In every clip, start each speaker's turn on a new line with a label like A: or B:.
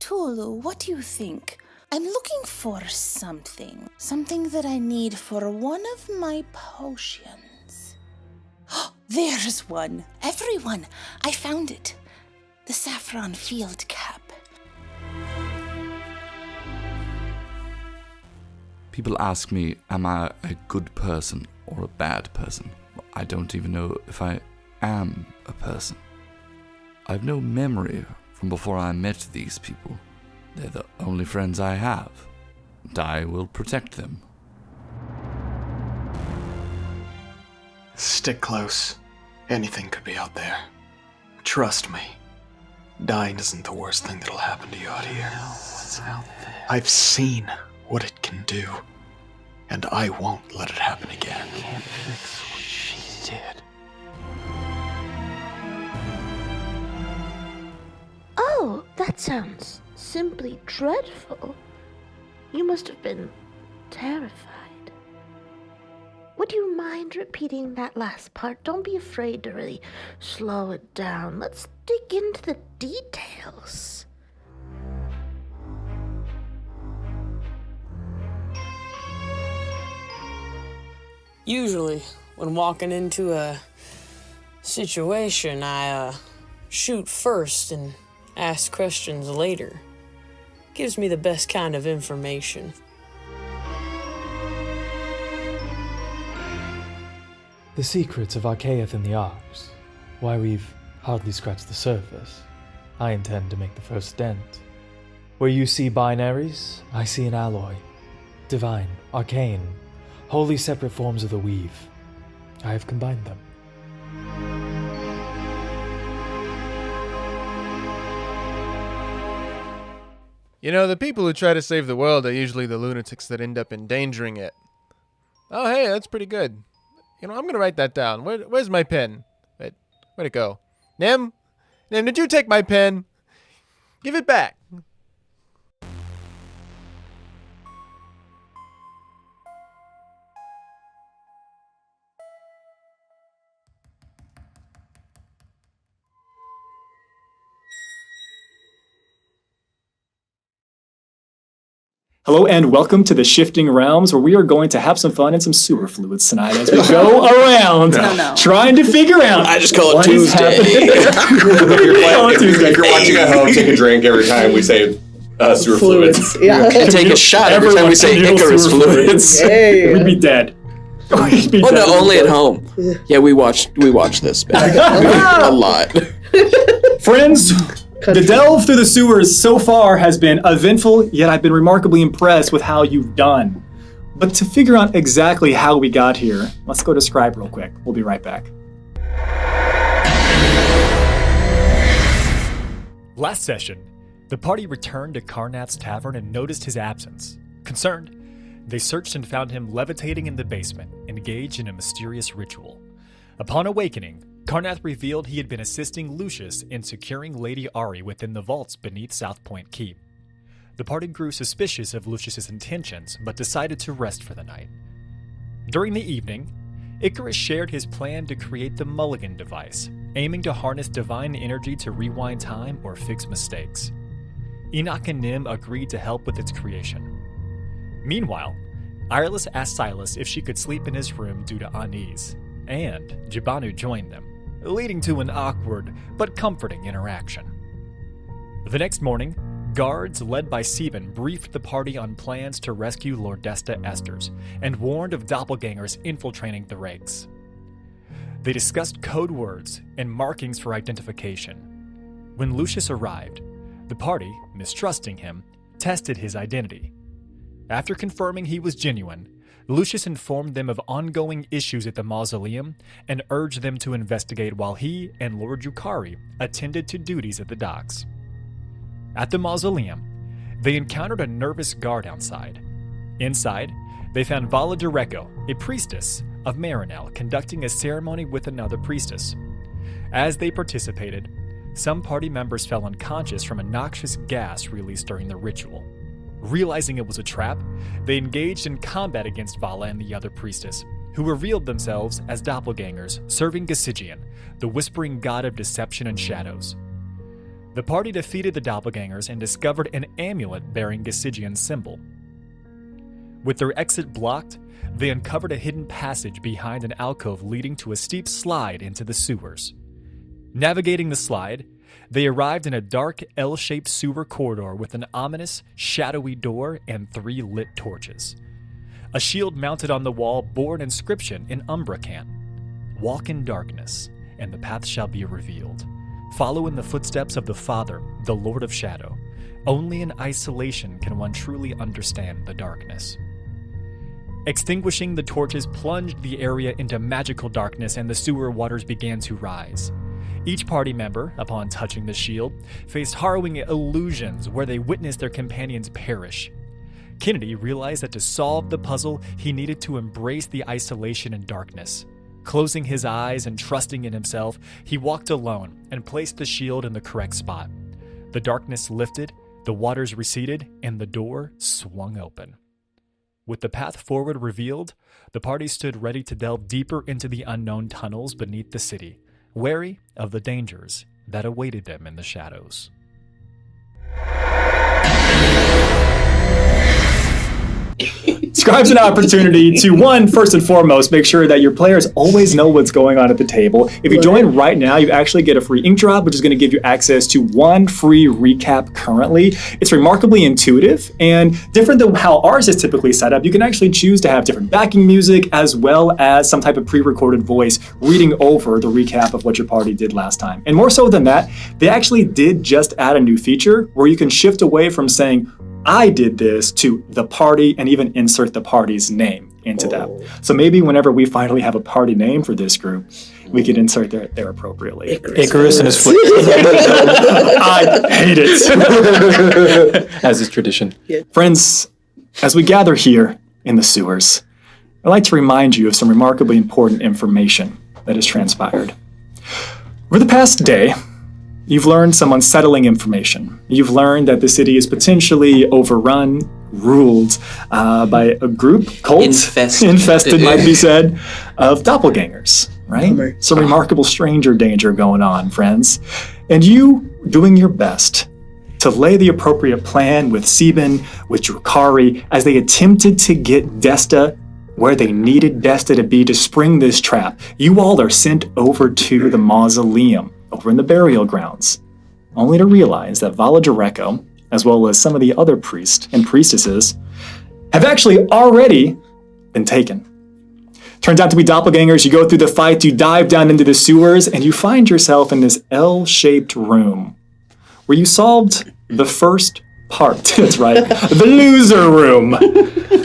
A: Cthulhu, what do you think? I'm looking for something. Something that I need for one of my potions. There's one. Everyone, I found it. The saffron field cap.
B: People ask me, am I a good person or a bad person? I don't even know if I am a person. I've no memory from before I met these people. They're the only friends I have, and I will protect them.
C: Stick close. Anything could be out there. Trust me. Dying isn't the worst thing that'll happen to you out here.
D: What's out there?
C: I've seen what it can do, and I won't let it happen again.
D: You can't fix what she did.
E: Oh, that sounds simply dreadful. You must have been terrified. Would you mind repeating that last part? Don't be afraid to really slow it down. Let's dig into the details.
F: Usually, when walking into a situation, I shoot first and ask questions later. Gives me the best kind of information.
G: The secrets of Archaeath and the Arcs. Why we've hardly scratched the surface. I intend to make the first dent. Where you see binaries, I see an alloy. Divine, arcane, wholly separate forms of the weave. I have combined them.
H: You know, the people who try to save the world are usually the lunatics that end up endangering it. Oh, hey, that's pretty good. You know, I'm gonna write that down. Where's my pen? Where'd it go? Nim? Nim, did you take my pen? Give it back.
I: Hello and welcome to the Shifting Realms, where we are going to have some fun and some sewer fluids tonight as we go around trying to figure out.
J: I just call it Tuesday.
K: If you're watching at home, take a drink every time we say sewer fluids.
J: Yeah. And take a shot every time we say Icarus fluids.
I: We'd be dead.
J: Oh no, only at home. Yeah, we watched this back a lot.
I: Friends, the delve through the sewers so far has been eventful, yet I've been remarkably impressed with how you've done. But to figure out exactly how we got here, let's go to Scribe real quick. We'll be right back.
L: Last session, the party returned to Karnath's tavern and noticed his absence. Concerned, they searched and found him levitating in the basement, engaged in a mysterious ritual. Upon awakening, Karnath revealed he had been assisting Lucius in securing Lady Ari within the vaults beneath South Point Keep. The party grew suspicious of Lucius's intentions, but decided to rest for the night. During the evening, Icarus shared his plan to create the Mulligan device, aiming to harness divine energy to rewind time or fix mistakes. Enoch and Nim agreed to help with its creation. Meanwhile, Ireless asked Silas if she could sleep in his room due to unease, and Jibanu joined them, leading to an awkward but comforting interaction. The next morning, guards led by Sieben briefed the party on plans to rescue Lordesta Esters and warned of doppelgangers infiltrating the ranks. They discussed code words and markings for identification. When Lucius arrived, the party, mistrusting him, tested his identity. After confirming he was genuine, Lucius informed them of ongoing issues at the mausoleum and urged them to investigate while he and Lord Yukari attended to duties at the docks. At the mausoleum, they encountered a nervous guard outside. Inside, they found Vala Dureco, a priestess of Marinel, conducting a ceremony with another priestess. As they participated, some party members fell unconscious from a noxious gas released during the ritual. Realizing it was a trap, they engaged in combat against Vala and the other priestess, who revealed themselves as doppelgangers serving Gasigian, the whispering god of deception and shadows. The party defeated the doppelgangers and discovered an amulet bearing Gasigian's symbol. With their exit blocked, they uncovered a hidden passage behind an alcove leading to a steep slide into the sewers. Navigating the slide, they arrived in a dark L-shaped sewer corridor with an ominous, shadowy door and 3 lit torches. A shield mounted on the wall bore an inscription in Umbracan: "Walk in darkness, and the path shall be revealed. Follow in the footsteps of the Father, the Lord of Shadow. Only in isolation can one truly understand the darkness." Extinguishing the torches plunged the area into magical darkness, and the sewer waters began to rise. Each party member, upon touching the shield, faced harrowing illusions where they witnessed their companions perish. Kennedy realized that to solve the puzzle, he needed to embrace the isolation and darkness. Closing his eyes and trusting in himself, he walked alone and placed the shield in the correct spot. The darkness lifted, the waters receded, and the door swung open. With the path forward revealed, the party stood ready to delve deeper into the unknown tunnels beneath the city, wary of the dangers that awaited them in the shadows.
I: Scribe's an opportunity to, one, first and foremost, make sure that your players always know what's going on at the table. If you join right now, you actually get a free ink drop, which is going to give you access to 1 free recap currently. It's remarkably intuitive and different than how ours is typically set up. You can actually choose to have different backing music as well as some type of pre-recorded voice reading over the recap of what your party did last time. And more so than that, they actually did just add a new feature where you can shift away from saying, "I did this," to the party, and even insert the party's name into that. So maybe whenever we finally have a party name for this group, we could insert there appropriately.
D: Icarus and his foot.
I: I hate it.
D: As is tradition.
I: Friends, as we gather here in the sewers, I'd like to remind you of some remarkably important information that has transpired. Over the past day, you've learned some unsettling information. You've learned that the city is potentially overrun, ruled by a group, cult, infested might be said, of doppelgangers, right? Some remarkable stranger danger going on, friends. And you doing your best to lay the appropriate plan with Seben, with Drakari, as they attempted to get Desta where they needed Desta to be to spring this trap. You all are sent over to the mausoleum, over in the burial grounds, only to realize that Vala Jareko, as well as some of the other priests and priestesses, have actually already been taken. Turns out to be doppelgangers. You go through the fight, you dive down into the sewers, and you find yourself in this L-shaped room where you solved the first part. That's right, the loser room.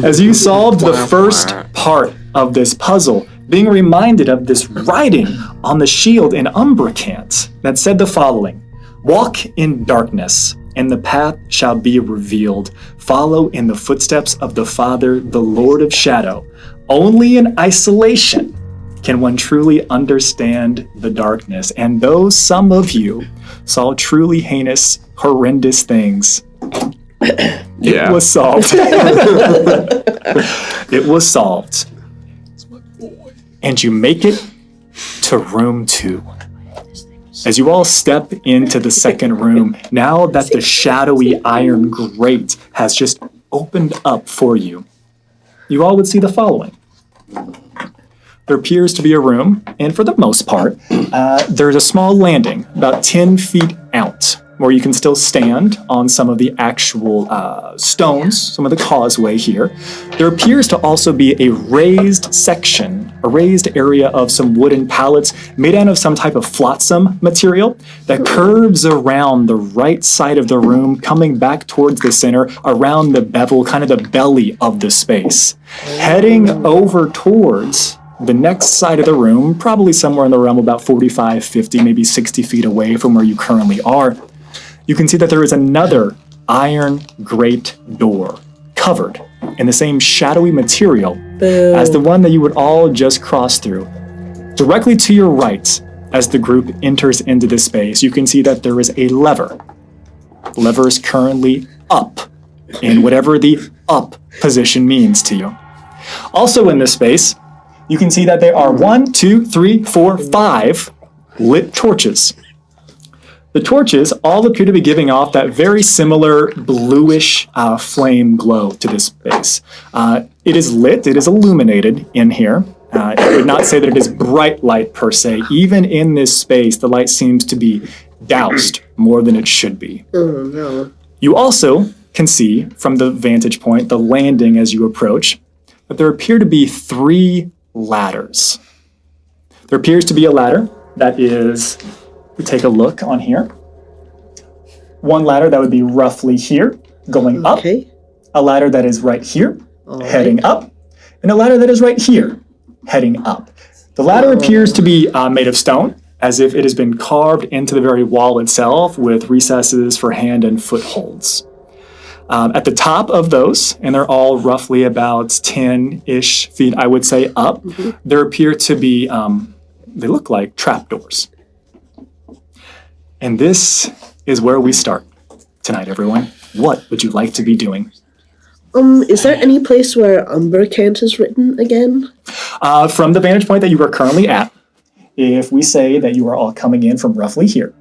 I: As you solved the first part of this puzzle, being reminded of this writing on the shield in Umbracant that said the following: "Walk in darkness, and the path shall be revealed. Follow in the footsteps of the Father, the Lord of Shadow. Only in isolation can one truly understand the darkness." And though some of you saw truly heinous, horrendous things, it was solved. It was solved. And you make it to room 2. As you all step into the second room, now that the shadowy iron grate has just opened up for you, you all would see the following. There appears to be a room, and for the most part, there's a small landing about 10 feet out, where you can still stand on some of the actual stones, some of the causeway here. There appears to also be a raised section, a raised area of some wooden pallets made out of some type of flotsam material that curves around the right side of the room, coming back towards the center, around the bevel, kind of the belly of the space. Heading over towards the next side of the room, probably somewhere in the realm about 45, 50, maybe 60 feet away from where you currently are, you can see that there is another iron grate door covered in the same shadowy material as the one that you would all just cross through. Directly to your right, as the group enters into this space, you can see that there is a lever. The lever is currently up, in whatever the up position means to you. Also in this space, you can see that there are 1, 2, 3, 4, 5 lit torches. The torches all appear to be giving off that very similar bluish flame glow to this space. It is lit, it is illuminated in here. I would not say that it is bright light per se. Even in this space, the light seems to be doused more than it should be.
M: Oh, no.
I: You also can see from the vantage point, the landing as you approach, that there appear to be 3 ladders. There appears to be a ladder that is, we take a look on here. One ladder that would be roughly here, going up. A ladder that is right here, heading up. And a ladder that is right here, heading up. The ladder appears to be made of stone, as if it has been carved into the very wall itself with recesses for hand and footholds. At the top of those, and they're all roughly about 10-ish feet, I would say, up, there appear to be, they look like trapdoors. And this is where we start tonight, everyone. What would you like to be doing?
M: Is there any place where Umbercant is written again?
I: From the vantage point that you are currently at, if we say that you are all coming in from roughly here,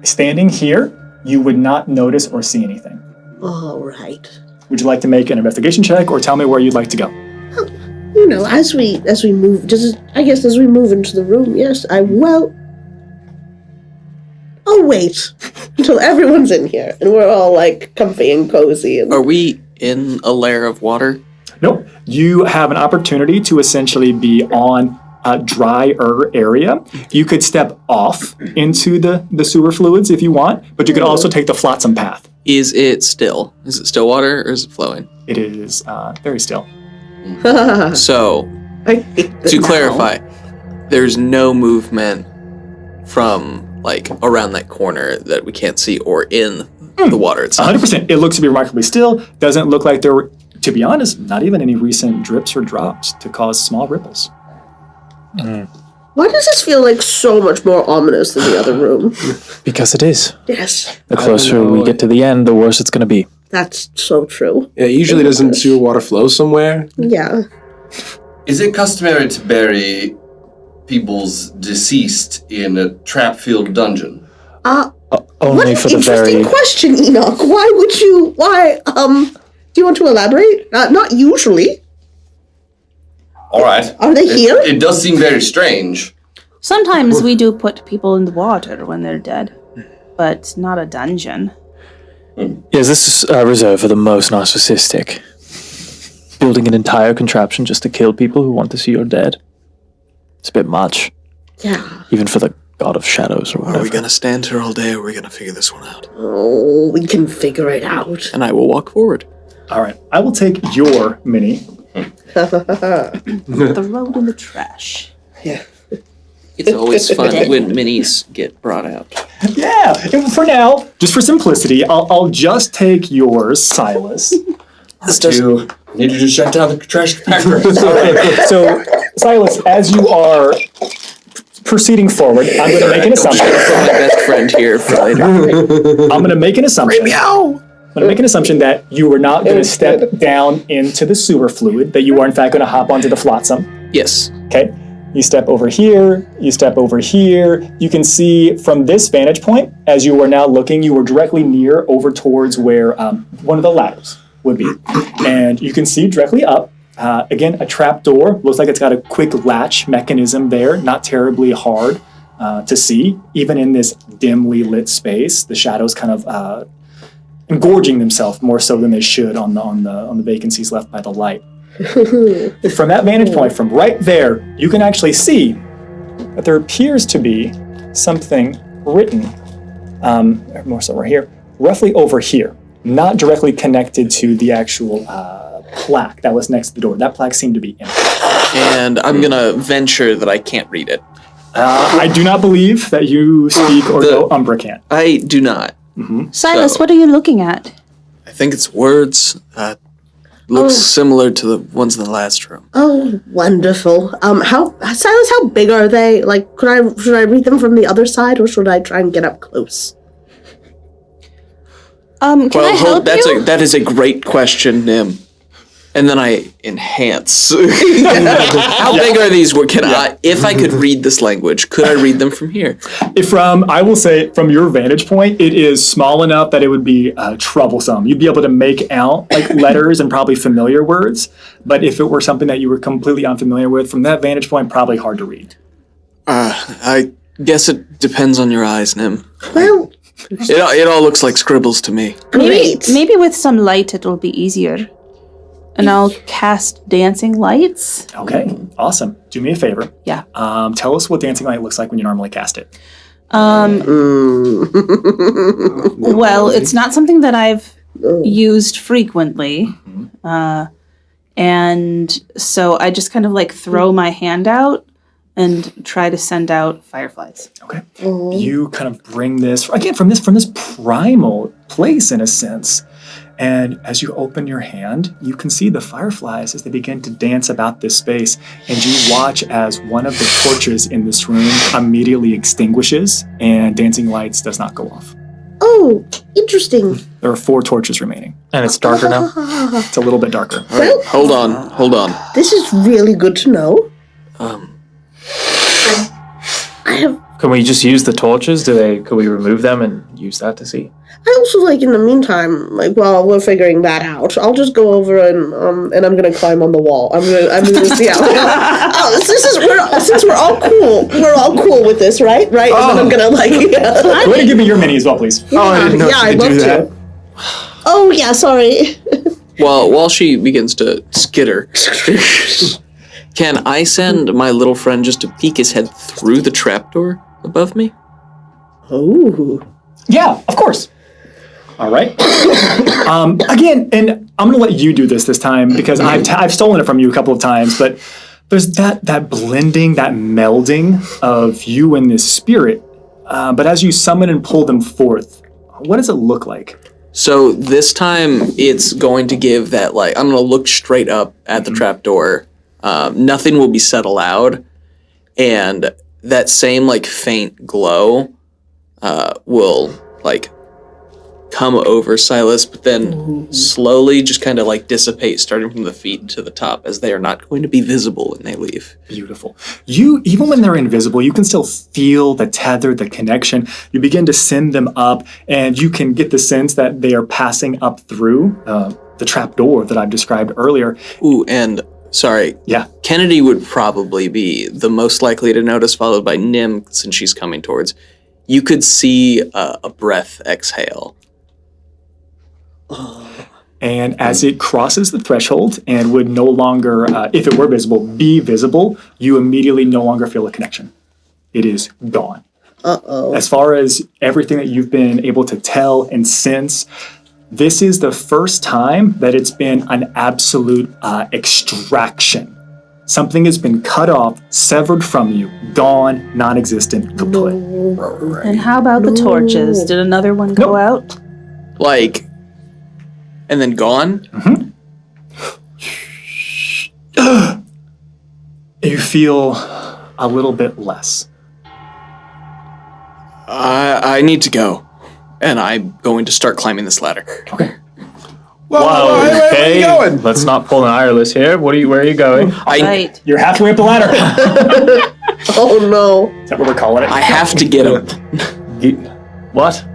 I: standing here, you would not notice or see anything.
M: All right.
I: Would you like to make an investigation check, or tell me where you'd like to go?
M: You know, as we move, as we move into the room, yes, I'll wait until everyone's in here and we're all like comfy and cozy.
J: Are we in a layer of water?
I: Nope. You have an opportunity to essentially be on a drier area. You could step off into the sewer fluids if you want, but you could also take the flotsam path.
J: Is it still? Is it still water or is it flowing?
I: It is very still.
J: So, to clarify, there's no movement from like around that corner that we can't see or in the water itself.
I: 100%. It looks to be remarkably still. Doesn't look like there were, to be honest, not even any recent drips or drops to cause small ripples.
M: Why does this feel like so much more ominous than the other room?
G: Because it is.
M: Yes.
G: The closer we get to the end, the worse it's going to be.
M: That's so true.
K: Yeah, usually doesn't sewer water flow somewhere?
M: Yeah.
N: Is it customary to bury people's deceased in a trap-filled dungeon?
G: Only
M: what
G: for
M: an
G: the very...
M: interesting question, Enoch. Do you want to elaborate? Not usually.
N: All right.
M: Are they here?
N: It does seem very strange.
A: Sometimes we do put people in the water when they're dead, but not a dungeon.
G: Yes, this is reserved for the most narcissistic. Building an entire contraption just to kill people who want to see you're dead. It's a bit much.
M: Yeah.
G: Even for the god of shadows or whatever.
J: Are we going to stand here all day or are we going to figure this one out?
M: Oh, we can figure it out.
J: And I will walk forward.
I: All right. I will take your mini.
A: The road in the trash.
M: Yeah.
J: It's always fun when minis get brought out.
I: Yeah. For now, just for simplicity, I'll just take yours, Silas.
N: You need to just shut down the trash compactor.
I: Okay, so Silas, as you are proceeding forward, I'm going to make an assumption.
J: My best friend here for later.
I: I'm going to make an assumption. I'm going to make an assumption that you are not going to step down into the sewer fluid, that you are in fact going to hop onto the flotsam.
J: Yes.
I: Okay. You step over here, you step over here. You can see from this vantage point, as you are now looking, you are directly near over towards where one of the ladders would be. And you can see directly up, again, a trap door. Looks like it's got a quick latch mechanism there, not terribly hard to see. Even in this dimly lit space, the shadows kind of engorging themselves more so than they should on the vacancies left by the light. From that vantage point, from right there, you can actually see that there appears to be something written, more so right here, roughly over here, not directly connected to the actual plaque that was next to the door. That plaque seemed to be empty.
J: And I'm going to venture that I can't read it.
I: I do not believe that you speak or know Umbracant.
J: I do not.
I: Mm-hmm.
A: Silas, what are you looking at?
J: I think it's words. Looks similar to the ones in the last room.
M: Oh, wonderful. Silas, how big are they? Like, should I read them from the other side, or should I try and get up close?
A: Can I help you?
J: That is a great question, Nim. And then I enhance. How big are these? If I could read this language, could I read them from here?
I: I will say, from your vantage point, it is small enough that it would be troublesome. You'd be able to make out like letters and probably familiar words, but if it were something that you were completely unfamiliar with, from that vantage point, probably hard to read.
J: I guess it depends on your eyes, Nim.
M: Well,
J: it all looks like scribbles to me.
A: Maybe with some light it'll be easier. And I'll cast dancing lights.
I: Okay, awesome. Do me a favor.
A: Yeah.
I: Tell us what dancing light looks like when you normally cast it.
A: Well, it's not something that I've used frequently. And so I just kind of like throw my hand out and try to send out fireflies.
I: Okay. You kind of bring this, again, from this primal place in a sense. And as you open your hand, you can see the fireflies as they begin to dance about this space. And you watch as one of the torches in this room immediately extinguishes and dancing lights does not go off.
M: Oh, interesting.
I: There are 4 torches remaining.
G: And it's darker now?
I: It's a little bit darker.
J: All right, hold on.
M: This is really good to know.
G: Can we just use the torches? Could we remove them and use that to see?
M: I also in the meantime, while we're figuring that out, I'll just go over and I'm gonna climb on the wall. I'm gonna see how. Since we're all cool with this, right? Right? And then I'm gonna
I: Go ahead and give me your mini as well, please.
M: I didn't know
I: I'd love to.
M: Oh yeah, sorry.
J: While she begins to skitter, can I send my little friend just to peek his head through the trapdoor above me?
M: Oh.
I: Yeah, of course. All right. Again, and I'm going to let you do this time because I've stolen it from you a couple of times, but there's that blending, that melding of you and this spirit. But as you summon and pull them forth, what does it look like?
J: So this time it's going to give that I'm going to look straight up at the trapdoor. Nothing will be said aloud, and that same faint glow will come over Silas, but then slowly just kind of dissipate, starting from the feet to the top, as they are not going to be visible when they leave.
I: Beautiful. Even when they're invisible, you can still feel the tether, the connection. You begin to send them up, and you can get the sense that they are passing up through the trap door that I've described earlier.
J: Ooh, and sorry.
I: Yeah.
J: Kennedy would probably be the most likely to notice, followed by Nim, since she's coming towards. You could see a breath exhale.
I: And as it crosses the threshold and would no longer, if it were visible, be visible, you immediately no longer feel a connection. It is gone.
M: Uh-oh.
I: As far as everything that you've been able to tell and sense, this is the first time that it's been an absolute extraction. Something has been cut off, severed from you, gone, non-existent, kaput.
M: No.
A: And how about the torches? Did another one go out?
J: And then gone?
I: Mm-hmm. You feel a little bit less.
J: I need to go. And I'm going to start climbing this ladder.
I: Okay.
G: Whoa,
H: where
G: okay.
H: are you going?
G: Let's not pull an Ireless here. Where are you going?
A: Right.
I: You're halfway up the ladder.
M: Oh no.
I: Is that what we're calling it?
J: I have to get him.
G: What?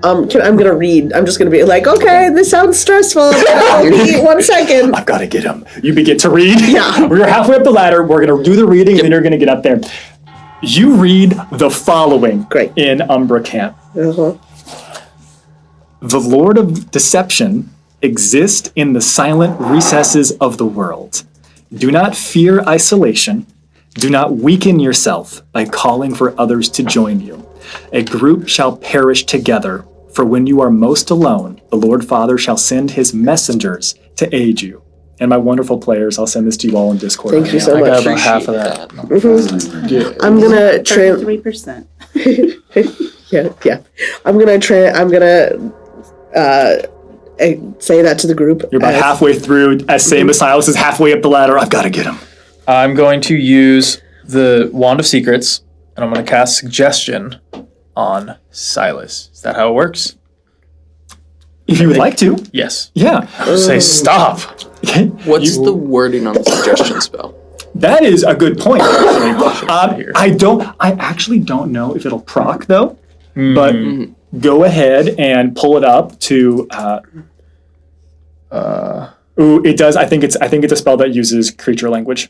M: I'm gonna read. I'm just gonna be okay, this sounds stressful. I'll be 1 second.
I: I've got to get him. You begin to read.
M: Yeah.
I: We're halfway up the ladder. We're going to do the reading, and then you're going to get up there. You read the following.
M: Great.
I: In Umbra Camp.
M: Uh-huh.
I: The Lord of Deception exists in the silent recesses of the world. Do not fear isolation. Do not weaken yourself by calling for others to join you. A group shall perish together, for when you are most alone, the Lord Father shall send his messengers to aid you. And my wonderful players, I'll send this to you all in Discord.
M: Thank you so
G: I got
M: much.
G: about half of that.
M: Mhm. I'm gonna
A: 3%.
M: yeah. I'm gonna say that to the group.
I: You're about halfway through, same as Silas is halfway up the ladder. I've got to get him.
G: I'm going to use the Wand of Secrets, and I'm going to cast Suggestion on Silas. Is that how it works?
I: If you would like to.
G: Yes.
I: Yeah.
G: Say stop.
J: What's the wording on the suggestion spell?
I: That is a good point. I actually don't know if it'll proc though, but go ahead and pull it up to. It does. I think it's a spell that uses creature language.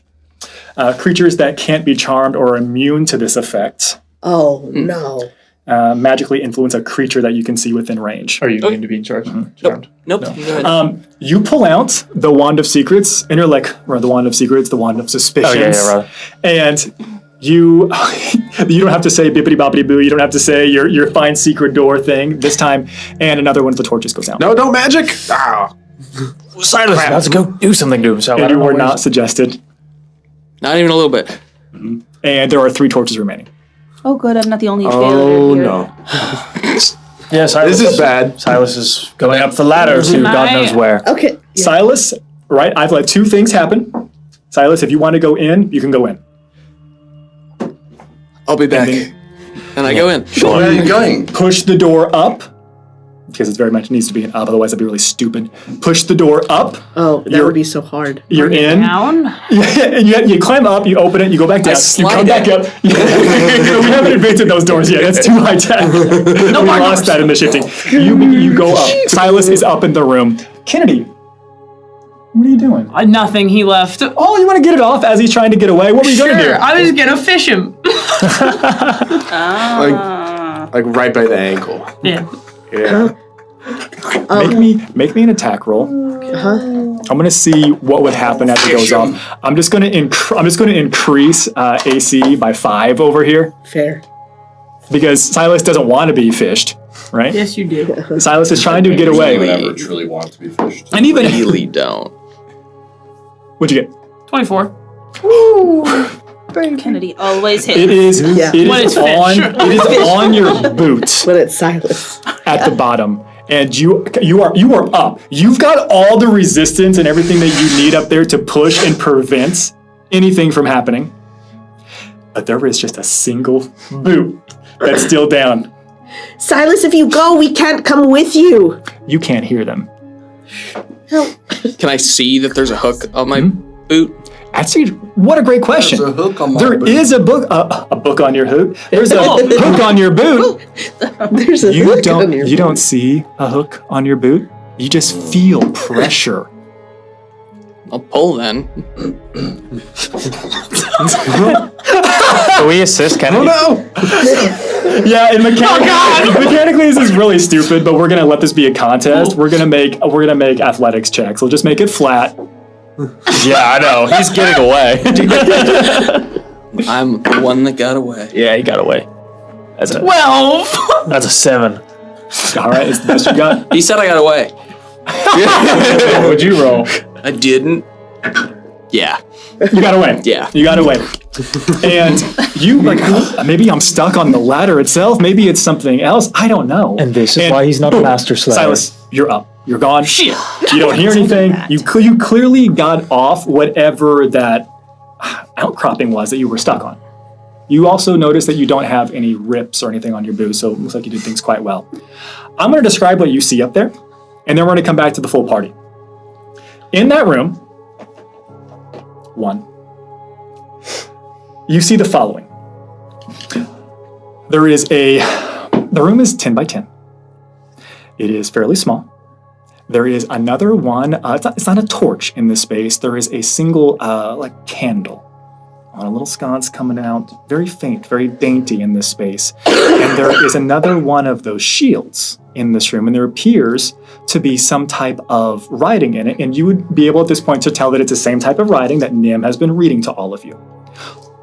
I: Creatures that can't be charmed or are immune to this effect.
M: Oh no.
I: Magically influence a creature that you can see within range.
G: Are you going to be in charge?
J: Nope.
I: No. You pull out the Wand of Secrets, and you're like, or the Wand of Secrets, the Wand of Suspicions. And you don't have to say bippity boppity boo. You don't have to say your find secret door thing this time. And another one of the torches goes out.
K: No, don't magic.
G: Silas has to go do something to himself.
I: And you were not suggested.
J: Not even a little bit.
I: And there are 3 torches remaining.
O: Oh, good. I'm not the only failure
K: Oh
O: here.
K: no.
G: Yeah, Silas,
K: This is bad.
G: Silas is going up the ladder to God knows where.
M: Okay.
I: Silas, right? I've let 2 things happen. Silas, if you want to go in, you can go in.
J: I'll be back. And I go in.
N: Where are you going?
I: Push the door up, because it very much needs to be an up, otherwise that'd be really stupid. Push the door up.
M: Oh, that would be so hard.
I: You're in.
O: Down?
I: Yeah, and you climb up, you open it, you go back down, you come back up. We haven't invented those doors yet. That's too high tech. We lost that in the shifting. You go up. Silas is up in the room. Kennedy, what are you doing?
O: Nothing. He left.
I: Oh, you want to get it off as he's trying to get away? What were you going to do?
O: I was gonna fish him.
K: Like right by the ankle.
O: Yeah.
K: Yeah.
I: Make me an attack roll. I'm gonna see what would happen as it goes off. I'm just gonna increase AC by 5 over here.
M: Fair.
I: Because Silas doesn't want to be fished, right?
O: Yes, you do.
I: Silas is trying to get away.
N: Never truly want to be fished.
I: And even
J: really don't.
I: What'd you get?
O: 24. Kennedy always hits.
I: It is.
M: Yeah.
I: It
O: When
I: is
O: it's fish.
I: on your boot
M: But it's Silas.
I: at the bottom. And you are up. You've got all the resistance and everything that you need up there to push and prevent anything from happening. But there is just a single boot that's still down.
M: Silas, if you go, we can't come with you.
I: You can't hear them.
J: Can I see that there's a hook on my boot?
I: Actually, what a great question.
N: There's a hook on my
I: There
N: boot.
I: is a book on your hook. There's a hook on your boot.
M: There's a hook on your
I: You don't see a hook on your boot. You just feel pressure.
J: I'll pull then.
G: Can we assist Kennedy?
I: Oh no! Yeah, and mechanically this is really stupid, but we're gonna let this be a contest. We're gonna make athletics checks. We'll just make it flat.
G: Yeah, I know. He's getting away.
J: I'm the one that got away.
G: Yeah, he got away. That's a
O: 12.
G: That's a 7.
I: All right, it's the best you got.
J: He said I got away.
G: What'd you roll?
J: I didn't. Yeah.
I: You got away.
J: Yeah.
I: You got away. And you maybe I'm stuck on the ladder itself. Maybe it's something else. I don't know.
G: And this is why he's not a master slayer.
I: Silas, you're up. You're gone.
O: Shit.
I: You don't hear anything. You clearly got off whatever that outcropping was that you were stuck on. You also notice that you don't have any rips or anything on your boot, so it looks like you did things quite well. I'm going to describe what you see up there, and then we're going to come back to the full party. In that room, 1, you see the following. The room is 10 by 10. It is fairly small. There is another one, it's not a torch in this space. There is a single candle on a little sconce coming out, very faint, very dainty in this space. And there is another one of those shields in this room, and there appears to be some type of writing in it, and you would be able at this point to tell that it's the same type of writing that Nim has been reading to all of you.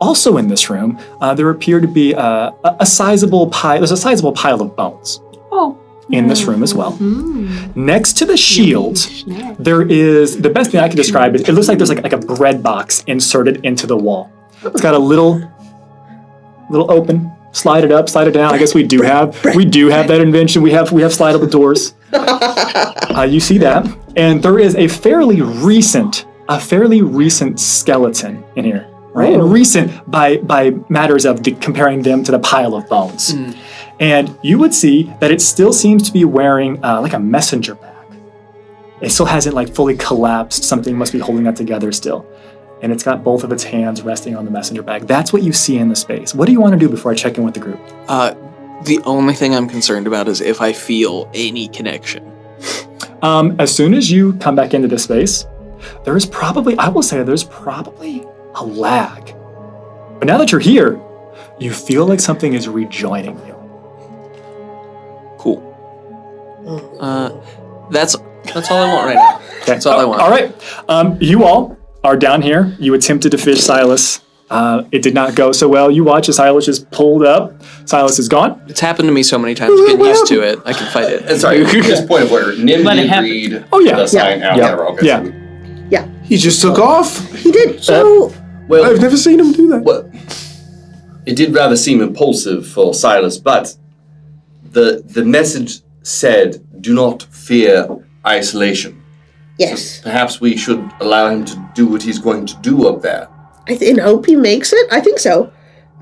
I: Also in this room, there appear to be a sizable pile. There's a sizable pile of bones.
O: Oh.
I: In this room as well. Next to the shield, there is, the best thing I can describe is, it looks like there's like a bread box inserted into the wall. It's got a little open, slide it up, slide it down. I guess we do have that invention. We have slidable doors. You see that, and there is a fairly recent skeleton in here, right? And recent by matters of comparing them to the pile of bones. And you would see that it still seems to be wearing like a messenger bag. It still hasn't like fully collapsed. Something must be holding that together still. And it's got both of its hands resting on the messenger bag. That's what you see in the space. What do you want to do before I check in with the group?
J: The only thing I'm concerned about is if I feel any connection.
I: As soon as you come back into this space, there's probably a lag. But now that you're here, you feel like something is rejoining you.
J: Cool. That's all I want right now.
I: Okay.
J: That's all I want.
I: All right. You all are down here. You attempted to fish Silas. It did not go so well. You watch as Silas is pulled up. Silas is gone.
J: It's happened to me so many times. Getting used to it. I can fight it.
K: And sorry, just point of order. Nimby agreed to sign out. Okay,
I: Yeah.
M: Yeah.
K: He just took off?
M: He did. So
K: Well, I've never seen him do that. Well, it did rather seem impulsive for Silas, but the message said, "Do not fear isolation."
M: yes,
K: So perhaps we should allow him to do what he's going to do up there.
M: I hope he makes it. I think so.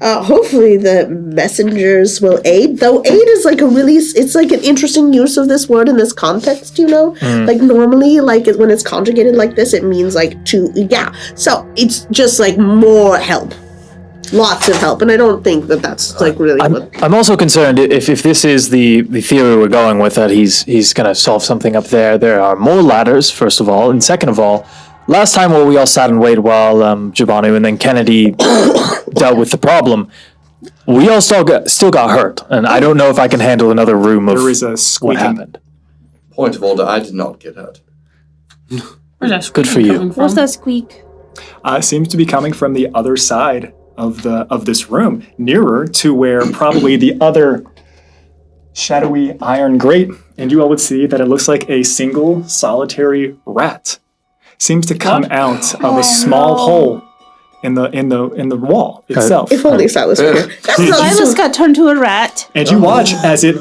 M: Hopefully the messengers will aid. Though aid is like it's like an interesting use of this word in this context. Like normally, like when it's conjugated like this, it means like to. Yeah. So it's just like more help. Lots of help, and I don't think that that's like really.
G: I'm also concerned if this is the theory we're going with, that he's gonna solve something up there. There are more ladders, first of all, and second of all, last time we all sat and waited while Jabanu and then Kennedy dealt with the problem, we all still got hurt, and I don't know if I can handle another room of
I: There is a
G: what
I: squeaking.
G: happened.
K: Point of order, I did not get hurt.
O: Where's that
G: Good for you.
O: coming from?
A: What's that squeak?
I: It seems to be coming from the other side of this room, nearer to where probably the other shadowy iron grate, and you all would see that it looks like a single solitary rat seems to come out of a small hole in the wall itself.
M: If only Silas were here.
A: Silas got turned to a rat.
I: And you watch as it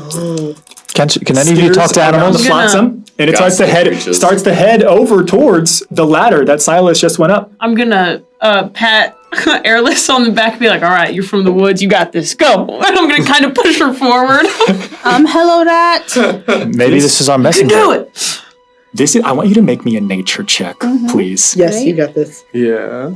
G: Can any of you talk to animals?
I: the flotsam, and it starts to head over towards the ladder that Silas just went up.
O: I'm gonna pat Airless on the back and be like, all right, you're from the woods, you got this, go. And I'm gonna kind of push her forward.
A: Hello, rat.
G: Maybe this is our
O: You
G: messenger.
O: do it.
I: I want you to make me a nature check, please.
M: Yes, you got this.
K: Yeah.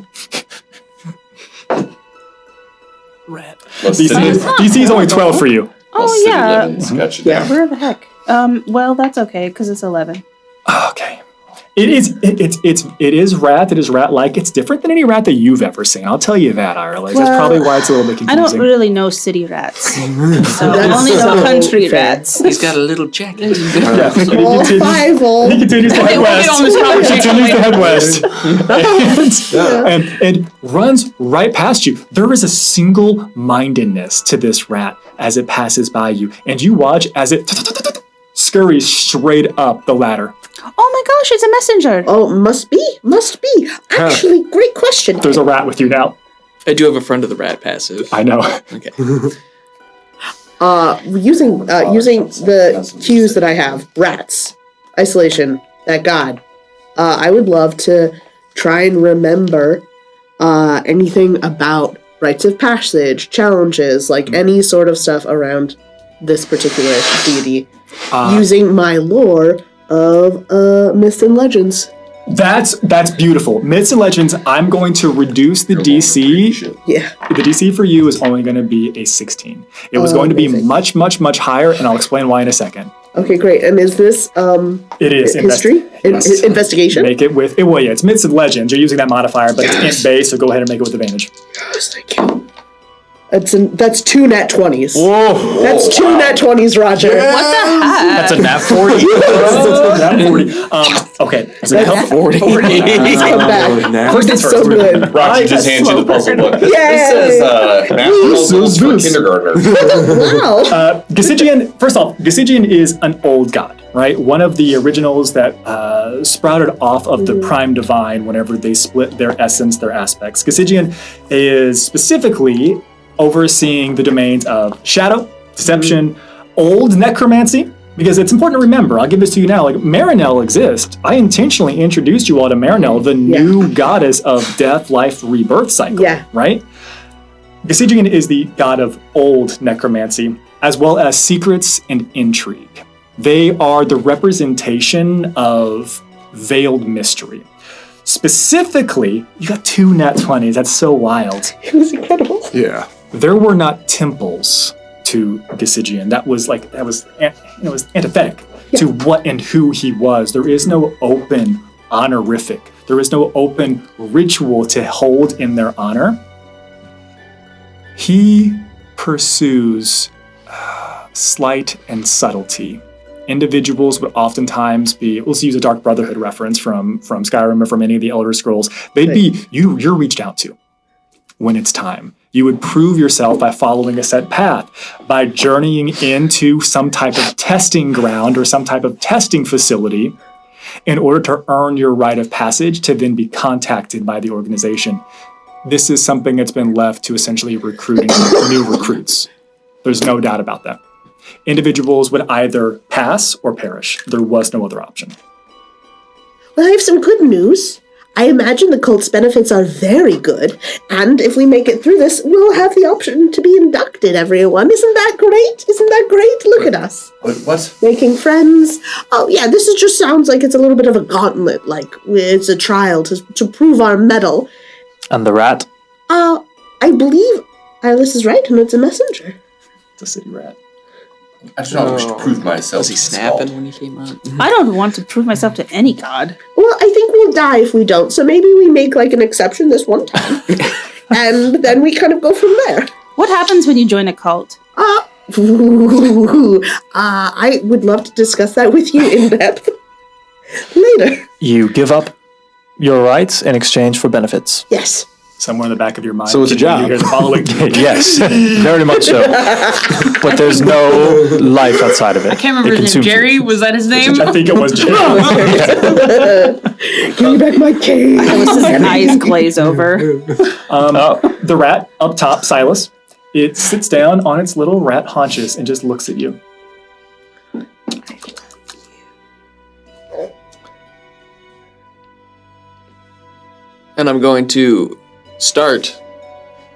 J: Rat.
I: DC is only 12 for you.
A: Oh, yeah.
K: Got you down.
A: Where the heck? Well, that's okay, because it's 11.
I: Okay. It is rat. It is rat-like. It's different than any rat that you've ever seen. I'll tell you that, Ireland. That's probably why it's a little bit
A: I
I: confusing.
A: don't really know city rats. So I only know country rats.
J: He's got a little jacket.
I: Yeah.
M: All
I: He continues to head
O: we'll get on this
I: west.
O: conversation
I: And runs right past you. There is a single-mindedness to this rat as it passes by you, and you watch as it scurries straight up the ladder.
A: Oh my gosh, it's a messenger.
M: Oh, must be. Actually, great question.
I: There's a rat with you now.
J: I do have a friend of the rat passive.
I: I know.
J: Okay.
M: Using the cues that I have, rats, isolation, that god. I would love to try and remember anything about rites of passage, challenges, like any sort of stuff around this particular deity, using my lore of myths and legends.
I: That's beautiful. Myths and legends, I'm going to reduce the DC.
M: Yeah.
I: The DC for you is only going to be a 16. It was going to be much, much, much higher, and I'll explain why in a second.
M: Okay, great. And is this
I: it is
M: history?
I: Yes.
M: Investigation?
I: Make it with it's myths and legends. You're using that modifier, but it's int base, so go ahead and make it with advantage.
M: Yes, thank you. That's two nat 20s.
G: Whoa.
M: That's two nat 20s, Roger.
A: What the heck?
G: That's a nat 40.
I: That's a nat 40. Okay.
J: That's a nat 40.
M: Come back.
I: First things
M: It's
I: first.
M: so good.
K: Roger just hands you the puzzle book. This
M: Yay!
K: says math puzzles for kindergartners.
M: Wow.
I: Gasigian, first off, Gasigian is an old god, right? One of the originals that sprouted off of the Prime Divine whenever they split their essence, their aspects. Gasigian is specifically overseeing the domains of shadow, deception, old necromancy, because it's important to remember, I'll give this to you now, like Marinelle exists. I intentionally introduced you all to Marinelle, the new goddess of death, life, rebirth cycle, right? Gasigian is the god of old necromancy. as well as secrets and intrigue. They are the representation of veiled mystery. Specifically, you got 2 nat 20s. That's so wild.
M: It was incredible.
I: Yeah. There were not temples to Gesigian. That was antithetic to what and who he was. There is no open honorific. There is no open ritual to hold in their honor. He pursues sleight and subtlety. Individuals would oftentimes be, let's use a Dark Brotherhood reference from Skyrim or from any of the Elder Scrolls. They'd be, you're reached out to when it's time. You would prove yourself by following a set path, by journeying into some type of testing ground or some type of testing facility in order to earn your rite of passage to then be contacted by the organization. This is something that's been left to essentially recruiting new recruits. There's no doubt about that. Individuals would either pass or perish. There was no other option.
M: Well, I have some good news. I imagine the cult's benefits are very good, and if we make it through this, we'll have the option to be inducted, everyone. Isn't that great? Isn't that great? Look at us.
K: What?
M: Making friends. Oh, yeah, this just sounds like it's a little bit of a gauntlet, like it's a trial to prove our mettle.
G: And the rat?
M: I believe Alice is right, and it's a messenger.
I: It's a city rat.
K: I do not wish to prove myself.
J: Was he snapping when he came out?
P: I don't want to prove myself to any god.
M: Well, I think we'll die if we don't, so maybe we make like an exception this one time. And then we kind of go from there.
P: What happens when you join a cult?
M: I would love to discuss that with you in depth later.
G: You give up your rights in exchange for benefits.
M: Yes.
I: Somewhere in the back of your mind.
G: So it's a job.
I: You hear the following.
G: Yes, very much so. But there's no life outside of it.
O: I can't remember his name. Jerry? Was that his name?
I: I think it was Jerry.
M: Give me back my cage.
P: Alice's eyes glaze over.
I: The rat up top, Silas, it sits down on its little rat haunches and just looks at you.
J: And I'm going to start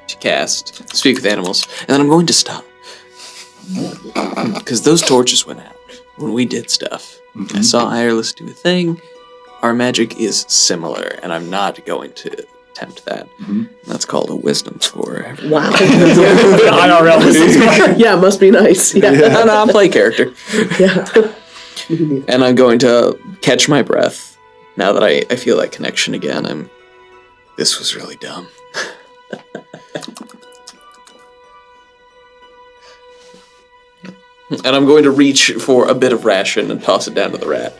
J: to cast Speak with Animals, and then I'm going to stop. Because those torches went out when we did stuff. I saw Ireless do a thing. Our magic is similar, and I'm not going to attempt that. That's called a wisdom score.
M: Wow.
I: IRL wisdom score.
M: Yeah, it must be nice. Yeah.
J: No, I'm play character.
M: Yeah.
J: And I'm going to catch my breath. Now that I feel that connection again, this was really dumb. And I'm going to reach for a bit of ration and toss it down to the rat.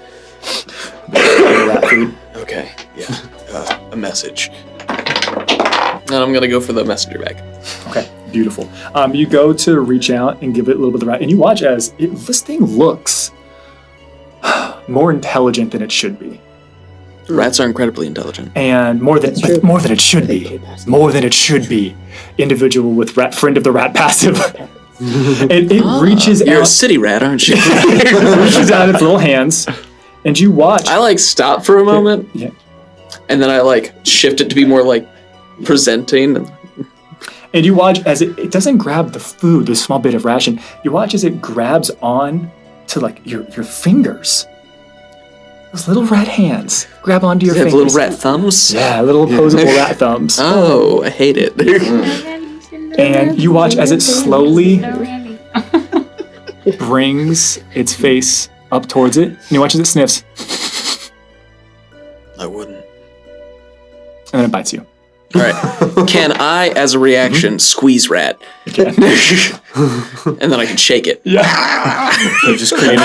J: Okay, yeah. A message. And I'm going to go for the messenger bag.
I: Okay, beautiful. You go to reach out and give it a little bit of the rat, and you watch as this thing looks more intelligent than it should be.
J: Rats are incredibly intelligent.
I: And more than it should be. More than it should be. Individual with friend of the rat passive. It reaches out.
J: You're a city rat, aren't you?
I: It reaches out its little hands, and you watch.
J: I stop for a moment.
I: Yeah.
J: And then I shift it to be more presenting.
I: And you watch as it doesn't grab the food, this small bit of ration. You watch as it grabs on to your fingers. Those little rat hands grab onto your fingers.
J: Little rat thumbs?
I: Yeah, little opposable rat thumbs.
J: Oh, I hate it.
I: And you watch as it slowly brings its face up towards it. And you watch as it sniffs.
J: I wouldn't.
I: And then it bites you.
J: All right. Can I, as a reaction, squeeze rat?
I: Okay.
J: And then I can shake it.
I: Yeah. So just creating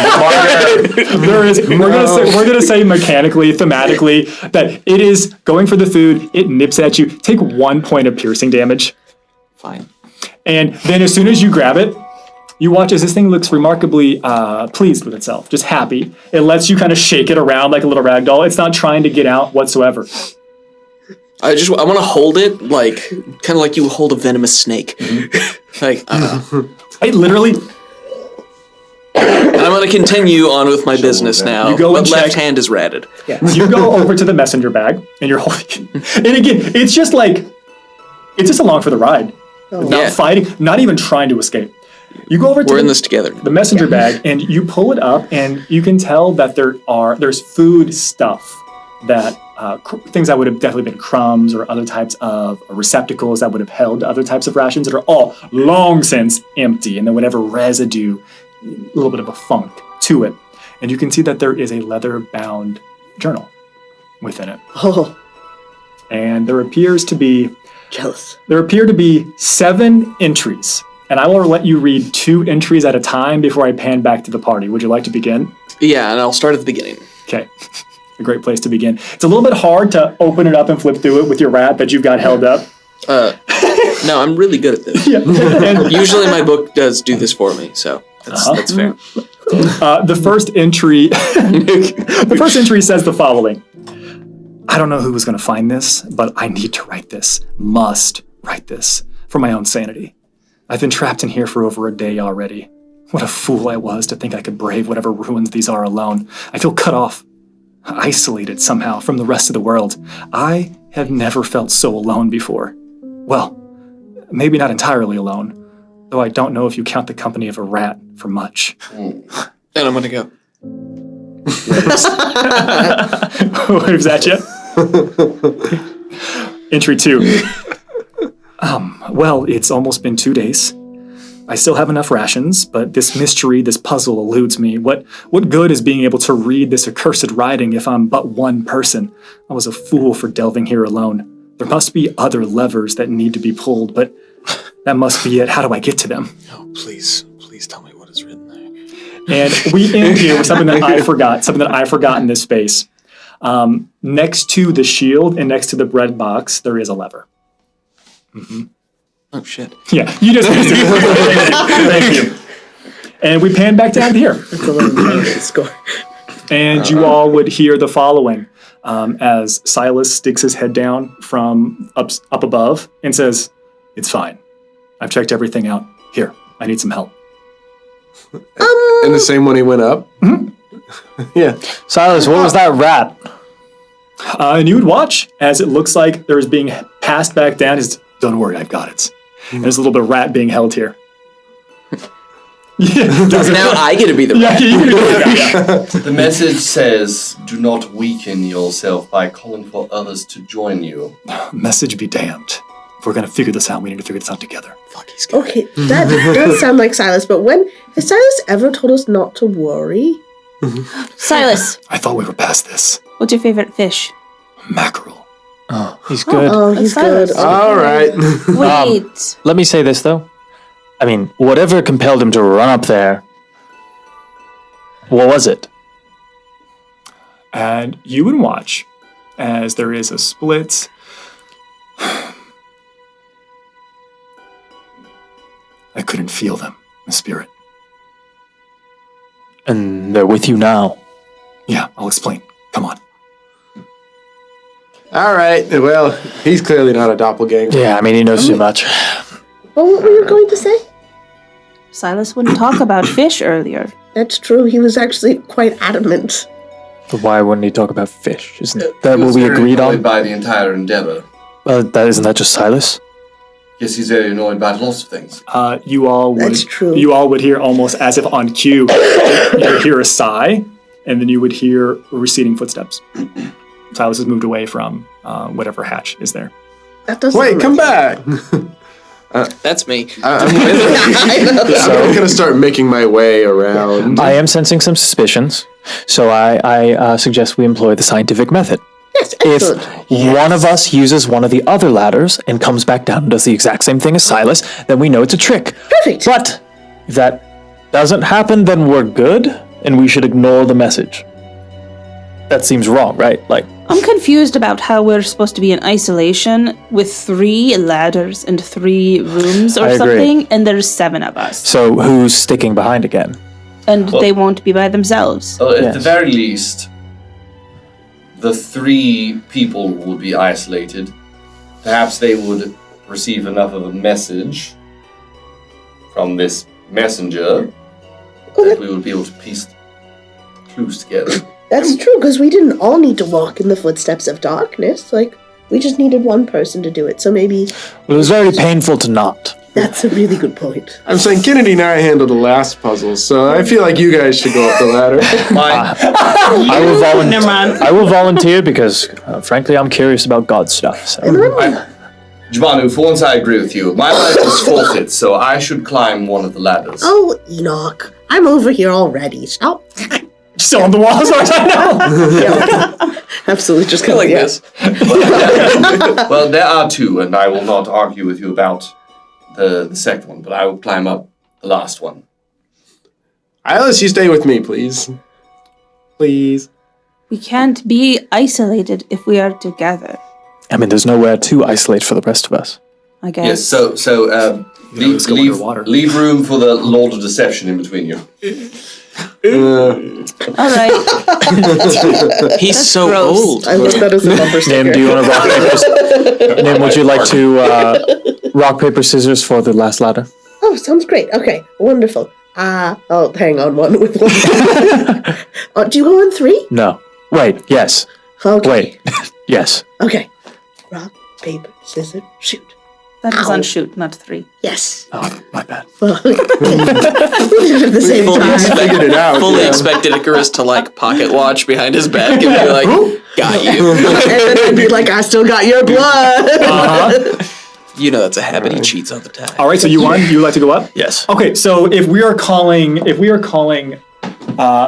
I: we're gonna say mechanically, thematically, that it is going for the food, it nips at you. Take 1 point of piercing damage.
J: Fine.
I: And then as soon as you grab it, you watch as this thing looks remarkably pleased with itself, just happy. It lets you kind of shake it around like a little rag doll. It's not trying to get out whatsoever.
J: I want to hold it kind of like you hold a venomous snake.
I: It literally.
J: And I'm going to continue on with my business now.
I: You go and
J: left
I: check.
J: hand is ratted.
I: Yeah. You go over to the messenger bag and you're holding. And again, it's just along for the ride. Not fighting, not even trying to escape. You go over to
J: We're in this together.
I: the messenger bag, and you pull it up, and you can tell that there's food stuff that things that would have definitely been crumbs or other types of receptacles that would have held other types of rations that are all long since empty, and then whatever residue, a little bit of a funk to it. And you can see that there is a leather-bound journal within it.
M: Oh.
I: And there appears to be...
M: Jealous.
I: There appear to be 7 entries. And I will let you read 2 entries at a time before I pan back to the party. Would you like to begin?
J: Yeah, and I'll start at the beginning.
I: Okay. A great place to begin. It's a little bit hard to open it up and flip through it with your rat that you've got held up.
J: No, I'm really good at this.
I: Yeah.
J: Usually my book does do this for me, so that's fair.
I: The first entry says the following. I don't know who was going to find this, but I need to write this. Must write this for my own sanity. I've been trapped in here for over a day already. What a fool I was to think I could brave whatever ruins these are alone. I feel cut off, isolated somehow from the rest of the world. I have never felt so alone before. Well, maybe not entirely alone, though I don't know if you count the company of a rat for much.
J: And I'm going to go.
I: Waves at you. Entry 2. Well, it's almost been 2 days. I still have enough rations, but this mystery, this puzzle eludes me. What good is being able to read this accursed writing if I'm but one person? I was a fool for delving here alone. There must be other levers that need to be pulled, but that must be it. How do I get to them?
C: Oh, please tell me what is written there.
I: And we end here with something that I forgot in this space. Next to the shield and next to the bread box, there is a lever. Mm-hmm.
J: Oh, shit.
I: Yeah, you just missed it. Thank you. And we pan back down to here.
M: Score.
I: And you all would hear the following as Silas sticks his head down from up above and says, "It's fine. I've checked everything out. Here, I need some help."
Q: And the same when he went up?
I: Mm-hmm.
Q: Yeah.
G: Silas, what was that rat?
I: And you would watch as it looks like there's being passed back down. Don't worry, I've got it. And there's a little bit of rat being held here. Yeah,
J: now I get to be the rat.
I: Yeah, you're gonna go.
N: The message says, do not weaken yourself by calling for others to join you.
I: Message be damned. If we're going to figure this out, we need to figure this out together.
J: Fuck, he's good.
M: Okay, that does sound like Silas, but when has Silas ever told us not to worry?
P: Silas,
I: I thought we were past this.
P: what's your favorite fish?
I: Mackerel.
G: Oh, he's good.
M: Oh, he's good.
P: Silas.
Q: All right.
P: Wait.
G: Let me say this, though. I mean, whatever compelled him to run up there, what was it?
I: And you would watch as there is a split. I couldn't feel them, the spirit.
G: And they're with you now.
I: Yeah, I'll explain. Come on.
Q: All right. Well, he's clearly not a doppelganger.
G: Yeah, I mean, he knows too much.
M: Oh, what were you going to say?
P: Silas wouldn't talk about fish earlier.
M: That's true. He was actually quite adamant.
G: But why wouldn't he talk about fish? Isn't
N: He
G: that what
N: was
G: we
N: very
G: agreed
N: annoyed
G: on?
N: by the entire endeavor.
G: Isn't that just Silas?
N: Yes, he's very annoyed by lots of things.
I: You all would.
M: That's true.
I: You all would hear almost as if on cue. You would hear a sigh, and then you would hear receding footsteps. Silas has moved away from whatever hatch is there.
M: That doesn't
Q: Wait, come back.
J: That's me.
Q: I'm going to start making my way around.
G: I am sensing some suspicions, so I suggest we employ the scientific method.
M: Yes, excellent.
G: If one of us uses one of the other ladders and comes back down and does the exact same thing as Silas, then we know it's a trick.
M: Perfect.
G: But if that doesn't happen, then we're good, and we should ignore the message. That seems wrong, right? Like,
P: I'm confused about how we're supposed to be in isolation with 3 ladders and 3 rooms or
G: I agree.
P: something, and there's 7 of us.
G: so who's sticking behind again?
P: And they won't be by themselves.
N: At the very least, the 3 people would be isolated. Perhaps they would receive enough of a message from this messenger that we would be able to piece clues together.
M: That's true, because we didn't all need to walk in the footsteps of darkness. Like, we just needed one person to do it, so maybe...
G: Well, it was very painful to not.
M: That's a really good point.
Q: I'm saying Kennedy and I handled the last puzzle, so I feel like you guys should go up the ladder.
G: I will volunteer because, frankly, I'm curious about God stuff. So.
K: Jabanu, for once I agree with you. My life is forfeit, so I should climb one of the ladders.
M: Oh, Enoch, I'm over here already. Stop.
I: Still on the wall as far as I know.
M: Absolutely, just
J: like this.
K: Well, there are two, and I will not argue with you about the second one, but I will climb up the last one.
Q: Alice, you stay with me, please. Please.
P: We can't be isolated if we are together.
G: I mean, there's nowhere to isolate for the rest of us.
P: I guess.
K: Yes, so leave room for the Lord of Deception in between you.
P: All right.
J: He's
P: That's
J: so
P: gross.
J: old.
M: I love that as a bumper sticker.
G: Nim, do you want to rock, paper? Nim, would you like to rock, paper, scissors for the last ladder?
M: Oh, sounds great. Okay, wonderful. I'll hang on one with one. Do you go on 3?
G: No. Wait, yes.
M: Okay.
G: Wait, yes.
M: Okay. Rock, paper, scissors, shoot.
P: That was on shoot, not 3.
M: Yes.
G: Oh, my bad.
M: Well, we did it at the same time.
Q: Figured it out.
J: Fully expected Icarus to like pocket watch behind his back and be like, got you.
M: And then I'd be like, I still got your blood.
J: You know that's a habit he cheats all the time.
I: All right, so you won. You would like to go up?
G: Yes.
I: Okay, so if we are calling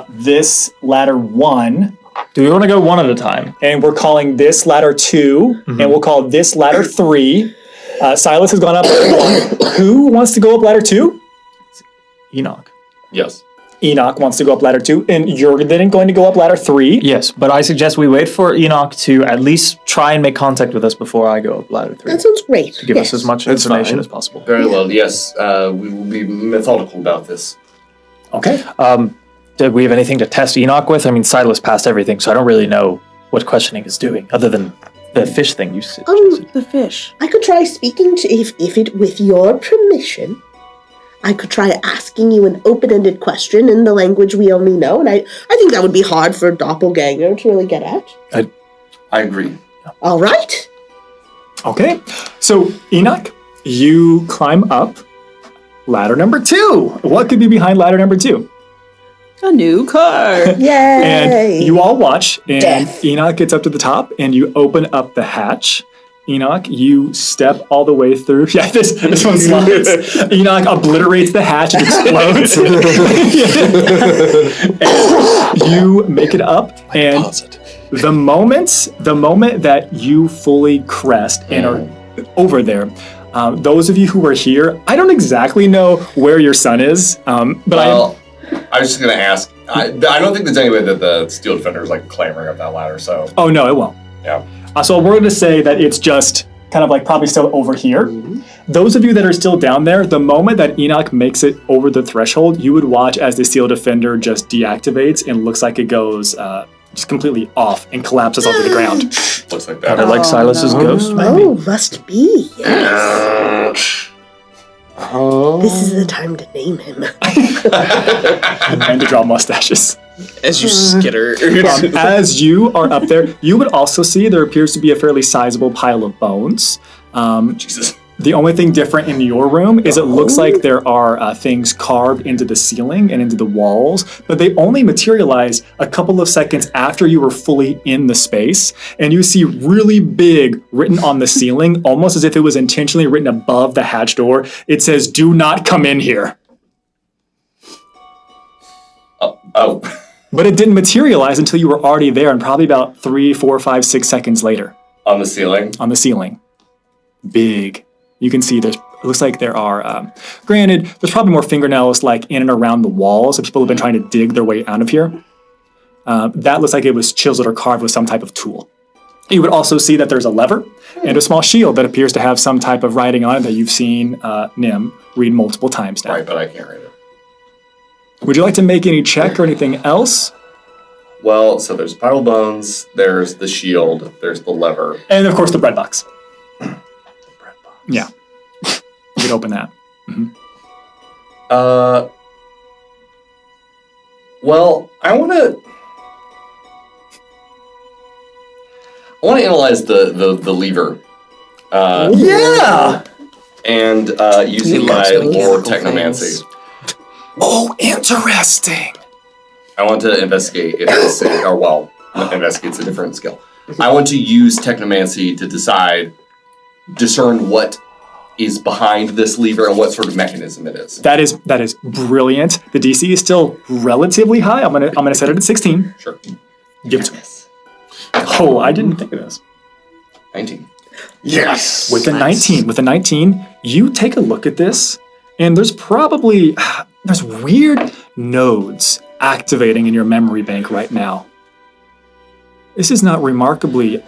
I: this ladder 1,
G: do we want to go one at a time?
I: And we're calling this ladder 2, and we'll call this ladder 3. Silas has gone up ladder 1. Who wants to go up ladder 2?
G: Enoch.
K: Yes.
I: Enoch wants to go up ladder 2, and you're then going to go up ladder 3.
G: Yes, but I suggest we wait for Enoch to at least try and make contact with us before I go up ladder 3.
M: That sounds great.
G: To give us as much information as possible.
K: Very well, yes. We will be methodical about this.
I: Okay.
G: Did we have anything to test Enoch with? I mean, Silas passed everything, so I don't really know what questioning is doing, other than the fish thing you said.
P: The fish.
M: I could try speaking to, if it, with your permission, I could try asking you an open-ended question in the language we only know, and I think that would be hard for a doppelganger to really get at.
K: I agree.
M: All right.
I: Okay. So, Enoch, you climb up ladder number 2. What could be behind ladder number 2?
P: A new car.
M: Yay!
I: And you all watch, and
M: Death.
I: Enoch gets up to the top, and you open up the hatch. Enoch, you step all the way through. Yeah, this one slides. Enoch obliterates the hatch and explodes. And you make it up, and the moment that you fully crest and are over there, those of you who are here, I don't exactly know where your son is, but
K: I was just going to ask. I don't think there's any way that the Steel Defender is like clambering up that ladder, so.
I: Oh, no, it won't.
K: Yeah.
I: So we're going to say that it's just kind of like probably still over here. Those of you that are still down there, the moment that Enoch makes it over the threshold, you would watch as the Steel Defender just deactivates and looks like it goes just completely off and collapses onto the ground.
K: Looks like that.
G: Kind of like Silas's ghost, maybe?
M: Oh, must be, yes. This is the time to name him.
I: And to draw mustaches.
J: As you skitter.
I: As you are up there, you would also see there appears to be a fairly sizable pile of bones.
K: Jesus.
I: The only thing different in your room is it looks like there are things carved into the ceiling and into the walls, but they only materialize a couple of seconds after you were fully in the space. And you see really big written on the ceiling, almost as if it was intentionally written above the hatch door. It says, "Do not come in here."
K: Oh.
I: But it didn't materialize until you were already there, and probably about 3, 4, 5, 6 seconds later.
K: On the ceiling?
I: On the ceiling. Big. You can see it looks like there are, granted, there's probably more fingernails like in and around the walls, so people have been trying to dig their way out of here. That looks like it was chiseled or carved with some type of tool. You would also see that there's a lever and a small shield that appears to have some type of writing on it that you've seen Nim read multiple times now.
K: Right, but I can't read it.
I: Would you like to make any check or anything else?
K: Well, so there's pile of bones, there's the shield, there's the lever.
I: And of course the bread box. Yeah. You can open that. Mm-hmm.
K: Well, I want to analyze the lever.
I: Yeah!
K: and using my lore technomancy.
I: Oh, interesting.
K: I want to investigate if it's investigate's a different skill. I want to use technomancy to discern what is behind this lever and what sort of mechanism it is.
I: That is brilliant. The DC is still relatively high. I'm gonna set it at 16.
K: Sure.
I: Give it to me. Oh, I didn't think of this.
K: 19.
I: Yes. With a 19, you take a look at this, and there's weird nodes activating in your memory bank right now. This is not remarkably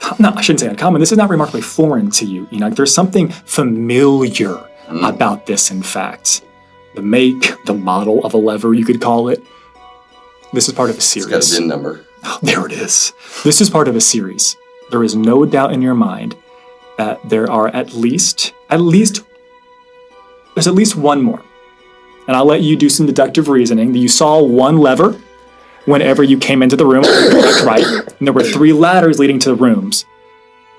I: I shouldn't say uncommon. This is not remarkably foreign to you. There's something familiar about this, in fact. The make, the model of a lever, you could call it. This is part of a series.
K: It's got a VIN number.
I: Oh, there it is. This is part of a series. There is no doubt in your mind that there are at least one more. And I'll let you do some deductive reasoning. You saw one lever whenever you came into the room, right? And there were 3 ladders leading to the rooms.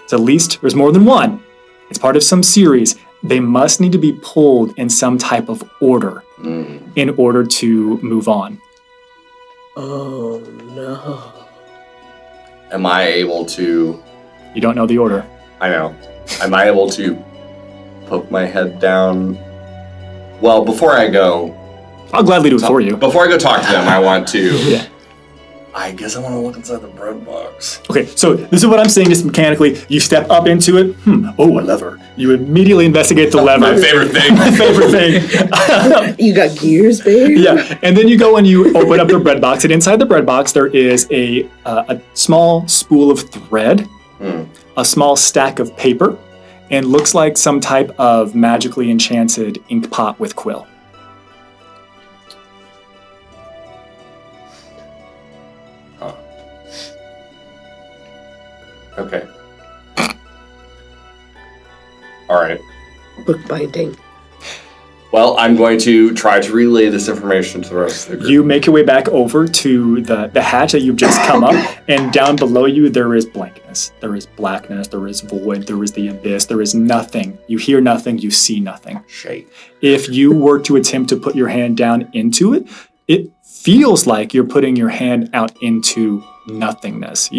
I: So at least there's more than one. It's part of some series. They must need to be pulled in some type of order in order to move on.
M: Oh, no.
K: Am I able to...
I: You don't know the order.
K: I know. Am I able to poke my head down? Well, before I go...
I: I'll gladly do it for you.
K: Before I go talk to them, I want to...
I: Yeah.
K: I guess I want to look inside the bread box.
I: Okay, so this is what I'm saying just mechanically. You step up into it. Oh, a lever. You immediately investigate the lever.
K: My favorite thing.
I: My favorite thing.
M: You got gears, babe?
I: Yeah, and then you go and you open up the bread box, and inside the bread box there is a small spool of thread, a small stack of paper, and looks like some type of magically enchanted ink pot with quill.
K: Okay. All right.
M: Bookbinding.
K: Well, I'm going to try to relay this information to the rest of the group.
I: You make your way back over to the hatch that you've just come up, and down below you there is blankness. There is blackness, there is void, there is the abyss, there is nothing. You hear nothing, you see nothing.
K: Shade. If
I: you were to attempt to put your hand down into it, it feels like you're putting your hand out into nothingness.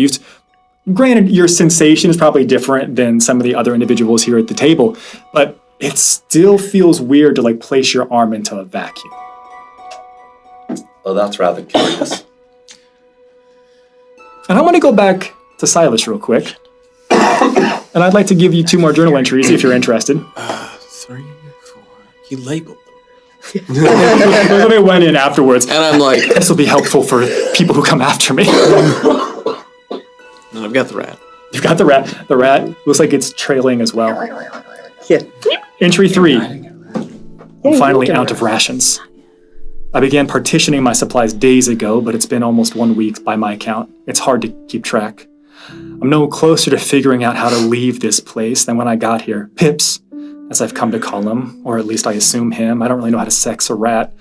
I: Granted, your sensation is probably different than some of the other individuals here at the table, but it still feels weird to place your arm into a vacuum.
K: Oh, that's rather curious.
I: And I want to go back to Silas real quick. And I'd like to give you 2 more journal entries if you're interested.
C: 3, 4. He labeled them.
I: Let me went in afterwards.
J: And I'm like,
I: this will be helpful for people who come after me.
C: And I've got the rat.
I: You've got the rat. The rat looks like it's trailing as well.
M: Yeah.
I: Entry 3. I'm finally out of rations. I began partitioning my supplies days ago, but it's been almost 1 week by my count. It's hard to keep track. I'm no closer to figuring out how to leave this place than when I got here. Pips, as I've come to call him, or at least I assume him. I don't really know how to sex a rat.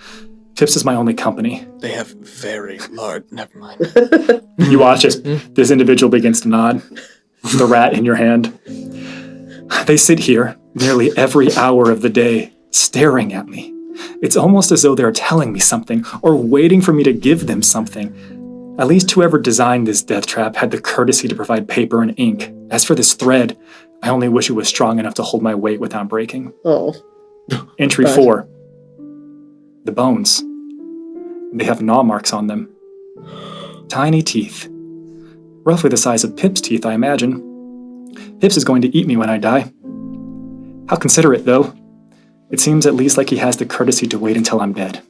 I: Pips is my only company.
C: They have very large... Never mind.
I: You watch as this individual begins to nod. The rat in your hand. They sit here nearly every hour of the day, staring at me. It's almost as though they're telling me something, or waiting for me to give them something. At least whoever designed this death trap had the courtesy to provide paper and ink. As for this thread, I only wish it was strong enough to hold my weight without breaking.
M: Oh.
I: Entry 4. The bones. They have gnaw marks on them. Tiny teeth. Roughly the size of Pip's teeth, I imagine. Pips is going to eat me when I die. How considerate, though. It seems at least like he has the courtesy to wait until I'm dead.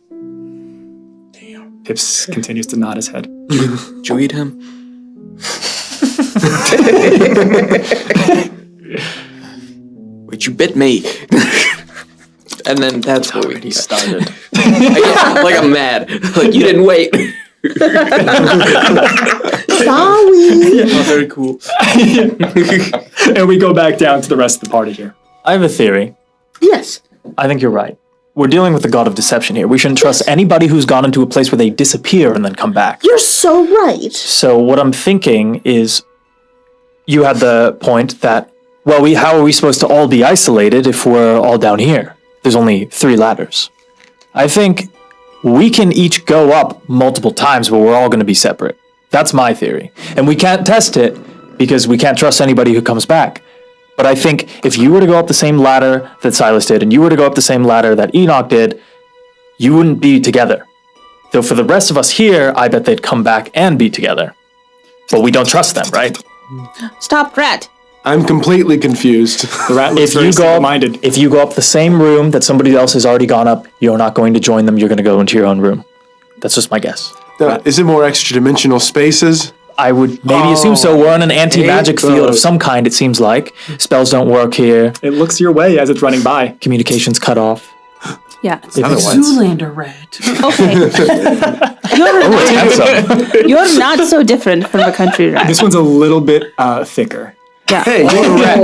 I: Damn. Pips continues to nod his head.
C: Did you eat him? Wait, you bit me.
J: And then that's where
C: he started.
J: Like I'm mad. Like you didn't wait.
M: Sorry.
C: Oh, very cool.
I: And we go back down to the rest of the party here.
G: I have a theory.
M: Yes.
G: I think you're right. We're dealing with the god of deception here. We shouldn't trust anybody who's gone into a place where they disappear and then come back.
M: You're so right.
G: So what I'm thinking is you had the point that Well, how are we supposed to all be isolated if we're all down here? There's only 3 ladders. I think we can each go up multiple times, but we're all going to be separate. That's my theory. And we can't test it because we can't trust anybody who comes back. But I think if you were to go up the same ladder that Silas did, and you were to go up the same ladder that Enoch did, you wouldn't be together. Though for the rest of us here, I bet they'd come back and be together. But we don't trust them, right?
P: Stop, rat.
Q: I'm completely confused.
I: The rat looks very single-minded.
G: If you go up the same room that somebody else has already gone up, you're not going to join them. You're going to go into your own room. That's just my guess.
Q: Is it more extra-dimensional spaces?
G: I would maybe assume so. We're on an anti-magic field of some kind, it seems like. Spells don't work here.
I: It looks your way as it's running by.
G: Communication's cut off.
P: Yeah.
O: Zoolander rat.
P: Okay. You're not so different from a country rat.
I: This one's a little bit thicker.
P: Yeah.
Q: Hey, you're a rat.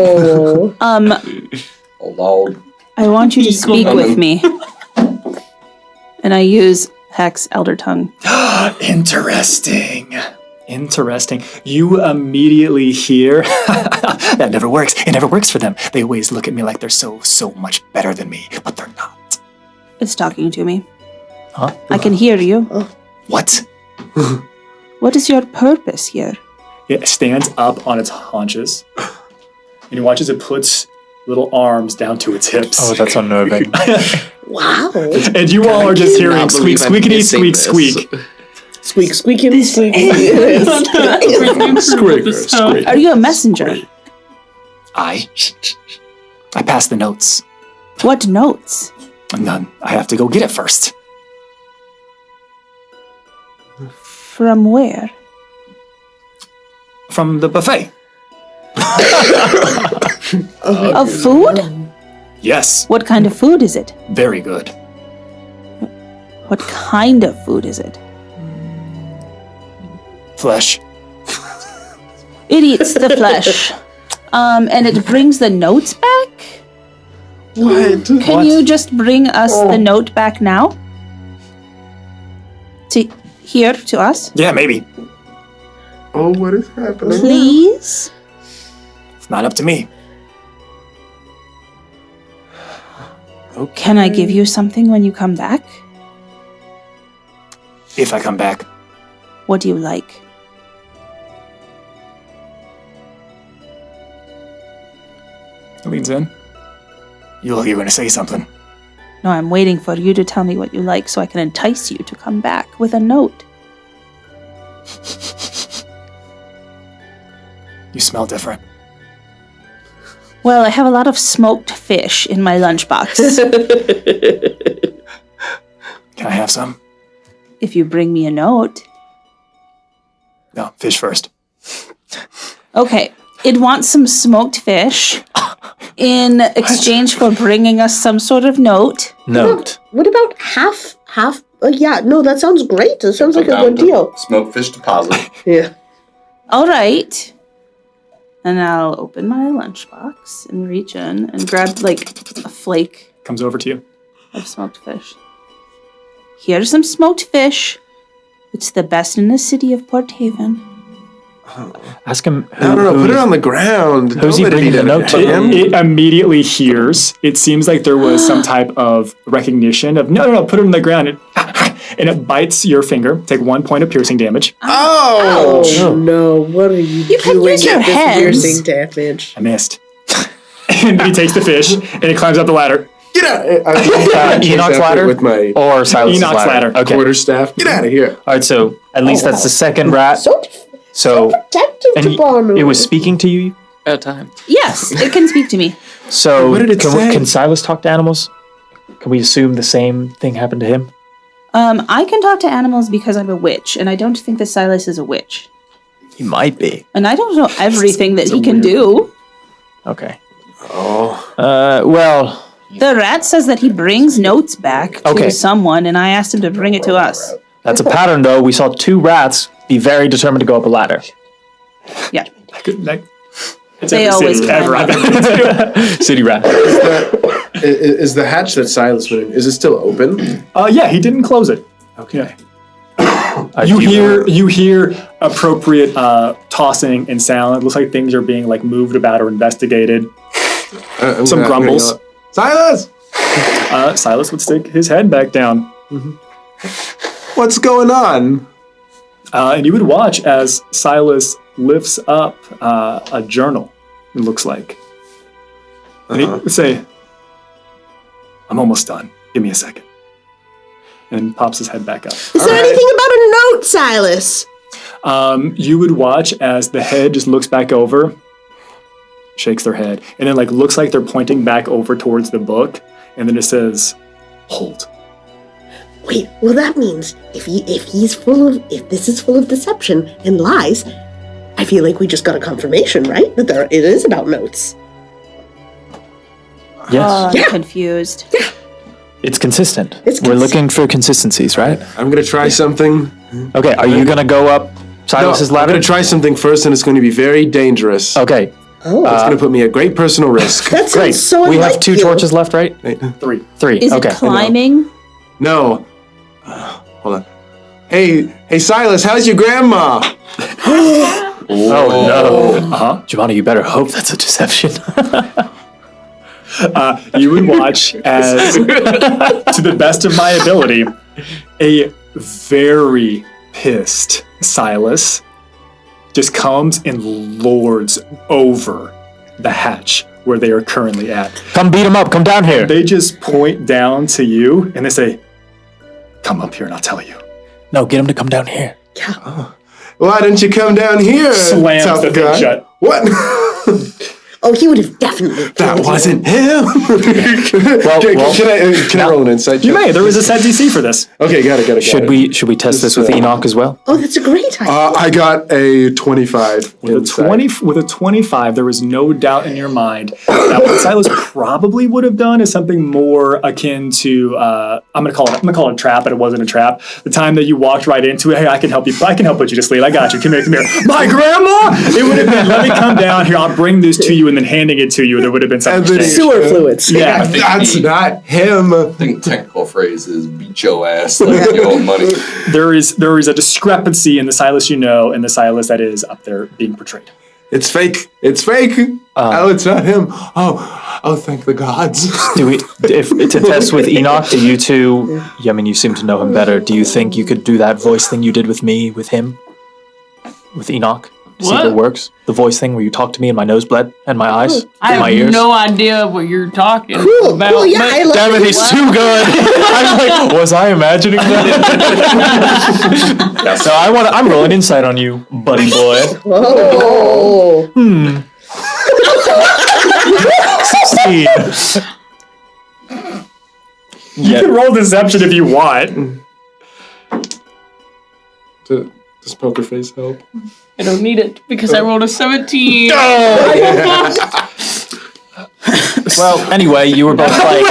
K: Hello.
P: I want you to speak with me. And I use Hex Elder Tongue.
I: Interesting. You immediately hear, that never works. It never works for them. They always look at me like they're so much better than me, but they're not.
P: It's talking to me.
I: Huh?
P: I can hear you.
I: What?
P: What is your purpose here?
I: It stands up on its haunches, and you watch as it puts little arms down to its hips.
G: Oh, that's unnerving.
M: Wow.
I: And you all are just hearing squeak, squeakity, squeak, squeak.
M: Squeak, squeaking, squeaking.
Q: Squeak.
P: Are you a messenger?
I: I pass the notes.
P: What notes?
I: None. I have to go get it first.
P: From where?
I: From the buffet.
P: Of food?
I: Yes.
P: What kind of food is it?
I: Very good.
P: What kind of food is it?
I: Flesh.
P: It eats the flesh. And it brings the notes back?
Q: What?
P: Can you just bring us the note back now? Here to us?
I: Yeah, maybe.
Q: Oh, what is happening?
P: Please?
I: It's not up to me.
Q: Okay.
P: Can I give you something when you come back?
I: If I come back.
P: What do you like?
I: It leans in. You look, you're going to say something.
P: No, I'm waiting for you to tell me what you like so I can entice you to come back with a note.
I: You smell different.
P: Well, I have a lot of smoked fish in my lunchbox.
I: Can I have some?
P: If you bring me a note.
I: No, fish first.
P: Okay, it wants some smoked fish in exchange for bringing us some sort of note.
G: Note.
M: What about half? Yeah, no, that sounds great. That sounds like a good deal.
K: Smoke fish deposit.
M: Yeah.
P: All right. And I'll open my lunchbox and reach in and grab, like, a flake.
I: Comes over to you.
P: Of smoked fish. Here's some smoked fish. It's the best in the city of Port Haven.
G: Ask him.
Q: No, put it on the ground.
G: Who's he bringing the note to?
I: It immediately hears. It seems like there was some type of recognition of, no, put it on the ground. And it bites your finger. Take 1 point of piercing damage.
M: Oh no, what are you
P: can
M: doing
P: use your
M: at this
P: hands.
M: piercing damage?
I: I missed. And he takes the fish, and he climbs up the ladder.
Q: Get out!
G: Enoch's ladder?
Q: With my
G: Or Silas's
I: Enoch's ladder.
G: Okay.
Q: quarterstaff. Get out of here.
G: All right, so at least that's the second rat. So
M: Protective
G: and
M: to Bonu.
G: it was speaking to you?
J: At a time.
P: Yes, it can speak to me.
G: So
Q: What did it say?
G: can Silas talk to animals? Can we assume the same thing happened to him?
P: I can talk to animals because I'm a witch, and I don't think that Silas is a witch.
G: He might be.
P: And I don't know everything that he can do.
G: Okay.
Q: Oh.
G: Well,
P: The rat says that he brings notes back to someone, and I asked him to bring it to us.
G: that's a pattern, though. We saw 2 rats be very determined to go up a ladder.
P: Yeah.
I: It's
P: They
I: every
P: always
I: city
P: climb
I: ever I've been to.
G: City rat.
Q: Is the hatch that Silas went in, is it still open?
I: Yeah, he didn't close it.
Q: Okay.
I: You hear appropriate tossing and sound. It looks like things are being like moved about or investigated. Some grumbles.
Q: Silas!
I: Silas would stick his head back down.
Q: What's going on?
I: And you would watch as Silas lifts up a journal, it looks like. And he would say, I'm almost done. Give me a second. And pops his head back up.
M: Is there anything about a note, Silas?
I: You would watch as the head just looks back over, shakes their head, and then like looks like they're pointing back over towards the book, and then it says, hold.
M: Wait, well that means if this is full of deception and lies, I feel like we just got a confirmation, right? That it is about notes.
G: Yes.
P: I'm confused.
M: Yeah.
G: It's consistent. We're looking for consistencies, right?
Q: I'm gonna try something.
G: Okay, are you gonna go up Silas's ladder?
Q: I'm gonna try something first, and it's going to be very dangerous.
G: Okay.
M: Oh.
Q: It's going to put me at great personal risk.
M: That sounds so
G: We have
M: unlike
G: 2
M: you.
G: torches left, right?
I: 3.
G: 3.
P: Is
G: okay.
P: it climbing?
Q: No. Hold on. Hey, Silas, how's your grandma?
G: Oh no. Giovanni, you better hope that's a deception.
I: You would watch as, to the best of my ability, a very pissed Silas just comes and lords over the hatch where they are currently at.
G: Come beat him up. Come down here.
I: They just point down to you and they say, come up here and I'll tell you.
G: No, get him to come down here.
M: Yeah.
Q: Why don't you come down here?
I: Slams
Q: tough
I: the thing
Q: guy?
I: shut.
Q: What?
M: Oh, he would have definitely.
Q: That wasn't him. Can I roll an insight check?
I: You may. There is a set DC for this.
Q: Okay, got it.
G: Should we test this with Enoch as well?
M: Oh, that's a great idea.
Q: I got a 25.
I: With a 25, there was no doubt in your mind that what Silas probably would have done is something more akin to I'm gonna call it a trap, but it wasn't a trap. The time that you walked right into it, hey, I can help you. I can help put you to sleep. I got you. Come here. My grandma. It would have been. Let me come down here. I'll bring this to you, and then handing it to you. There would have been something.
M: Sewer fluids.
I: Yeah,
Q: that's not him.
K: I think technical phrase is beat your ass like you owe money.
I: There is a discrepancy in the Silas you know and the Silas that is up there being portrayed.
Q: It's fake. It's fake. Oh, it's not him. Oh, thank the gods.
G: Do we? If to test with Enoch, do you two? I mean, you seem to know him better. Do you think you could do that voice thing you did with me with him? With Enoch? See if it works. The voice thing where you talk to me and my nose bled and my eyes and my
O: I have
G: ears.
O: no idea what you're talking about.
M: Cool, yeah, I love
G: Damn it,
M: it.
G: he's too good. I'm like, was I imagining that? Yeah, so I'm rolling insight on you, buddy boy.
M: Oh.
G: 16.
I: You can roll deception if you want.
Q: Does poker face help?
O: I don't need it because I rolled a 17.
G: Well, anyway, you were both like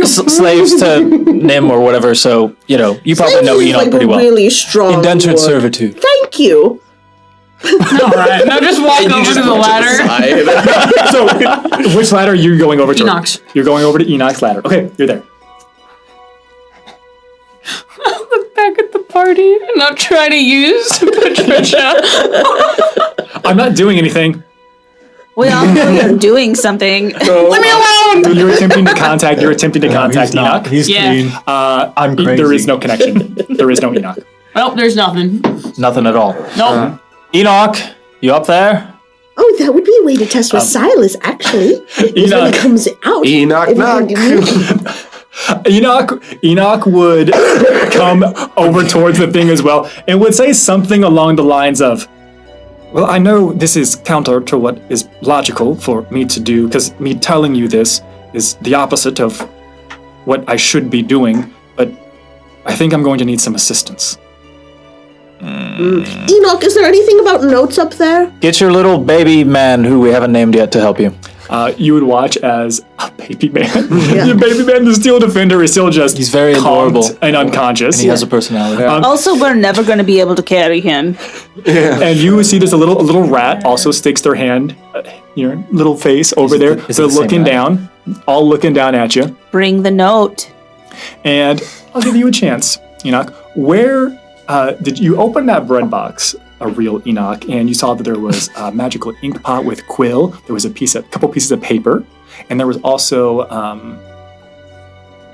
G: slaves to Nim or whatever, so you probably know Enoch pretty well.
M: Really strong.
G: Indentured
M: word.
G: servitude.
M: Thank you.
O: All right, now just walk over to the ladder.
I: So, which ladder are you going over to?
O: Enoch's.
I: You're going over to Enoch's ladder. Okay, you're there.
O: Look back at the party and not try to use Patricia.
I: I'm not doing anything.
P: We all know you're doing something.
O: Leave me alone.
I: You're attempting to contact Enoch.
G: He's clean. I'm crazy.
I: There is no connection. There is no Enoch.
O: Well, there's nothing.
G: Nothing at all.
O: Nope.
G: Enoch, you up there?
M: Oh, that would be a way to test with Silas, actually. Is when it comes out.
Q: Enoch knock.
I: Enoch would come over towards the thing as well and would say something along the lines of, well, I know this is counter to what is logical for me to do, because me telling you this is the opposite of what I should be doing, but I think I'm going to need some assistance.
M: Enoch, is there anything about notes up there?
G: Get your little baby man who we haven't named yet to help you.
I: You would watch as a baby man.
M: Yeah.
I: Your baby man, the steel defender, is still just
G: He's very adorable
I: and unconscious.
G: And he has a personality.
P: Also, we're never going to be able to carry him.
I: And you would see there's a little rat also sticks their hand, your little face over there. They're looking down, all looking down at you.
P: Bring the note.
I: And I'll give you a chance, Enoch. Where did you open that bread box? a real Enoch, and you saw that there was a magical ink pot with quill. There was a couple pieces of paper, and there was also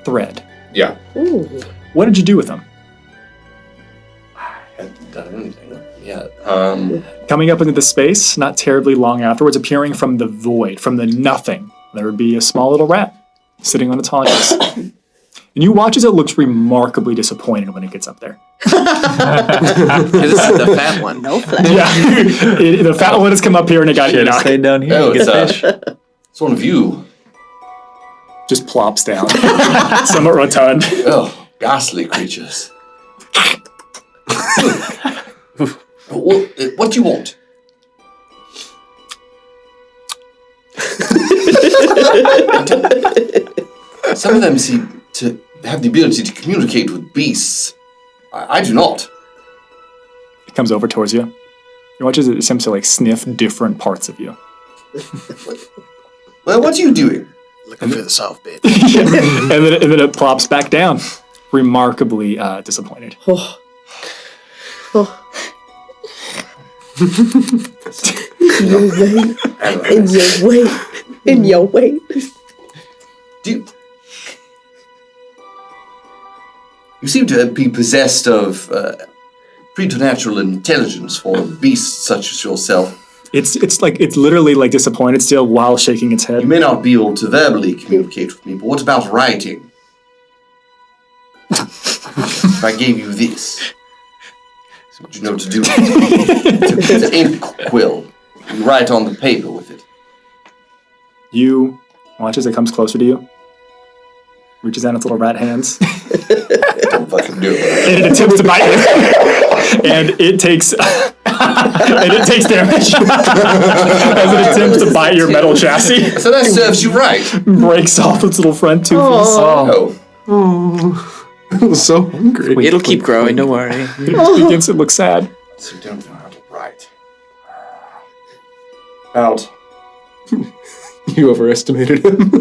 I: thread.
K: Yeah.
M: Ooh.
I: What did you do with them?
K: I haven't done anything yet.
I: Coming up into the space, not terribly long afterwards, appearing from the void, from the nothing, there would be a small little rat sitting on its haunches. And you watch as it looks remarkably disappointed when it gets up there.
J: This is the fat one.
M: No flesh.
I: Yeah, the fat one has come up here and it got Enoch.
G: Stayed down here.
K: Oh,
G: and get fish.
K: It's one of you.
I: Just plops down, somewhat rotund.
K: Oh, ghastly creatures. What do you want? Some of them seem to have the ability to communicate with beasts. I do not.
I: It comes over towards you. You watch as it attempts to sniff different parts of you.
K: Well, what are you doing?
C: Looking for the soft bit.
I: and then it plops back down, remarkably disappointed.
M: In your way.
K: You seem to be possessed of preternatural intelligence for beasts such as yourself.
I: It's literally disappointed still while shaking its head.
K: You may not be able to verbally communicate with me, but what about writing? If I gave you this, would you know what to do with it? It's an ink quill. You write on the paper with it.
I: You watch as it comes closer to you, reaches out its little rat hands.
K: Don't fucking do it.
I: And it attempts to bite you. And it takes damage as it attempts to bite your metal chassis.
K: So that serves you right.
I: Breaks off its little front two pieces.
Q: I'm so hungry.
J: It'll keep growing, don't worry.
I: It begins to look sad.
K: So you don't know how to write. Out.
Q: You overestimated him.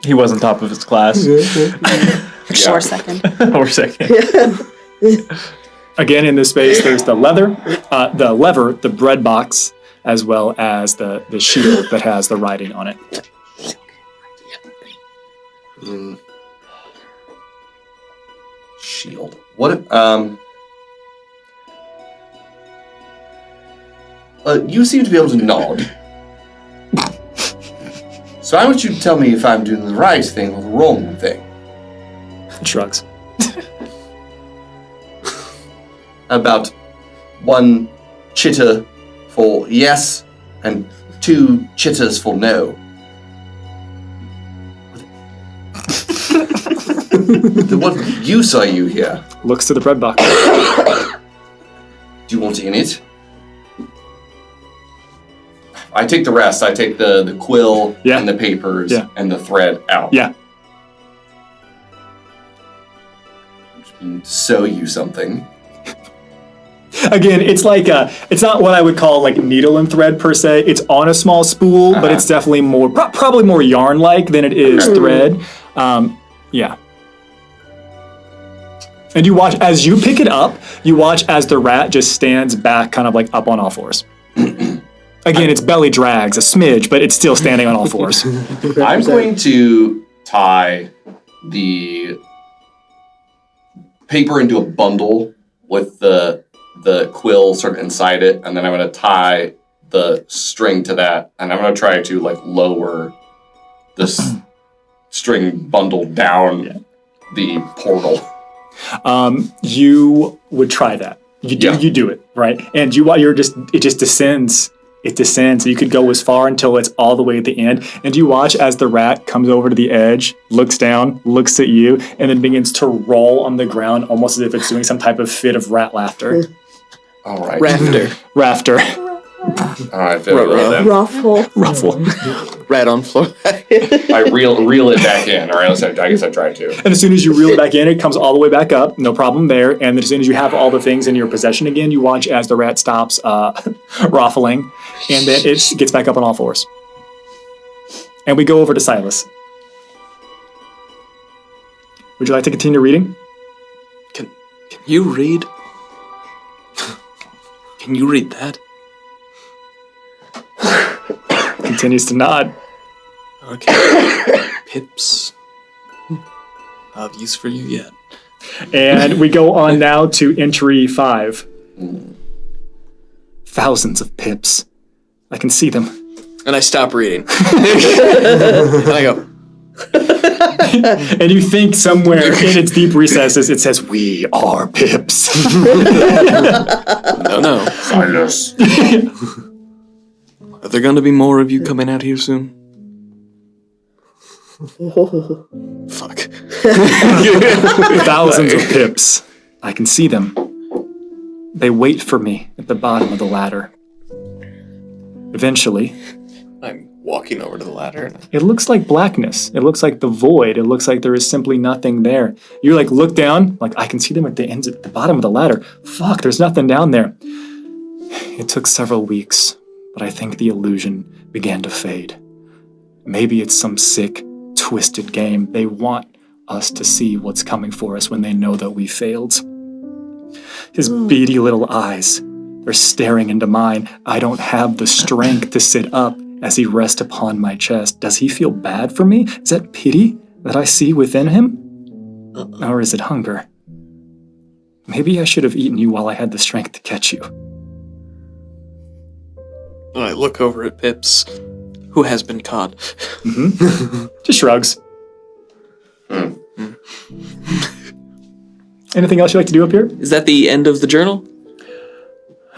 G: He was on top of his class.
P: Or second.
G: Or second.
I: Again, in this space, there's the lever, the bread box, as well as the shield that has the writing on it.
K: Shield. What? You seem to be able to nod. So I want you to tell me if I'm doing the right thing or the wrong thing.
I: It shrugs.
K: About 1 chitter for yes and 2 chitters for no. What use are you here?
I: Looks to the bread box.
K: Do you want in it? I take the rest. I take the quill and the papers and the thread out.
I: Yeah.
K: Sew you something.
I: Again, it's it's not what I would call needle and thread per se. It's on a small spool, but it's definitely more, probably more yarn-like than it is thread. Yeah. And you watch, as you pick it up, you watch as the rat just stands back kind of up on all fours. Again, its belly drags a smidge, but it's still standing on all fours.
K: I'm going to tie the paper into a bundle with the quill sort of inside it, and then I'm going to tie the string to that, and I'm going to try to lower this string bundle down the portal.
I: You would try that. You do it, right? And it just descends. It descends, so you could go as far until it's all the way at the end. And you watch as the rat comes over to the edge, looks down, looks at you, and then begins to roll on the ground almost as if it's doing some type of fit of rat laughter.
K: All right.
I: Rafter.
K: All right, very well then.
I: Ruffle.
J: Rat on floor.
K: I reel it back in, or else I guess I try to.
I: And as soon as you reel it back in, it comes all the way back up, no problem there. And then as soon as you have all the things in your possession again, you watch as the rat stops ruffling, and then it gets back up on all fours. And we go over to Silas. Would you like to continue reading?
Q: Can you read?
J: Can you read that?
I: Continues to nod.
J: Okay. Pips. I'll have use for you yet.
I: And we go on now to entry 5. Thousands of pips. I can see them.
J: And I stop reading. And I go.
I: And you think somewhere in its deep recesses it says, "We are pips."
J: No.
K: Silas.
J: Are there going to be more of you coming out here soon? Fuck.
I: Thousands of pips. I can see them. They wait for me at the bottom of the ladder. Eventually,
J: I'm walking over to the ladder.
I: it looks like blackness. It looks like the void. It looks like there is simply nothing there. You like look down, like I can see them at the ends at the bottom of the ladder. Fuck, there's nothing down there. It took several weeks, but I think the illusion began to fade. Maybe it's some sick, twisted game. They want us to see what's coming for us when they know that we failed. His beady little eyes, they're staring into mine. I don't have the strength to sit up as he rests upon my chest. Does he feel bad for me? Is that pity that I see within him? Or is it hunger? Maybe I should have eaten you while I had the strength to catch you.
J: And I look over at Pips, who has been caught.
I: Just shrugs. Anything else you'd like to do up here?
J: Is that the end of the journal?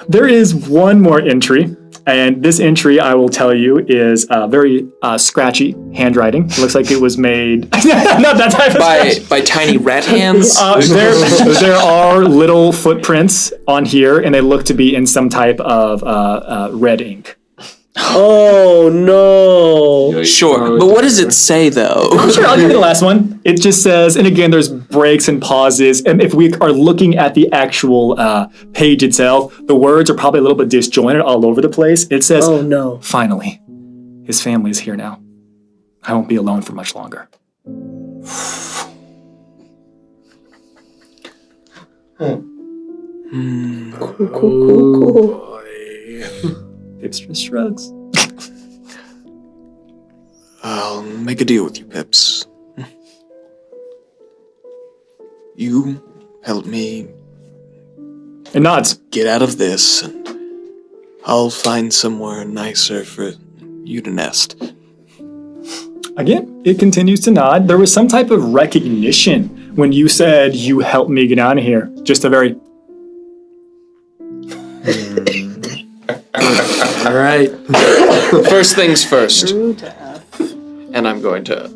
I: There is one more entry, and this entry, I will tell you, is very scratchy handwriting. It looks like it was made... not that type of
J: by tiny rat hands?
I: There are little footprints on here, and they look to be in some type of red ink.
M: Oh no!
J: Sure, but what does it say though?
I: Sure, I'll give you the last one. It just says, and again, there's breaks and pauses, and if we are looking at the actual page itself, the words are probably a little bit disjointed all over the place. It says,
M: "Oh no!
I: Finally, his family is here now. I won't be alone for much longer."
M: Cool.
I: Pips just shrugs.
J: I'll make a deal with you, Pips. You help me
I: and nods.
J: Get out of this, and I'll find somewhere nicer for you to nest.
I: Again, it continues to nod. There was some type of recognition when you said, "You helped me get out of here." Just a very...
J: All right. First things first. And I'm going to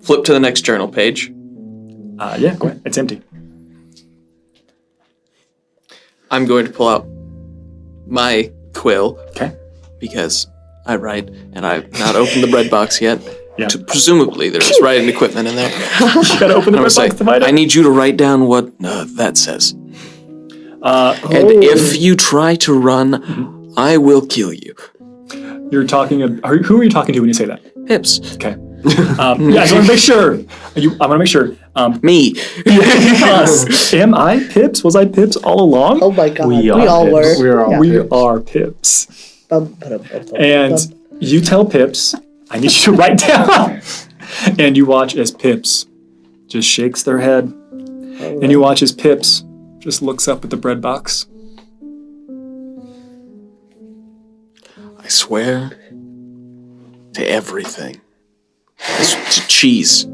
J: flip to the next journal page.
I: Yeah, go ahead. It's empty.
J: I'm going to pull out my quill.
I: Okay.
J: Because I write, and I've not opened the bread box yet.
I: Yeah.
J: Presumably, there's writing equipment in there.
I: You gotta open the bread box to find it.
J: I need you to write down what that says. And if you try to run, I will kill you.
I: You're talking... who are you talking to when you say that?
J: Pips.
I: Okay. I just want to make sure. I want to make sure.
J: Me.
I: Us. Am I Pips? Was I Pips all along?
M: Oh my god. We
I: are
M: all
I: Pips.
M: were.
I: We are Pips. And you tell Pips, I need you to write down. And you watch as Pips just shakes their head. And you watch as Pips just looks up at the bread box.
J: I swear to everything. To cheese.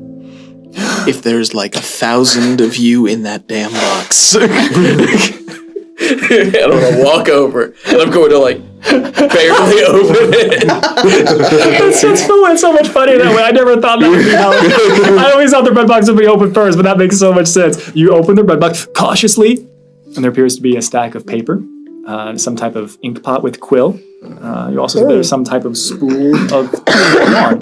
J: If there's like 1,000 of you in that damn box. And I'm gonna walk over and I'm going to like barely open it.
I: It's so much funnier that way. I never thought that would be how I always thought the bread box would be open first, but that makes so much sense. You open the bread box cautiously, and there appears to be a stack of paper, some type of ink pot with quill. You also see there's some type of spool of yarn.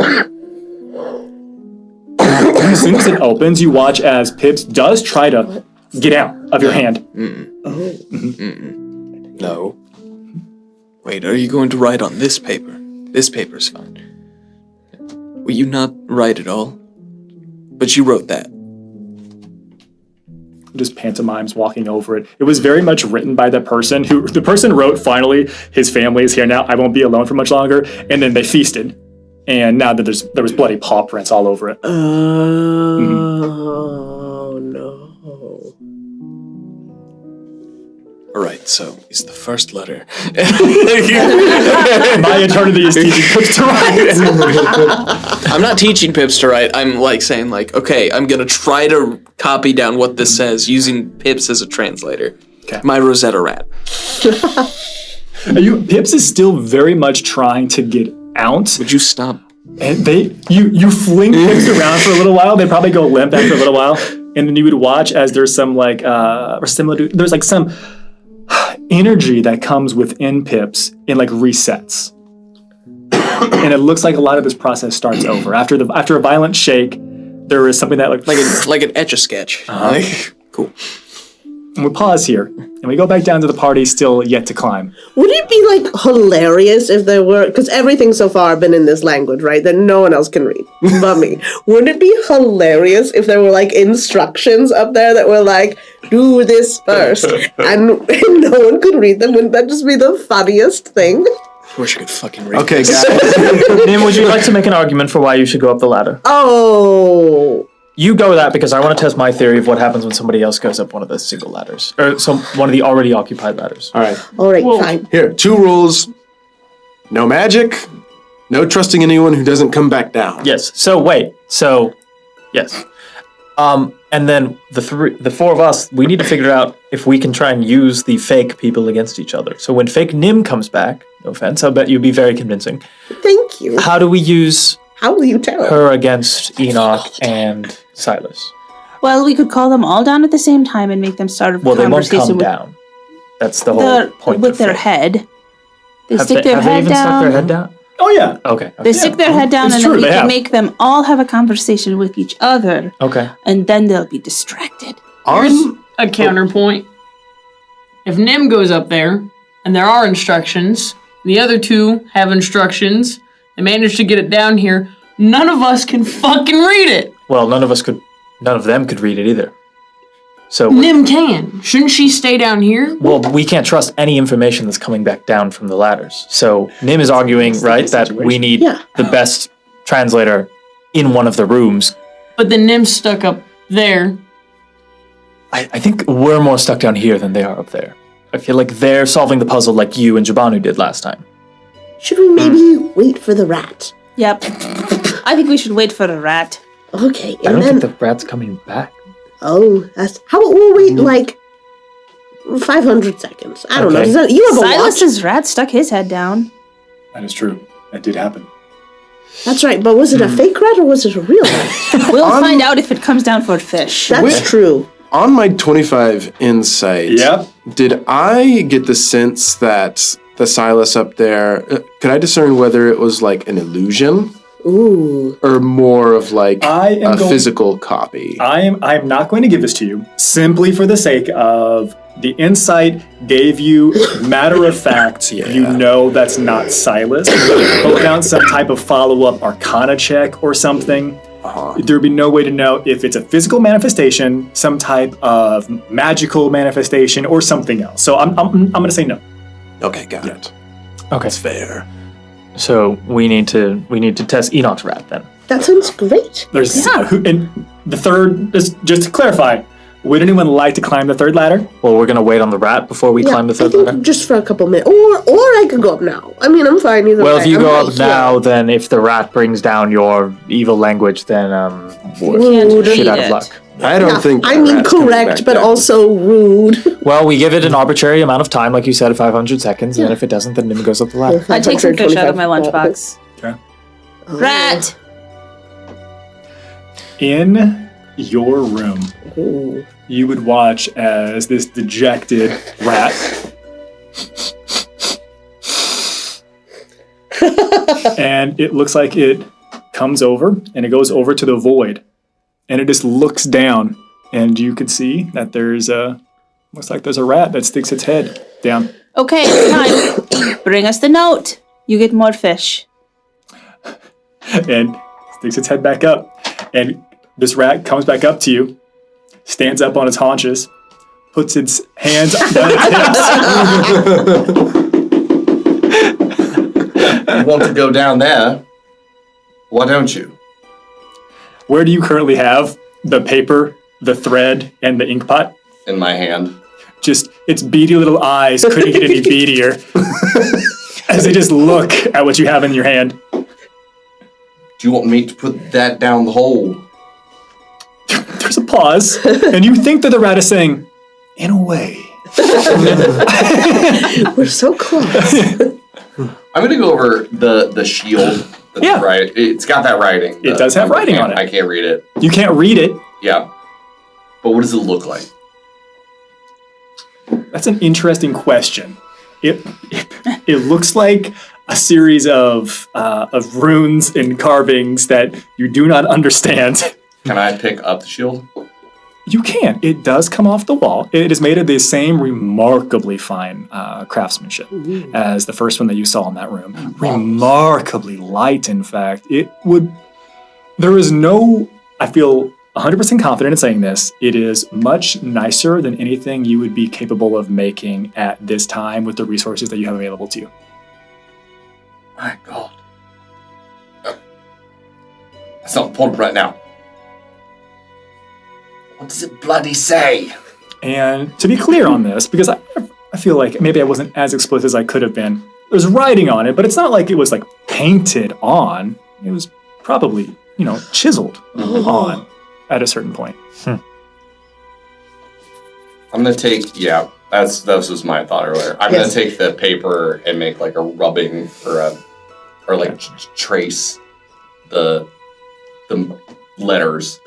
I: As soon as it opens, you watch as Pips does try to get out of your hand.
J: No. Wait, are you going to write on this paper? This paper's fine. Will you not write at all? But you wrote that.
I: just pantomimes walking over it. It was very much written by the person wrote, finally, his family is here now, I won't be alone for much longer, and then they feasted. And now that there was bloody paw prints all over it.
M: Oh, no.
Q: All right, so it's the first letter.
I: My eternity is teaching Pips to write.
J: I'm not teaching Pips to write. I'm like saying like, okay, I'm gonna try to copy down what this says using Pips as a translator.
I: Okay.
J: My Rosetta rat.
I: Pips is still very much trying to get out.
J: Would you stop?
I: And you fling Pips around for a little while. They probably go limp after a little while, and then you would watch as there's some there's like some energy that comes within Pips and like resets. And it looks like a lot of this process starts over. After a violent shake, there is something that
J: like an Etch-a-Sketch. Cool.
I: And we pause here, and we go back down to the party still yet to climb.
M: Would it be like hilarious if there were, because everything so far been in this language, right, that no one else can read but me. Wouldn't it be hilarious if there were like instructions up there that were like, do this first, and no one could read them? Wouldn't that just be the funniest thing?
J: I wish I could fucking read.
Q: Okay,
J: this.
Q: guys.
G: Nim, would you like to make an argument for why you should go up the ladder?
M: Oh.
G: You go with that because I want to test my theory of what happens when somebody else goes up one of the single ladders. Or one of the already occupied ladders.
Q: All right.
M: All right, fine.
Q: Here, 2 rules. No magic. No trusting anyone who doesn't come back down.
G: Yes. Yes. And then the 4 of us, we need to figure out if we can try and use the fake people against each other. So when fake Nim comes back, no offense, I bet you'd be very convincing.
M: Thank you.
G: How do we use
M: How will you tell
G: her against Enoch and Silas?
P: Well, we could call them all down at the same time and make them start a
G: Well, they won't
P: conversation
G: come down. That's the whole point.
P: with their head. They
G: Have
P: stick their
G: have
P: head
G: they even
P: down.
G: stuck their head down?
I: Oh yeah.
G: Okay.
P: They stick their head down,
I: It's
P: and
I: true,
P: then we
I: they
P: can
I: have.
P: make them all have a conversation with each other,
G: Okay.
P: and then they'll be distracted.
O: Here's a counterpoint. If Nim goes up there, and there are instructions, the other 2 have instructions, they manage to get it down here, none of us can fucking read it.
G: Well, none of them could read it either. So
O: Nim can. Shouldn't she stay down here?
G: well, we can't trust any information that's coming back down from the ladders. So Nim is arguing, right, that we need the best translator in one of the rooms.
O: But then Nim's stuck up there.
G: I think we're more stuck down here than they are up there. I feel like they're solving the puzzle like you and Jabanu did last time.
M: Should we maybe wait for the rat?
P: Yep. I think we should wait for the rat.
M: Okay,
G: I don't think the rat's coming back.
M: Oh, that's... How about we'll wait, like, 500 seconds? I don't know. Does that, you have a watch?
P: Silas's rat stuck his head down.
I: That is true. That did happen.
M: That's right, but was it a fake rat or was it a real rat?
P: We'll find out if it comes down for fish.
M: That's true.
Q: On my 25 insight, did I get the sense that the Silas up there, could I discern whether it was like an illusion?
M: Ooh.
Q: Or more of like a
I: physical
Q: copy?
I: I'm not going to give this to you simply for the sake of the insight gave you matter of fact. You know that's not Silas. But without some type of follow-up arcana check or something, there would be no way to know if it's a physical manifestation, some type of magical manifestation, or something else. So I'm going to say no.
Q: Okay, got it.
G: Okay.
Q: That's fair.
G: So we need to test Enoch's rat then.
M: That sounds great.
I: There's and the third, just to clarify, would anyone like to climb the 3rd ladder?
G: Well, we're gonna wait on the rat before we climb the 3rd ladder.
M: Just for a couple minutes, or I could go up now. I mean, I'm fine either way.
G: Well, if you
M: I'm
G: go
M: right
G: up now, then if the rat brings down your evil language, then
M: Rude.
G: shit out of luck.
Q: I don't think.
M: I mean, correct, but also rude.
G: Well, we give it an arbitrary amount of time, like you said, 500 seconds, and then if it doesn't, then Nim goes up the ladder.
P: I take some fish out of my lunchbox.
I: Okay.
P: Rat!
I: In your room, you would watch as this dejected rat and it looks like it comes over and it goes over to the void and it just looks down and you can see that looks like there's a rat that sticks its head down.
P: Okay, fine. Bring us the note. You get more fish.
I: And sticks its head back up. And this rat comes back up to you stands up on its haunches, puts its hands on its hips.
K: You want to go down there? Why don't you?
I: Where do you currently have the paper, the thread, and the ink pot?
K: In my hand.
I: Just its beady little eyes couldn't get any beadier as they just look at what you have in your hand.
K: Do you want me to put that down the hole?
I: There's a pause, and you think that the rat is saying, in a way.
M: We're so close.
K: I'm going to go over the shield.
I: Yeah.
K: Right. It's got that writing.
I: It does have writing on it.
K: I can't read it.
I: You can't read it.
K: Yeah. But what does it look like?
I: That's an interesting question. It looks like a series of runes and carvings that you do not understand.
K: Can I pick up the shield?
I: You can. It does come off the wall. It is made of the same remarkably fine craftsmanship as the first one that you saw in that room. Remarkably light, in fact. There is no, I feel 100% confident in saying this, it is much nicer than anything you would be capable of making at this time with the resources that you have available to you.
K: My God. That's not important right now. What does it bloody say?
I: And to be clear on this, because I feel like maybe I wasn't as explicit as I could have been, there's writing on it, but it's not like it was like painted on. It was probably, chiseled on at a certain point.
K: I'm gonna take that was my thought earlier. I'm gonna take the paper and make like a rubbing or trace the letters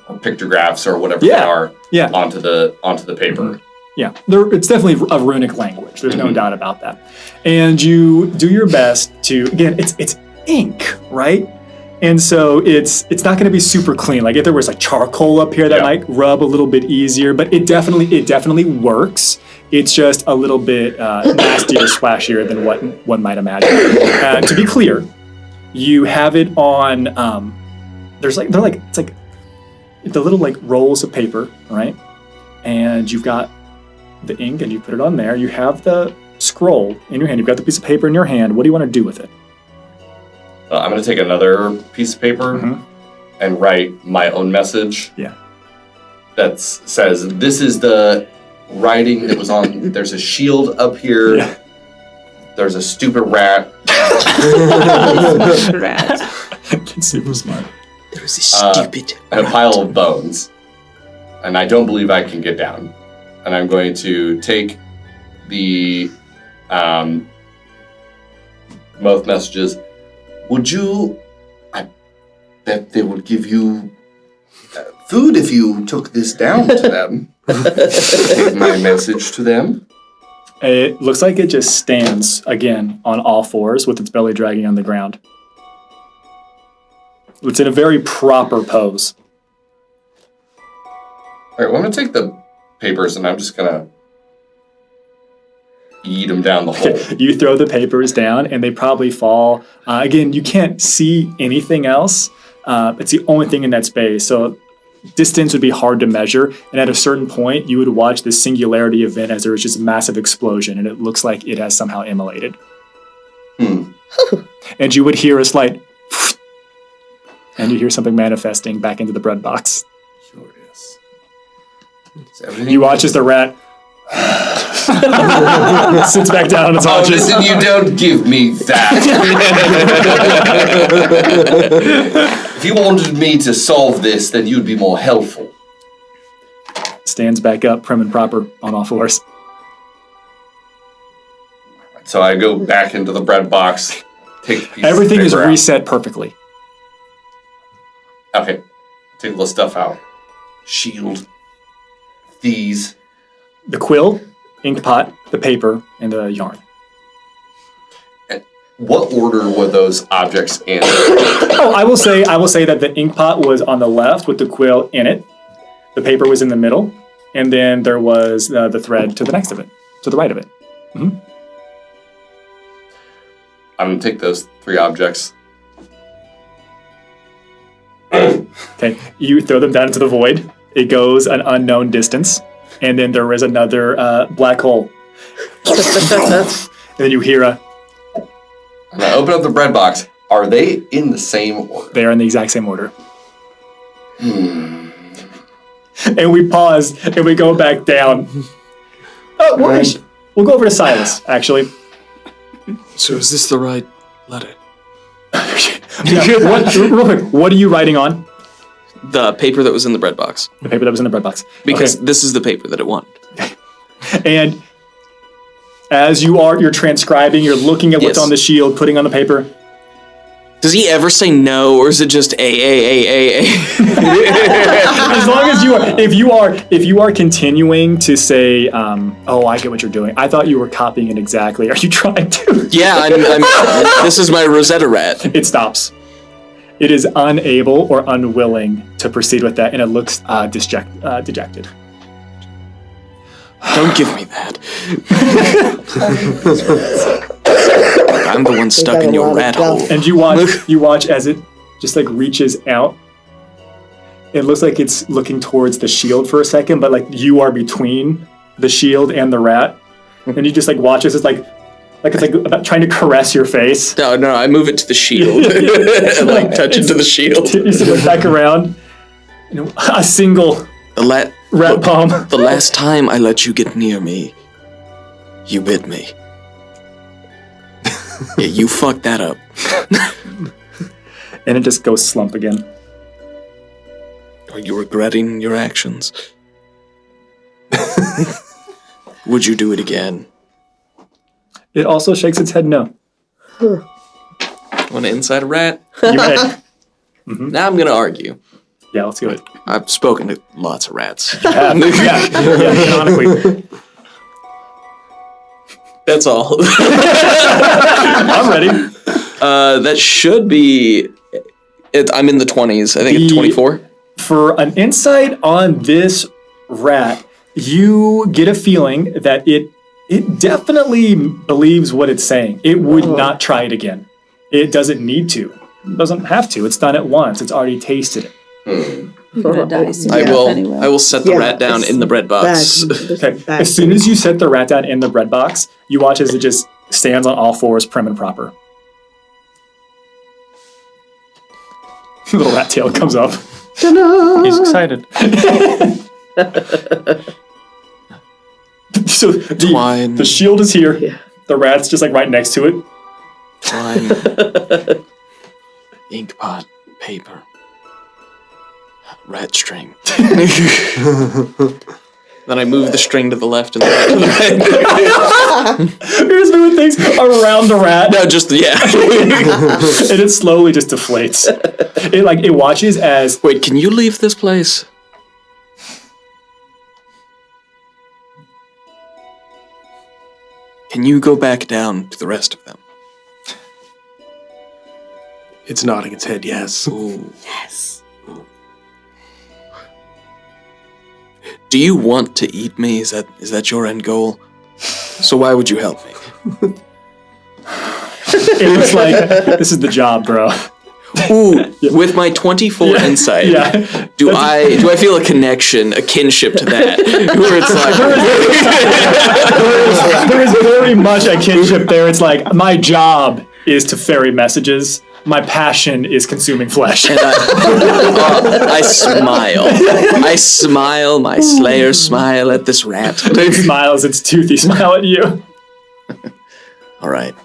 K: or pictographs or whatever they are onto the paper.
I: Mm-hmm. Yeah, it's definitely a runic language. There's no doubt about that. And you do your best to, again, it's ink, right? And so it's not going to be super clean. Like if there was like charcoal up here, that might rub a little bit easier, but it definitely works. It's just a little bit nastier, splashier than what one might imagine. To be clear, you have it on. It's like the little like rolls of paper, right? And you've got the ink, and you put it on there. You have the scroll in your hand. You've got the piece of paper in your hand. What do you want to do with it?
K: I'm going to take another piece of paper and write my own message.
I: Yeah.
K: That says, this is the writing that was on, there's a shield up here. Yeah. There's a stupid rat.
I: It's super smart.
J: There was a stupid
K: and a pile of bones. And I don't believe I can get down. And I'm going to take the both messages. I bet they would give you food if you took this down to them. Take my message to them.
I: It looks like it just stands, again, on all fours with its belly dragging on the ground. It's in a very proper pose.
K: All right, well, I'm going to take the papers and I'm just going to eat them down the hole.
I: You throw the papers down and they probably fall. Again, you can't see anything else. It's the only thing in that space. So distance would be hard to measure. And at a certain point, you would watch this singularity event as there is just a massive explosion and it looks like it has somehow immolated. And you would hear a slight and you hear something manifesting back into the bread box.
K: Curious.
I: You watch as the rat sits back down on its haunches.
K: Listen, you don't give me that. If you wanted me to solve this, then you'd be more helpful.
I: Stands back up, prim and proper, on all fours.
K: So I go back into the bread box, take the piece
I: Everything
K: of
I: is
K: paper
I: reset perfectly.
K: out. Okay, take the stuff out. Shield. These.
I: The quill, ink pot, the paper, and the yarn.
K: What order were those objects in?
I: I will say that the ink pot was on the left with the quill in it. The paper was in the middle, and then there was the thread to the next of it, to the right of it. Mm-hmm.
K: I'm gonna take those three objects.
I: Okay, you throw them down into the void. It goes an unknown distance, and then there is another black hole. And then you hear a...
K: And I open up the bread box. Are they in the same order?
I: They are in the exact same order. And we pause, and we go back down. Oh, we'll go over to Silas, actually.
J: So is this the right letter?
I: Real quick, what are you writing on?
J: The paper that was in the bread box.
I: The paper that was in the bread box.
J: Because this is the paper that it wanted.
I: And as you're transcribing, you're looking at what's on the shield, putting on the paper.
J: Does he ever say no, or is it just A?
I: As long as if you are continuing to say, oh, I get what you're doing. I thought you were copying it exactly. Are you trying to?
J: Yeah, I'm this is my Rosetta rat.
I: It stops. It is unable or unwilling to proceed with that, and it looks dejected.
J: Don't give me that. I'm the one stuck in your rat hole.
I: And you watch as it just like reaches out. It looks like it's looking towards the shield for a second, but like you are between the shield and the rat. And you just like watch as it's like it's like about trying to caress your face.
J: No, I move it to the shield. And like touch it to the shield.
I: You sit back around. A single rat palm.
J: The last time I let you get near me, you bit me. Yeah, you fucked that up.
I: And it just goes slump again.
J: Are you regretting your actions? Would you do it again?
I: It also shakes its head no.
J: Want to inside a rat?
I: You may. Mm-hmm.
J: Now I'm going to argue.
I: Yeah, let's do it.
J: I've spoken to lots of rats.
I: Yeah, canonically.
J: That's all.
I: I'm ready.
J: That should be... I'm in the 20s. I think it's 24.
I: For an insight on this rat, you get a feeling that it definitely believes what it's saying. It would not try it again. It doesn't need to. It doesn't have to. It's done it once. It's already tasted it.
P: You're gonna die soon
J: I will.
P: anyway.
J: I will set the rat down in the bread box.
I: Okay. As soon as you set the rat down in the bread box, you watch as it just stands on all fours, prim and proper. Little rat tail comes up.
M: Ta-da!
I: He's excited. So the shield is here.
M: Yeah.
I: The rat's just like right next to it.
J: Twine. Ink pot. Paper. Rat string. Then I move the string to the left and the right to the right.
I: You're just moving things around the rat.
J: No, just, yeah.
I: And it slowly just deflates. It watches as...
J: Wait, can you leave this place? Can you go back down to the rest of them?
Q: It's nodding its head, yes.
J: Ooh.
M: Yes.
J: Do you want to eat me? Is that your end goal? So why would you help me?
I: It looks like this is the job, bro.
J: Ooh, with my 24 insight, do I feel a connection, a kinship to that? Where it's like
I: there is very much a kinship there. It's like my job is to ferry messages. My passion is consuming flesh.
J: And I smile. I smile, my slayer smile at this rat.
I: It smiles its toothy smile at you.
J: All right.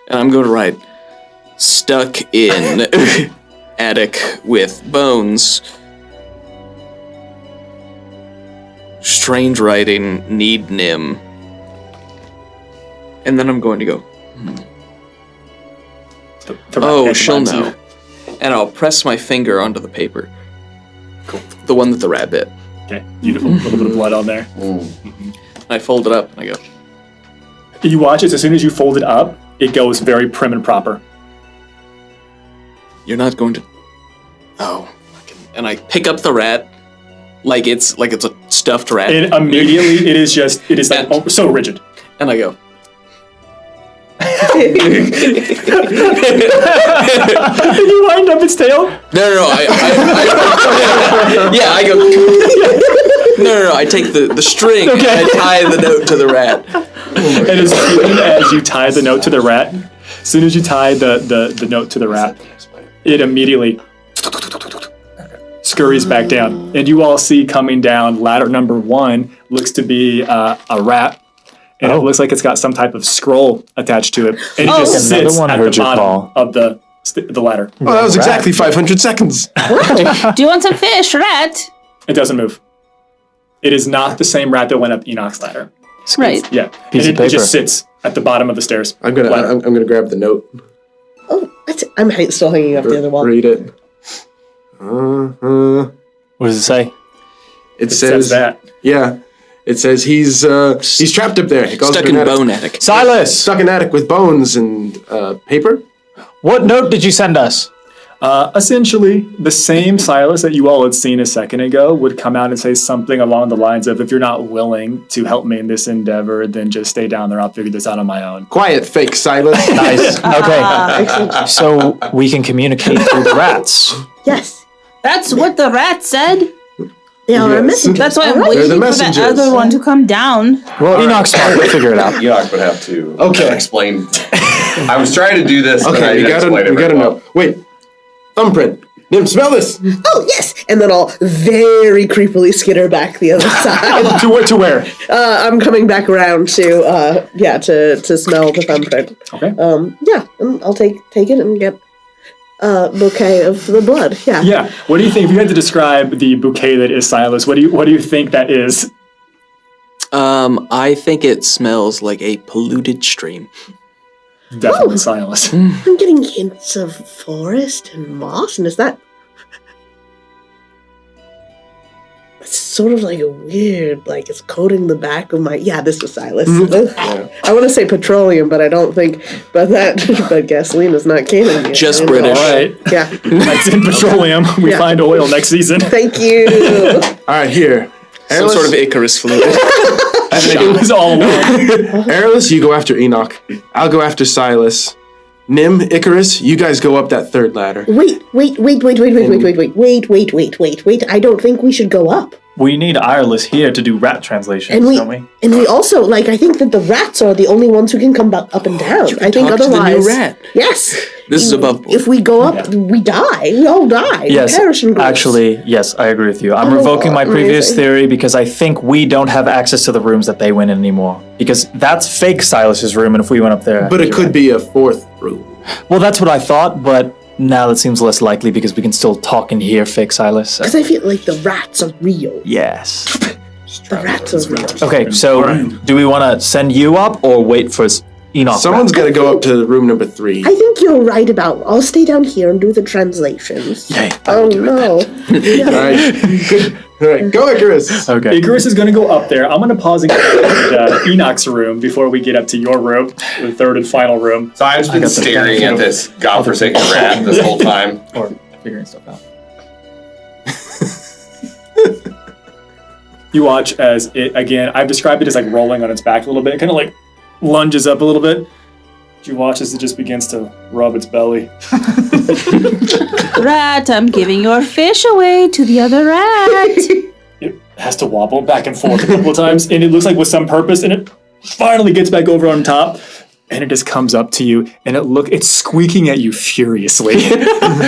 J: And I'm going to write, stuck in attic with bones. Strange writing, need nim. And then I'm going to go, oh, she'll know. And I'll press my finger onto the paper.
I: Cool.
J: The one that the rat bit.
I: Okay, beautiful. A little bit of blood on there.
J: And I fold it up and I go.
I: You watch it, as soon as you fold it up, it goes very prim and proper.
J: You're not going to... Oh. And I pick up the rat like it's a stuffed rat.
I: And immediately it is like so rigid.
J: And I go...
I: You wind up up its tail?
J: No. I go. No. I take the string and I tie the note to the rat.
I: And as soon as you tie the note to the rat, as soon as you tie the note to the rat, it immediately scurries back down. And you all see coming down ladder number 1 looks to be a rat. And it looks like it's got some type of scroll attached to it. And it just sits at the bottom of the ladder.
Q: Oh, that was exactly 500 seconds.
P: Do you want some fish, rat?
I: It doesn't move. It is not the same rat that went up Enoch's ladder.
P: Right.
I: Yeah.
G: Piece of
I: It
G: paper.
I: just sits at the bottom of the stairs.
Q: I'm gonna grab the note.
M: Oh, I'm still hanging off the other wall.
Q: Read it.
G: What does it say?
Q: It
I: says that.
Q: Yeah. It says he's trapped up there. He goes
J: Stuck
Q: to
J: in
Q: an
J: a
Q: attic.
J: bone attic.
G: Silas!
Q: Stuck in an attic with bones and paper.
G: What note did you send us?
I: Essentially, the same Silas that you all had seen a second ago would come out and say something along the lines of, if you're not willing to help me in this endeavor, then just stay down there. I'll figure this out on my own.
Q: Quiet, fake Silas.
G: Nice. Okay. So we can communicate through the rats.
M: Yes.
P: That's what the rat said.
M: They are a messenger.
P: That's why I'm
M: All right.
P: waiting for the other one to come down.
G: Well, Enoch's smart. We'll figure it out.
K: Enoch would have to explain. I was trying to do this.
Q: Okay, we gotta know. Wait, thumbprint. Nim, smell this.
M: Oh, yes. And then I'll very creepily skitter back the other side.
I: To where?
M: I'm coming back around to smell the thumbprint.
I: Okay.
M: And I'll take it and get a bouquet of the blood. Yeah.
I: Yeah. What do you think? If you had to describe the bouquet that is Silas, what do you think that is?
J: I think it smells like a polluted stream.
I: Definitely Silas.
M: I'm getting hints of forest and moss, and is that... It's sort of like a weird, like it's coating the back of my... Yeah, this is Silas. I want to say petroleum, but I don't think... But gasoline is not canon yet.
J: Just British.
I: All right.
M: Yeah.
I: That's in petroleum. We find oil next season.
M: Thank you.
Q: All right, here.
J: Some sort of Icarus fluid.
I: It was all along.
Q: Airless, you go after Enoch. I'll go after Silas. Nim, Icarus, you guys go up that third ladder.
M: Wait. I don't think we should go up.
G: We need Ireless here to do rat translations, don't we?
M: And we also, I think that the rats are the only ones who can come up and down. I think
J: talk to the
M: otherwise...
J: new rat.
M: Yes.
J: This is above board.
M: If we go up, we die. We all die.
G: Yes,
M: We perish in groups.
G: actually, yes, I agree with you. I'm revoking my previous theory because I think we don't have access to the rooms that they went in anymore. Because that's fake Silas's room, and if we went up there...
Q: But it could be a fourth room.
G: Well, that's what I thought, but now that seems less likely because we can still talk and hear fake Silas.
M: Because I feel like the rats are real.
G: Yes.
M: The rats are real.
G: Okay, so do we want to send you up or wait for Enoch?
Q: Someone's got to go up to room number 3.
M: I think you're right about... I'll stay down here and do the translations.
G: Yay.
M: Oh, no.
Q: All right, good. All right, go Icarus.
G: Okay.
I: Icarus is going to go up there. I'm going to pause and get Enoch's room before we get up to your room, the third and final room.
K: So I've just been staring at this godforsaken rat this whole time.
G: Or figuring stuff out.
I: You watch as it, again, I've described it as like rolling on its back a little bit. It kind of like lunges up a little bit. You watch as it just begins to rub its belly.
P: Rat, I'm giving your fish away to the other rat.
I: It has to wobble back and forth a couple of times, and it looks like with some purpose, and it finally gets back over on top, and it just comes up to you, and it's squeaking at you furiously.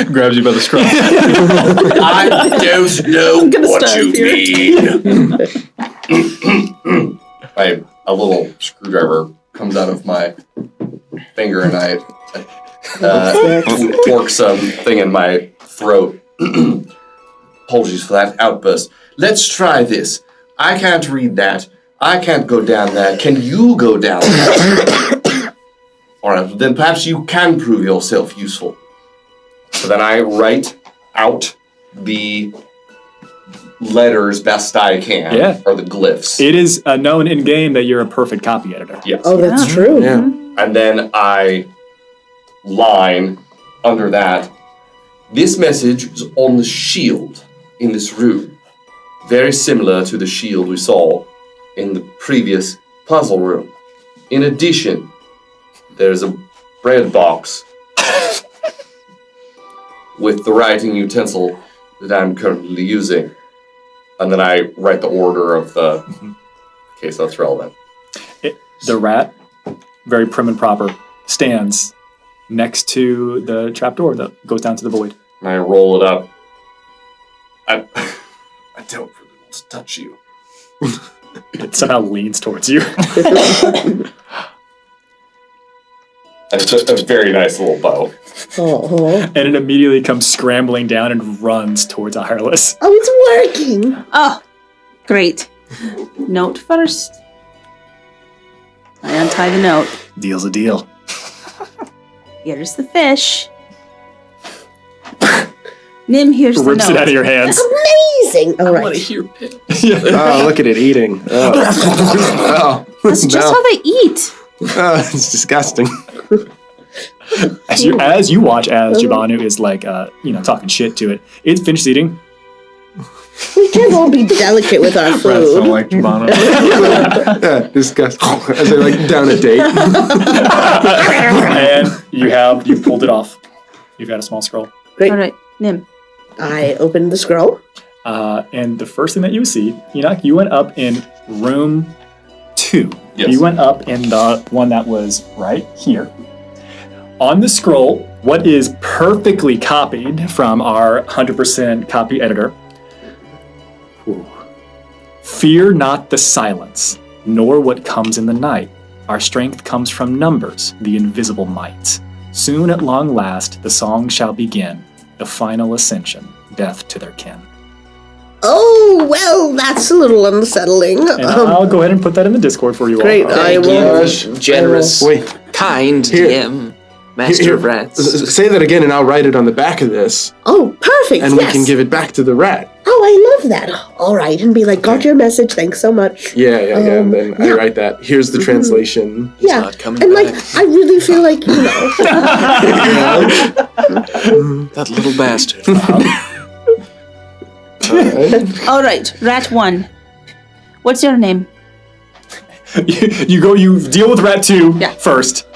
G: Grabs you by the scruff.
K: I don't know what you mean. A little screwdriver comes out of my finger, and I fork something in my throat. Apologies for that outburst. Let's try this. I can't read that. I can't go down there. Can you go down there? All right, then perhaps you can prove yourself useful. So then I write out the letters best I can, or the glyphs.
I: It is known in game that you're a perfect copy editor.
K: Yes.
M: Oh, that's true.
Q: Yeah.
K: And then I line under that. This message is on the shield in this room. Very similar to the shield we saw in the previous puzzle room. In addition, there's a bread box with the writing utensil that I'm currently using. And then I write the order of the case that's relevant.
I: The rat, very prim and proper, stands next to the trapdoor that goes down to the void.
K: And I roll it up. I don't really want to touch you.
I: It somehow leans towards you.
K: And it's a very nice little bow.
I: And it immediately comes scrambling down and runs towards Ireless.
M: Oh, it's working.
P: Oh, great. Note first. I untie the note.
I: Deal's a deal.
P: Here's the fish. Nim, here's the note.
I: Rips it out of your hands.
M: Amazing. All right.
J: I want to hear Pip.
Q: Oh, look at it eating. Oh.
P: That's just how they eat.
Q: Oh, it's disgusting.
I: As you watch as Jibanu is like talking shit to it, it finished eating.
M: We can't all be delicate with our food.
H: Rats don't like Jibanu.
Q: Yeah, disgusting. As they like down a date.
I: And you pulled it off. You've got a small scroll.
M: Great.
P: All right, Nim.
M: I opened the scroll.
I: And the first thing that you see, Enoch, you went up in room 2.
K: Yes.
I: You went up in the one that was right here. On the scroll, what is perfectly copied from our 100% copy editor. Fear not the silence, nor what comes in the night. Our strength comes from numbers, the invisible might. Soon at long last, the song shall begin, the final ascension, death to their kin.
M: Oh, well, that's a little unsettling.
I: And I'll go ahead and put that in the Discord for you all.
M: Great, I will.
J: Generous,
Q: kind
J: DM, Master of Rats.
Q: Say that again and I'll write it on the back of this.
M: Oh, perfect,
Q: And
M: yes.
Q: we can give it back to the rat.
M: Oh, I love that. All right, and be like, got your message, thanks so much.
Q: Yeah. And then I write that. Here's the translation.
M: Yeah,
J: not coming
M: and
J: back.
M: like, I really feel like,
J: That little bastard.
P: All right, Rat 1. What's your name?
I: You deal with Rat 2 first.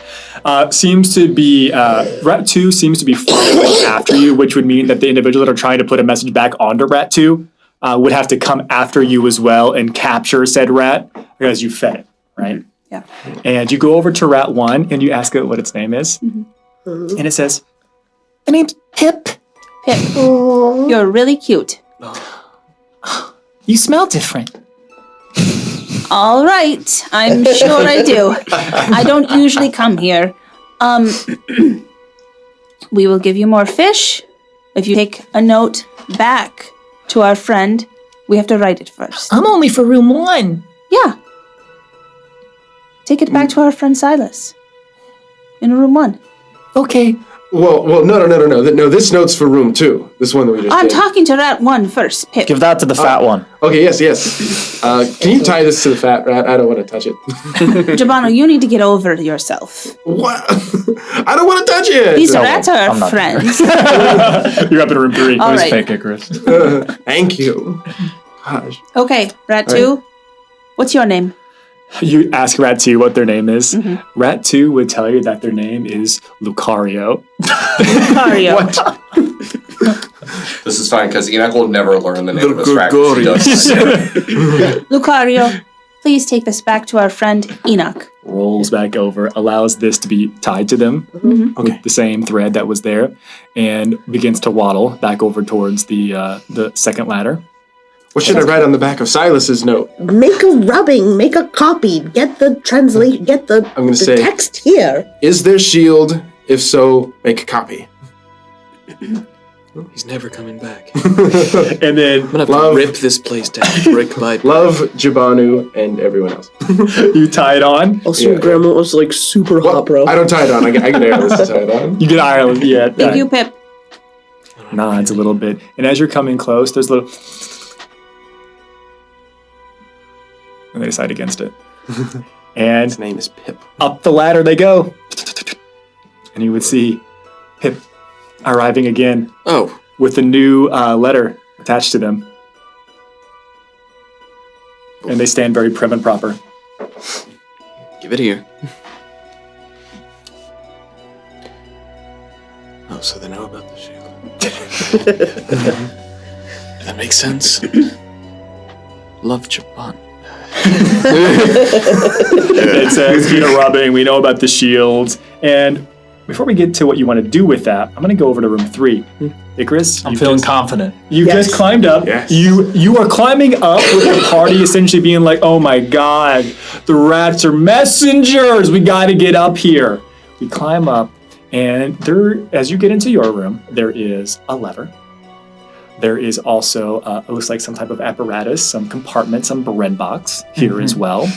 I: Rat 2 seems to be following after you, which would mean that the individual that are trying to put a message back onto Rat 2 would have to come after you as well and capture said rat because you fed it, right?
P: Yeah.
I: And you go over to Rat 1 and you ask it what its name is.
P: Mm-hmm.
I: And it says, "My name's Pip.
P: Pip. You're really cute.
I: You smell different."
P: All right, I'm sure I do. I don't usually come here. We will give you more fish if you take a note back to our friend. We have to write it first.
A: I'm only for room 1.
P: Yeah. Take it back to our friend Silas. In room 1.
A: Okay.
Q: Well, no. No, this note's for room 2. This one that we just
P: I'm
Q: did.
P: talking to Rat 1 first, Pip.
I: Give that to the fat one.
Q: Okay, yes. Can you tie this to the fat rat? I don't want to touch it.
P: Jabano, you need to get over yourself.
Q: What? I don't want to touch it!
P: These rats are our friends.
I: You're up in room 3.
P: All right.
H: Fake Icarus.
Q: Thank you. Gosh.
P: Okay, Rat 2, what's your name?
I: You ask Rat 2 what their name is. Mm-hmm. Rat 2 would tell you that their name is Lucario.
P: Lucario.
I: What?
K: This is fine because Enoch will never learn the name of his track.
P: Lucario, please take this back to our friend Enoch.
I: Rolls back over, allows this to be tied to them with the same thread that was there, and begins to waddle back over towards the second ladder.
Q: What should I write on the back of Silas's note?
M: Make a rubbing, make a copy, get the translation, get the text here.
Q: Is there shield? If so, make a copy.
J: He's never coming back.
I: And then
J: I'm gonna have to rip this place down brick by brick.
Q: Love Jibanu and everyone else.
I: You tie it on.
M: Also, your grandma was like super hot, bro.
Q: I don't tie it on. I get Ireland to tie it on.
I: You get Ireland, yeah.
P: Thank you, Pip.
I: Nods a little bit, and as you're coming close, there's a little. And they decide against it. And
Q: his name is Pip.
I: Up the ladder they go. And you would see Pip arriving again.
J: Oh.
I: With a new letter attached to them. And they stand very prim and proper.
J: Give it here. Oh, so they know about the shield. That makes sense. Love Japan.
I: It says, rubbing. We know about the shields. And before we get to what you want to do with that, I'm going to go over to room 3. Icarus,
G: I'm feeling confident.
I: You've just climbed up.
Q: Yes.
I: You are climbing up with the party essentially being like, oh my god, the rats are messengers. We got to get up here. We climb up, and there, as you get into your room, there is a lever. There is also, it looks like some type of apparatus, some compartment, some bread box here as well.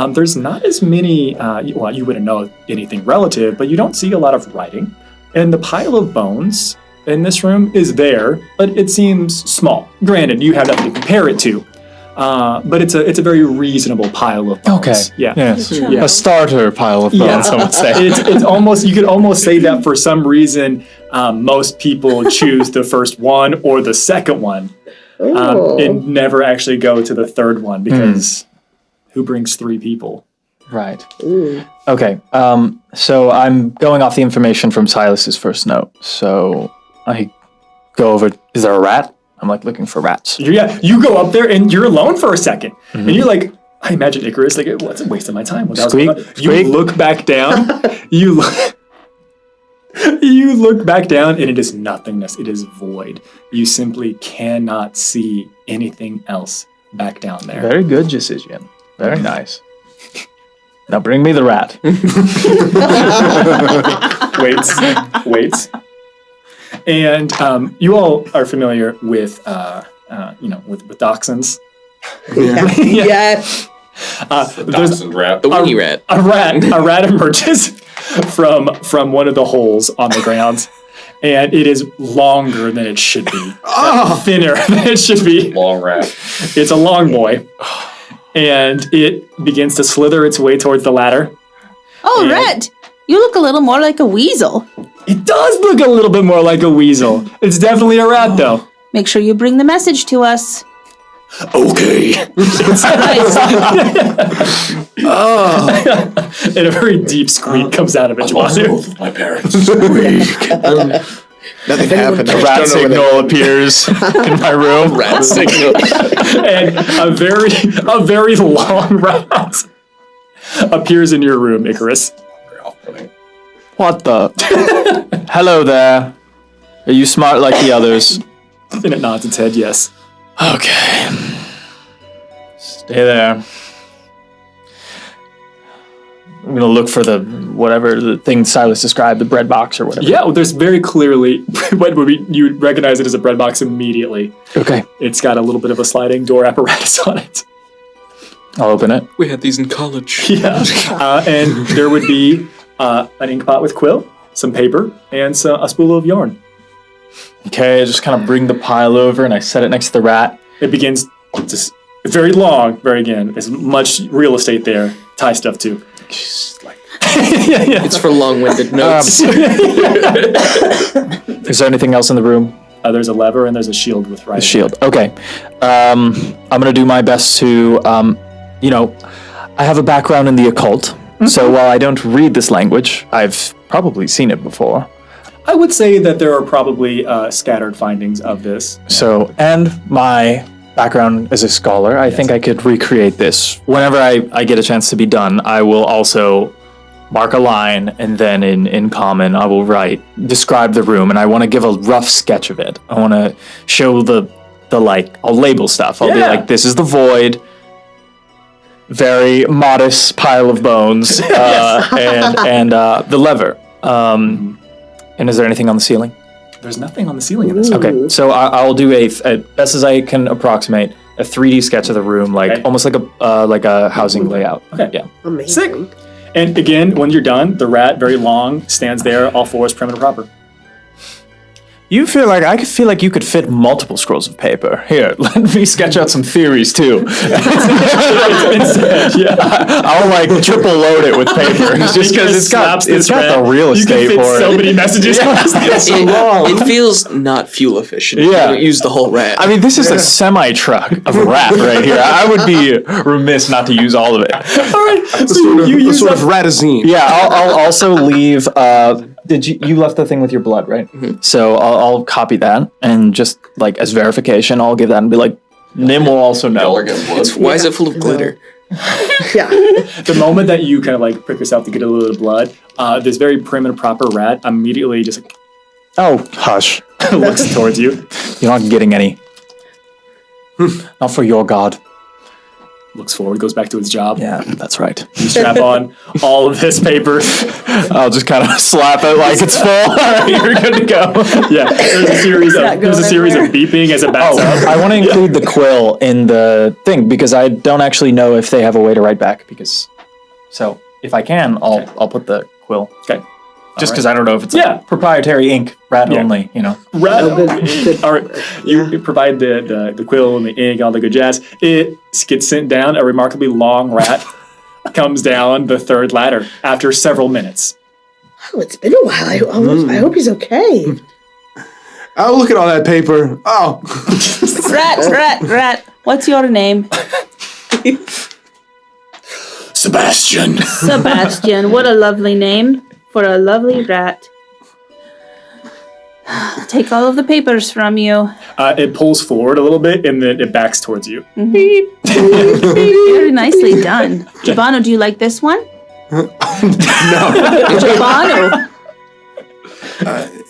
I: There's not as many, well, you wouldn't know anything relative, but you don't see a lot of writing. And the pile of bones in this room is there, but it seems small. Granted, you have nothing to compare it to. But it's a very reasonable pile of bones.
G: Okay.
I: Yeah.
G: Yes.
I: Yeah.
G: A starter pile of bones, I would say.
I: It's almost, you could almost say that for some reason, most people choose the first one or the second one, and never actually go to the third one because who brings 3 people?
G: Right. Okay. So I'm going off the information from Silas's first note. So I go over. Is there a rat? I'm like looking for rats.
I: Yeah, you go up there and you're alone for a second, and you're like, I imagine Icarus like, well, it's a waste of my time. You look back down. You look back down, and it is nothingness. It is void. You simply cannot see anything else back down there.
G: Very good decision. Very nice. Now bring me the rat.
I: Waits. And you all are familiar with, with dachshunds.
M: Yes.
J: There's rat. The weenie rat.
I: A rat emerges from one of the holes on the ground, and it is longer than it should be. Thinner than it should be.
K: Long rat.
I: It's a long boy, and it begins to slither its way towards the ladder.
P: Oh, Red, you look a little more like a weasel.
I: It does look a little bit more like a weasel. It's definitely a rat, though.
P: Make sure you bring the message to us.
I: Okay. And a very deep squeak comes out of it.
K: Both of my parents.
Q: Nothing happened.
G: A rat signal appears in my room.
J: Rat signal.
I: And a very long rat appears in your room, Icarus.
G: What the? Hello there. Are you smart like the others?
I: And it nods its head, yes.
G: Okay. Stay there. I'm gonna look for the thing Silas described, the bread box or whatever.
I: Yeah, well, there's very clearly, you would recognize it as a bread box immediately.
G: Okay.
I: It's got a little bit of a sliding door apparatus on it.
G: I'll open it.
J: We had these in college.
I: Yeah. And there would be an ink pot with quill, some paper, and a spool of yarn.
G: Okay, I just kind of bring the pile over and I set it next to the rat.
I: It begins just very long, there's much real estate there. Tie stuff too.
J: It's for long-winded notes.
G: Is there anything else in the room?
I: There's a lever and there's a shield with writing.
G: A shield. Okay. I'm gonna do my best to, I have a background in the occult. So while I don't read this language, I've probably seen it before.
I: I would say that there are probably scattered findings of this.
G: So, and my background as a scholar, I think I could recreate this. Whenever I get a chance to be done, I will also mark a line, and then in common, I will describe the room, and I want to give a rough sketch of it. I want to show I'll label stuff. I'll be like, this is the void, very modest pile of bones, and the lever. And is there anything on the ceiling?
I: There's nothing on the ceiling in this room.
G: Okay, so I'll do a best as I can approximate a 3D sketch of the room, almost like a housing layout.
I: Okay,
G: yeah,
M: amazing.
I: Sick. And again, when you're done, the rat, very long, stands there, all fours, prim and proper.
G: I feel like you could fit multiple scrolls of paper. Here, let me sketch out some theories too. I'll triple load it with paper just because it's got the real estate for it.
I: So many messages.
J: It feels not fuel efficient.
G: Yeah,
J: use the whole rat.
G: I mean, this is a semi truck of a rat right here. I would be remiss not to use all of it.
I: All right, so you use
Q: sort of ratazine.
G: Yeah, I'll also leave
I: did you left the thing with your blood, right?
J: Mm-hmm.
I: So I'll copy that, and just like as verification, I'll give that and be like, Nim will also know.
J: Why is it full of glitter?
I: The moment that you kind of like prick yourself to get a little bit of blood, this very prim and proper rat immediately just like, oh, hush, looks towards you. You're not getting any. Not for your god. Looks forward, goes back to his job. Yeah, that's right. You strap on all of his papers. I'll just kind of slap it like it's full. All right, you're good to go. Yeah, there's a series of beeping as it backs up.
R: I want to include the quill in the thing because I don't actually know if they have a way to write back. So if I can, I'll put the quill.
I: Okay.
R: Just because I don't know if it's proprietary ink, rat only, you know.
I: Rat. All right, you provide the quill and the ink, all the good jazz. It gets sent down. A remarkably long rat comes down the third ladder after several minutes.
M: Oh, it's been a while. I hope he's okay.
Q: Oh, look at all that paper. Oh.
P: Rat. What's your name?
I: Sebastian.
P: Sebastian. What a lovely name for a lovely rat. Take all of the papers from you.
I: It pulls forward a little bit and then it backs towards you.
P: Very nicely done. Jabano, do you like this one?
Q: No.
P: Jabano.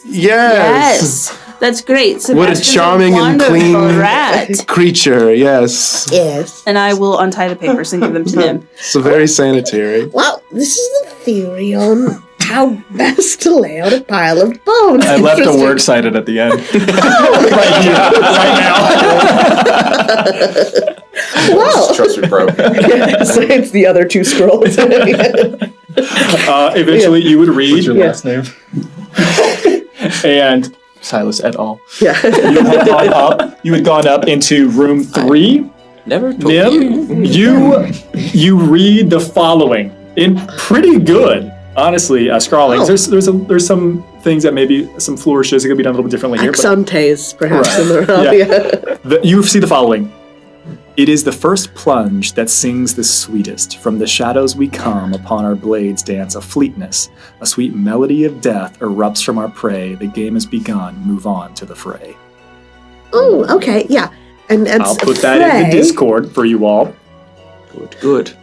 Q: Yes.
P: That's great.
Q: What a charming and clean
P: rat.
Q: creature, yes.
M: Yes.
P: And I will untie the papers and give them to him.
Q: So very sanitary.
M: Well, this is the theory on how best to lay out a pile of bones.
I: I left a works cited at the end.
M: Wow.
K: Trust me, bro.
M: So it's the other two scrolls.
I: Eventually, you would read.
R: What's your last name?
I: And
R: Silas et al.
M: Yeah.
I: You had gone up into room 3.
J: Never told
I: Nim, you read the following in pretty good, honestly, scrawlings. There's some things that maybe some flourishes that could be done a little bit differently here.
M: Exantes, perhaps, in the realm.
I: You see the following. It is the first plunge that sings the sweetest. From the shadows we come, upon our blades dance a fleetness. A sweet melody of death erupts from our prey. The game has begun. Move on to the fray.
M: Oh, okay, yeah. And
I: I'll put that in the Discord for you all.
J: Good.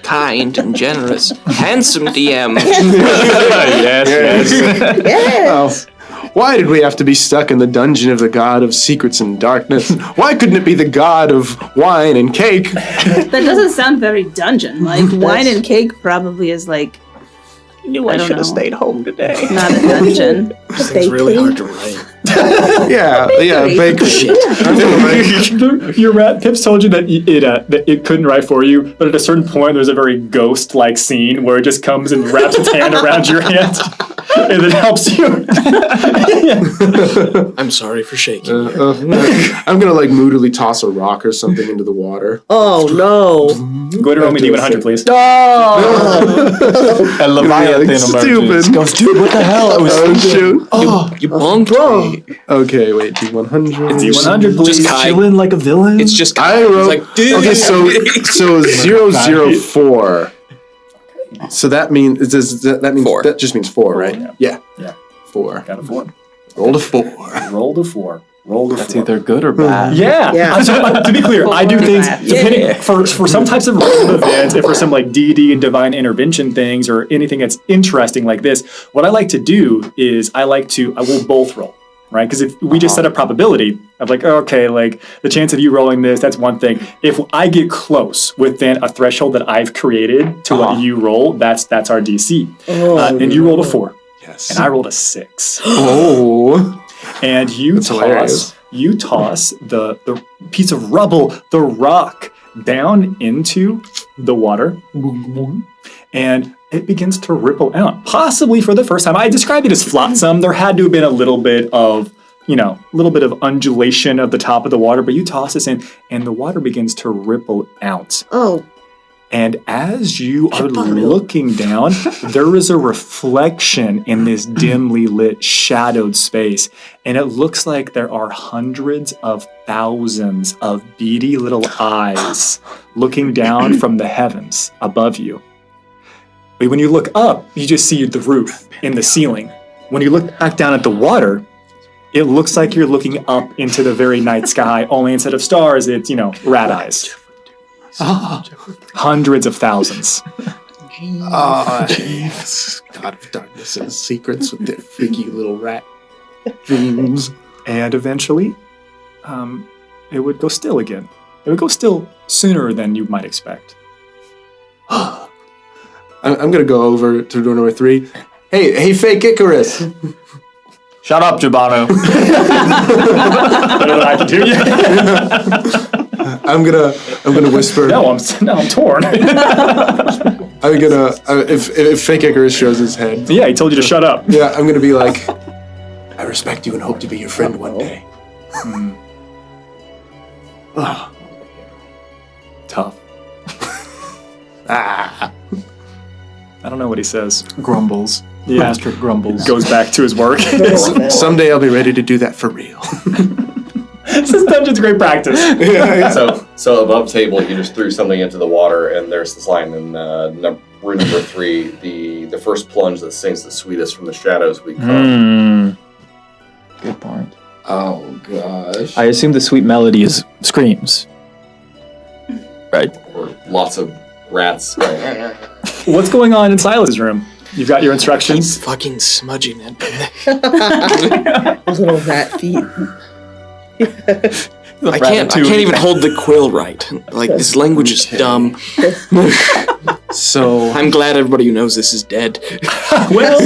J: Kind and generous. Handsome DM.
Q: Yes.
M: Yes.
Q: Oh, why did we have to be stuck in the dungeon of the god of secrets and darkness? Why couldn't it be the god of wine and cake?
P: That doesn't sound very dungeon. Like, wine and cake probably is like...
R: I knew I should have stayed home today.
P: Not a dungeon.
C: It's really hard to write.
Q: Yeah, bakery.
I: Your rat Pips told you that it couldn't write for you, but at a certain point there's a very ghost-like scene where it just comes and wraps its hand around your hand and it helps you.
C: I'm sorry for shaking.
Q: I'm gonna like moodily toss a rock or something into the water.
M: Oh no!
I: Go ahead and roll me D100, please.
R: Oh! A Leviathan emerges. Goes, dude, what the hell? It was
Q: shoot.
J: Oh, you bonked me.
Q: Okay, wait, D100.
I: D100, please.
J: Just Kai.
R: Chilling like a villain.
J: It's just
Q: I wrote.
J: like, dude.
Q: Okay, so 004. So that means that means
J: 4.
Q: That just means 4, right? Yeah. 4.
I: Got a 4.
Q: Rolled a 4.
I: Rolled a 4.
R: That's either good or bad.
I: Yeah. So, to be clear, I do things depending for some types of random events, and for some like D&D and divine intervention things, or anything that's interesting like this. What I like to do is I will both roll, right? Because if we just set a probability of like, okay, like the chance of you rolling this, that's one thing. If I get close within a threshold that I've created to what you roll, that's our DC. And you rolled a 4.
Q: Yes.
I: And I rolled a 6.
Q: Oh.
I: And you toss the piece of rubble, the rock, down into the water, and it begins to ripple out. Possibly for the first time. I described it as flotsam. There had to have been a little bit of undulation of the top of the water, but you toss this in, and the water begins to ripple out.
M: Oh.
I: And as you are looking down, there is a reflection in this dimly lit, shadowed space. And it looks like there are hundreds of thousands of beady little eyes looking down from the heavens above you. But when you look up, you just see the roof in the ceiling. When you look back down at the water, it looks like you're looking up into the very night sky, only instead of stars, it's, rat eyes. Hundreds of thousands.
Q: Yes. God of darkness and secrets with their freaky little rat dreams.
I: And eventually, it would go still again. It would go still sooner than you might expect.
Q: I'm going to go over to door number 3. Hey, fake Icarus.
R: Shut up, Jabano.
I: Better than I can do.
Q: I'm gonna whisper.
I: No, I'm torn.
Q: I'm gonna if fake Icarus shows his head.
I: Yeah, he told you to shut up.
Q: Yeah, I'm gonna be like, I respect you and hope to be your friend one day.
I: Tough. I don't know what he says.
G: Grumbles.
I: Yeah.
G: Bastard grumbles.
I: Goes back to his work.
Q: Someday I'll be ready to do that for real.
I: This is Dungeon's great practice.
K: So above table, you just threw something into the water, and there's this line in room number 3: the first plunge that sings the sweetest from the shadows we come.
R: Good point.
Q: Oh gosh.
R: I assume the sweet melody is screams. Right.
K: Or lots of rats going.
I: What's going on in Silas's room? You've got your instructions.
J: He's fucking smudging it.
M: Those little rat feet.
J: I can't even hold the quill right. Like, this language is dumb.
Q: So
J: I'm glad everybody who knows this is dead.
I: Well,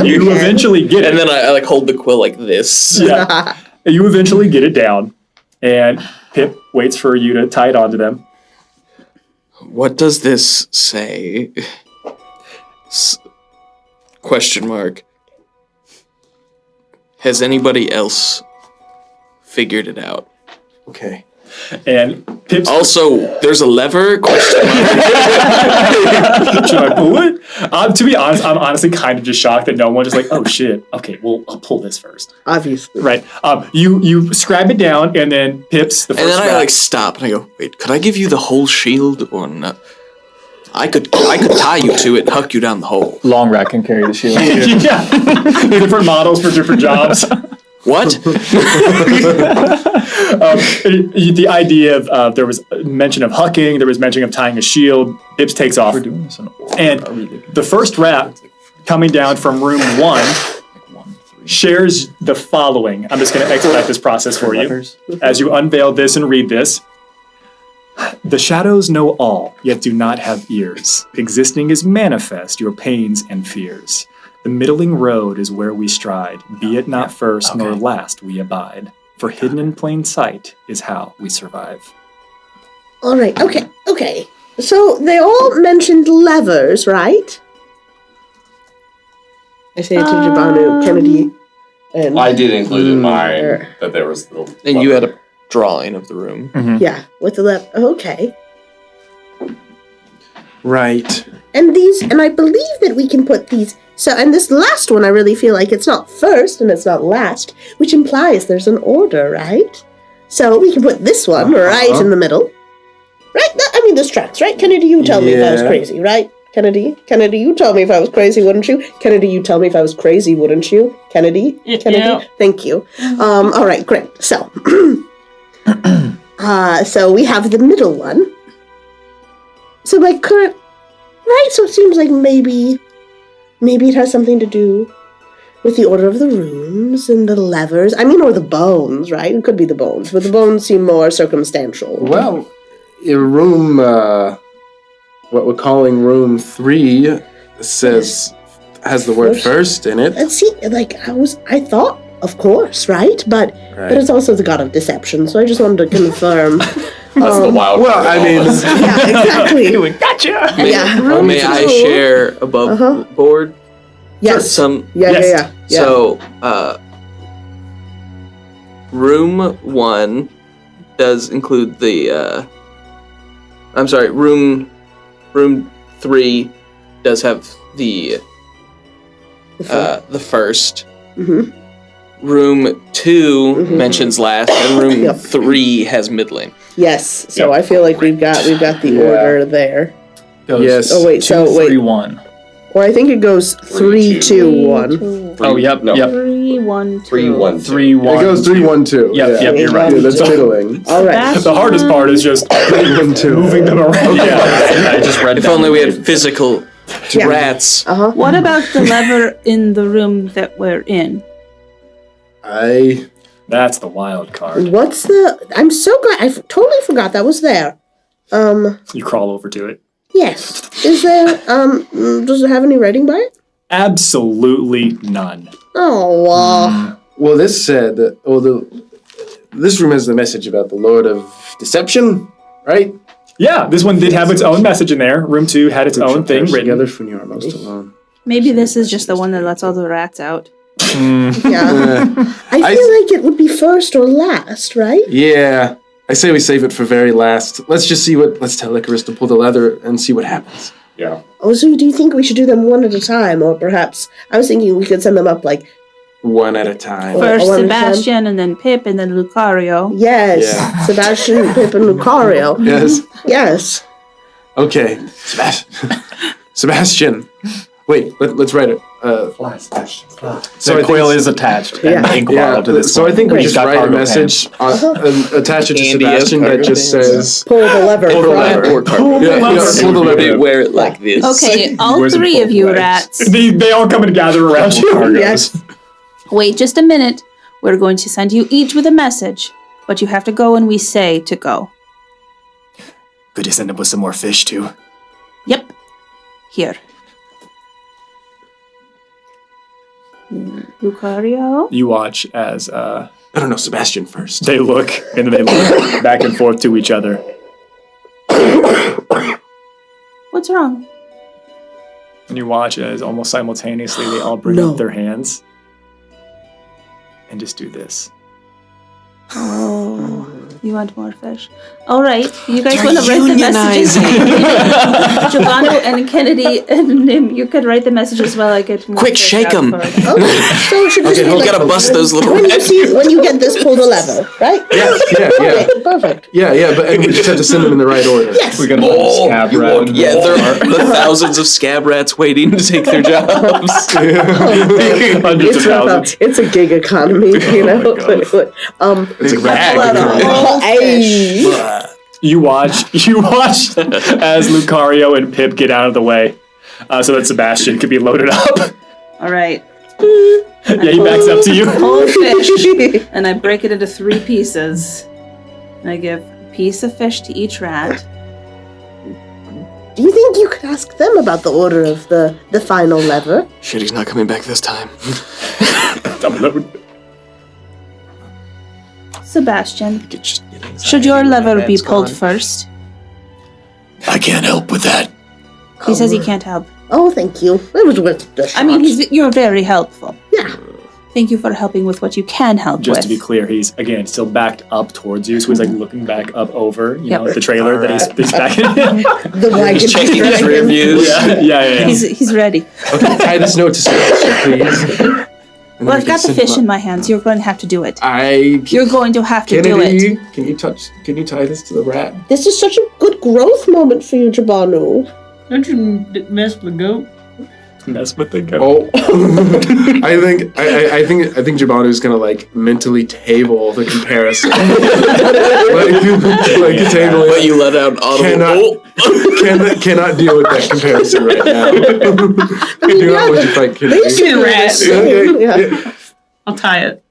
I: you eventually get it.
J: And then I hold the quill like this.
I: Yeah. You eventually get it down, and Pip waits for you to tie it onto them.
J: What does this say? Question mark. Has anybody else figured it out?
Q: Okay.
I: And Pip's
J: also, there's a lever? Question mark.
I: Should I pull it? To be honest, I'm honestly kind of just shocked that no one just like, oh shit, okay, well, I'll pull this first.
M: Obviously.
I: Right. You scrap it down, and then Pip's the first
J: And then I
I: rat.
J: stop and I go, wait, could I give you the whole shield or not? I could tie you to it and huck you down the hole.
R: Long rat can carry the shield.
I: Yeah. Different models for different jobs.
J: What?
I: The idea of there was mention of hucking, there was mention of tying a shield. Pips takes off.
R: We're doing this in order.
I: And the first rat coming down from room 1 shares the following. I'm just going to expedite this process for you. As you unveil this and read this. The shadows know all, yet do not have ears. Existing is manifest, your pains and fears. The middling road is where we stride, be it not first nor last we abide. For hidden in plain sight is how we survive.
M: All right, okay. So they all mentioned levers, right? I say it to Jabanu, Kennedy, and...
K: I did include in mine that there was the...
J: And you had a drawing of the room.
R: Mm-hmm.
M: Yeah, with the lever. Okay.
Q: Right.
M: And I believe that we can put these... So, and this last one, I really feel like it's not first and it's not last, which implies there's an order, right? So we can put this one right in the middle. Right? I mean, this tracks, right? Kennedy, you tell me if I was crazy, right? Kennedy, you tell me if I was crazy, wouldn't you? Kennedy, you tell me if I was crazy, wouldn't you? Kennedy?
O: Yeah.
M: Thank you. All right, great. So, so we have the middle one. So my current... Right, so it seems like maybe it has something to do with the order of the rooms and the levers. I mean, or the bones, right? It could be the bones, but the bones seem more circumstantial.
Q: Well, in room, what we're calling room 3 has the word first in it.
M: Let's see, like, I thought, of course, right? But it's also the god of deception, so I just wanted to confirm.
K: That's the wild
Q: Well, I mean...
M: Yeah, exactly.
I: Gotcha!
M: Yeah. Room
J: May I
M: 2.
J: share above board?
M: Yes.
J: Yeah. So, room 1 does include the, I'm sorry, room 3 does have the first.
M: Mm-hmm.
J: Room 2 mentions last, and room 3 has middling.
M: Yes. So I feel like we've got the order there.
R: Goes
Q: Yes.
M: Oh wait,
R: 2,
M: so wait.
R: 3, 1.
M: Or I think it goes 3, 2, 1.
R: Oh, yep,
K: No.
R: yep.
P: 3, 1, 2.
K: 3, 1, 2.
R: 3, 1.
Q: It goes 3, 1, 2.
R: Yep,
Q: yeah.
R: you're right.
Q: Yeah, that's middling.
M: All right.
G: The hardest part is just
Q: 3, 1, 2.
G: moving them around.
R: I just read
J: If
R: down
J: only we
R: the
J: had physical rats.
M: Uh-huh.
P: What about the lever in the room that we're in?
G: That's the wild card.
M: What's the... I'm so glad... I totally forgot that was there.
G: You crawl over to it.
M: Yes. Is there... Does it have any writing by it?
G: Absolutely none.
M: Oh,
Q: Well, this said that. This room has the message about the Lord of Deception, right?
G: Yeah, this one did have its own message in there. Room 2 had its own thing written.
Q: Together when you are most alone.
P: Maybe this is just the one that lets all the rats out.
M: yeah. I feel like it would be first or last, right?
Q: Yeah. I say we save it for very last. Let's tell Icarus to pull the leather and see what happens.
K: Yeah.
M: Oh, so do you think we should do them one at a time? Or perhaps... I was thinking we could send them up like...
Q: One at a time.
P: First Sebastian, and then Pip, and then Lucario.
M: Yes.
Q: Yeah.
M: Sebastian, Pip, and Lucario.
Q: Yes.
M: Yes.
Q: Okay. Sebastian. Wait, let's write it.
K: Fly, Sebastian, fly.
R: So Quill is attached and ink borrowed to this
Q: So
R: one.
Q: I think we
R: He's
Q: just
R: got
Q: write a
R: cargo
Q: message,
R: pants.
Q: attach it to
J: Andy
Q: Sebastian
J: has
Q: that
J: cargo
Q: just
J: pants.
Q: says...
M: Pull the lever.
Q: Pull the lever.
J: Or
Q: Pull the lever. Pull the
J: They
Q: lever.
J: wear it like this.
P: Okay, all
G: Where's the
P: 3 of you
G: legs?
P: rats.
G: They all come and gather around you.
M: Yes.
P: Wait just a minute. We're going to send you each with a message, but you have to go when we say to go.
G: Could you send them with some more fish too?
P: Yep. Here. Lucario?
G: You watch as
Q: I don't know, Sebastian first.
G: they look, and then they look back and forth to each other.
P: What's wrong?
G: And you watch as almost simultaneously they all bring up their hands and just do this.
P: Oh, you want more fish? All right, you guys want to write the messages? Giovanni and Kennedy and Nim, you could write the messages while I get more
J: Quick,
P: fish
J: shake
P: out
J: 'em.
P: for it.
M: So it should just be
J: You
M: like,
J: gotta bust those little rats.
M: when you get this, pull the lever, right?
Q: Yeah.
M: Okay, perfect.
Q: Yeah, but and we just have to send them in the right order.
M: Yes.
R: We're gonna put a scab rat.
J: Yeah, there are the thousands of scab rats waiting to take their jobs.
G: Hundreds of thousands.
M: It's a gig economy, you know.
Q: It's a
P: Pull out a whole fish.
G: You watch as Lucario and Pip get out of the way, so that Sebastian can be loaded up.
P: All right.
G: Yeah, he backs up to you.
P: Whole fish, and I break it into 3 pieces. And I give a piece of fish to each rat.
M: Do you think you could ask them about the order of the final lever?
C: Shit, he's not coming back this time.
P: Sebastian, should your lever be pulled first?
G: I can't help with that.
P: He says he can't help.
M: Oh, thank you. It was worth the shot.
P: I mean, you're very helpful.
M: Yeah.
P: Thank you for helping with what you can help
G: Just
P: with.
G: to be clear, he's again still backed up towards you, so he's like looking back up over, you know, the trailer that he's back in.
M: The wagon.
J: Just checking his rear views.
G: Yeah.
P: He's ready.
Q: Okay, tie this note to Sebastian, please.
P: Well, I've got the fish in my hands. You're going to have to do it. You're going to have to do
Q: Kennedy,
P: it.
Q: Can you tie this to the rat?
M: This is such a good growth moment for you, Jabanu.
O: Don't you mess with the goat?
G: Mess with the goat.
Q: Oh, I think Jabanu's gonna like mentally table the comparison. like table it.
J: But you let out an audible.
Q: Cannot deal with that comparison right now. Do not want to fight Kennedy.
O: Basically, rat.
Q: Okay.
O: I'll tie it.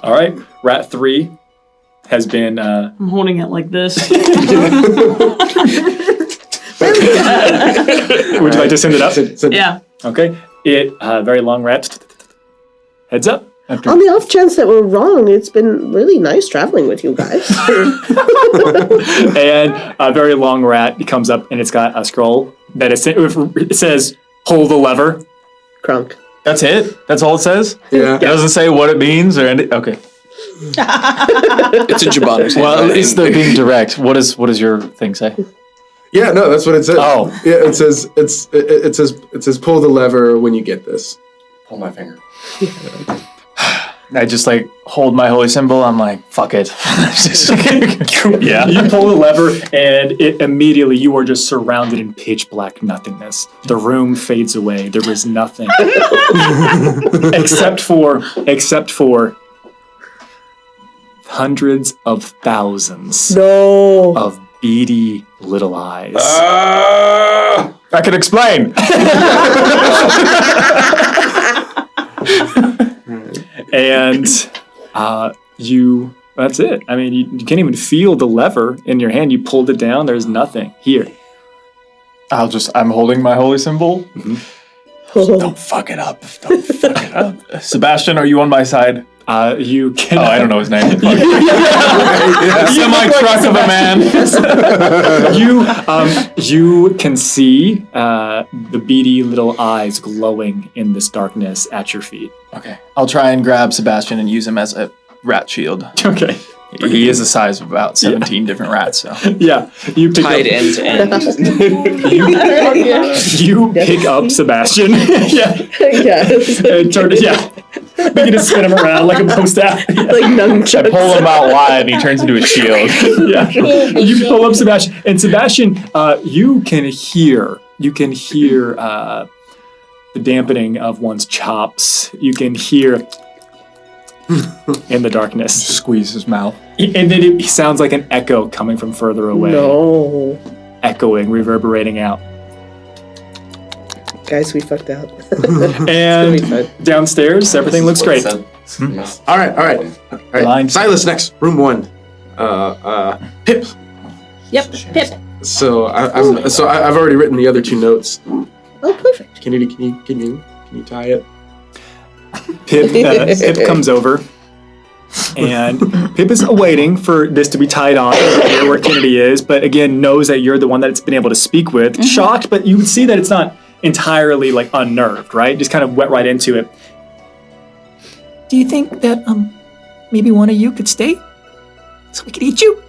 G: All right, rat 3 has been.
O: I'm holding it like this.
G: Would you like to send it up?
O: Yeah.
G: Okay. Very long rat. Heads up. After
M: On the off chance that we're wrong, it's been really nice traveling with you guys.
G: and a very long rat comes up, and it's got a scroll that it says "Pull the lever."
M: Crunk.
R: That's it. That's all it says.
Q: Yeah.
R: It doesn't say what it means or anything. Okay.
J: It's a Jabanu's
R: Well, at
J: handwriting.
R: least they're being direct. What does your thing say?
Q: Yeah, no, that's what it says.
R: Oh.
Q: Yeah, it says pull the lever when you get this.
K: Pull my finger.
R: I just like hold my holy symbol. I'm like, fuck it. Yeah.
I: You pull the lever, and it immediately you are just surrounded in pitch black nothingness. The room fades away. There is nothing except for hundreds of thousands of beady little eyes.
R: I can explain.
I: And that's it. I mean, you can't even feel the lever in your hand. You pulled it down. There's nothing here.
R: I'm holding my holy symbol. Mm-hmm. Don't fuck it up. Don't fuck it up. Sebastian, are you on my side?
I: You can.
R: Oh, I don't know his name. Semi-truck of a man.
I: You can see the beady little eyes glowing in this darkness at your feet.
R: Okay. I'll try and grab Sebastian and use him as a rat shield.
I: Okay.
R: He is the size of about 17 different rats, so.
I: Yeah. You pick
J: Tied end to end.
I: You pick up Sebastian. Yeah.
M: Yes.
I: And turn it, yeah. Begin to spin him around like a post out. Yeah.
M: Like nunchucks.
R: I pull him out wide and he turns into a shield.
I: Yeah. You pull up Sebastian. And Sebastian, you can hear the dampening of one's chops. You can hear in the darkness.
R: Squeeze his mouth.
I: And then it sounds like an echo coming from further away.
M: No.
I: Echoing, reverberating out.
M: Guys, we fucked out.
I: And downstairs, everything looks great.
Q: All right. Silas next, room 1. Pip.
P: Yep, Pip.
Q: So I've already written the other 2 notes.
M: Oh, perfect.
Q: Can you tie it?
I: Pip comes over, and Pip is waiting for this to be tied on where Kennedy is, but again knows that you're the one that's been able to speak with. Mm-hmm. Shocked, but you can see that it's not entirely like unnerved, right? Just kind of went right into it.
S: Do you think that maybe one of you could stay so we could eat you?